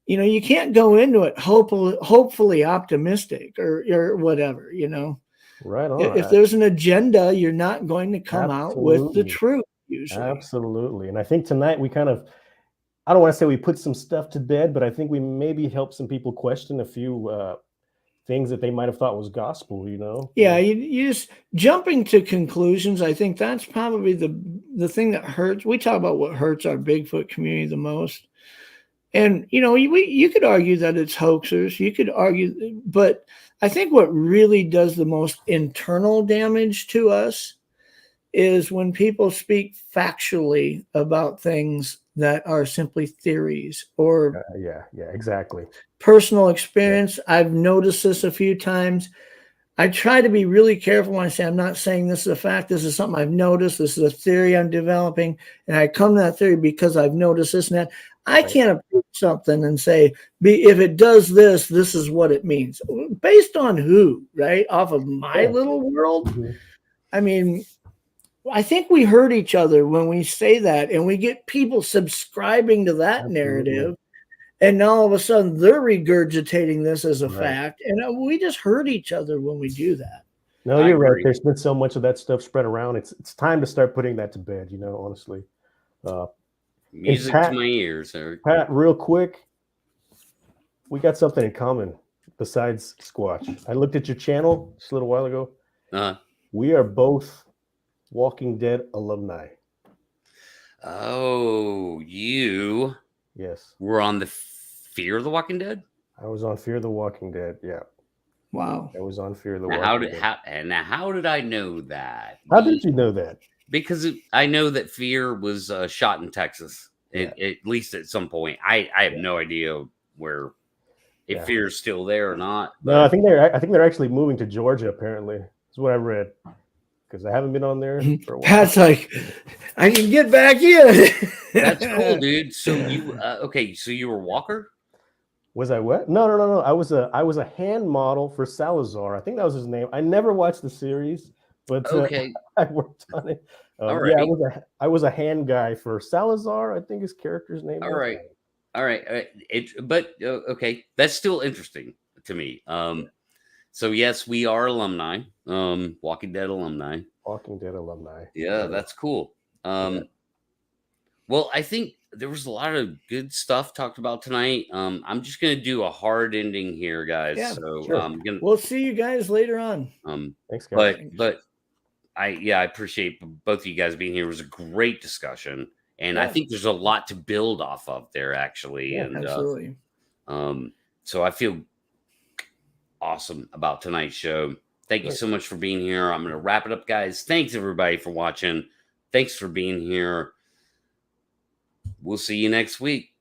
you can't go into it hopefully optimistic or whatever, Right on. If there's an agenda, you're not going to come out with the truth usually. Absolutely. And I think tonight we kind of, I don't want to say we put some stuff to bed, but I think we maybe helped some people question a few things that they might have thought was gospel, Yeah, you just jumping to conclusions. I think that's probably the thing that hurts. We talk about what hurts our Bigfoot community the most. And, you could argue that it's hoaxers. You could argue, but I think what really does the most internal damage to us is when people speak factually about things that are simply theories or exactly. Personal experience. I've noticed this a few times. I try to be really careful when I say I'm not saying this is a fact. This is something I've noticed. This is a theory I'm developing. And I come to that theory because I've noticed this and that. I can't approve something and say, if it does this, this is what it means. Based on who, right? Off of my little world? Mm-hmm. I mean, I think we hurt each other when we say that, and we get people subscribing to that narrative. And now all of a sudden they're regurgitating this as a Right. fact. And we just hurt each other when we do that. No, I you're right. agree. There's been so much of that stuff spread around. It's time to start putting that to bed, you know, honestly. Music Pat- to my ears, Eric. Pat, real quick, we got something in common besides Squatch. I looked at your channel just a little while ago. We are both Walking Dead alumni. Oh, you Yes. were on the Fear of the Walking Dead? I was on Fear the Walking Dead. Yeah. Wow. I was on Fear the Now, Walking Dead. how did I know that? How did you know that? Because I know that Fear was shot in Texas, at least at some point. I have no idea where if Fear's still there or not. No, I think they're actually moving to Georgia. Apparently, that's what I read. Because I haven't been on there for a while. Pat's like, I can get back in. That's cool, dude. So you okay? So you were Walker? Was I what? No. I was a hand model for Salazar. I think that was his name. I never watched the series, but Okay. I worked on it. All Yeah, right. I was a hand guy for Salazar. I think his character's name. All right. Okay, that's still interesting to me. So yes, we are alumni. Walking Dead alumni. Walking Dead alumni. Yeah, that's cool. Well, I think there was a lot of good stuff talked about tonight. I'm just gonna do a hard ending here, guys. Yeah, so sure. We'll see you guys later on. Thanks, guys. But I appreciate both of you guys being here. It was a great discussion, and I think there's a lot to build off of there, actually. Yeah, and absolutely. So I feel awesome about tonight's show. Thank you so much for being here. I'm going to wrap it up, guys. Thanks everybody for watching. Thanks for being here. We'll see you next week.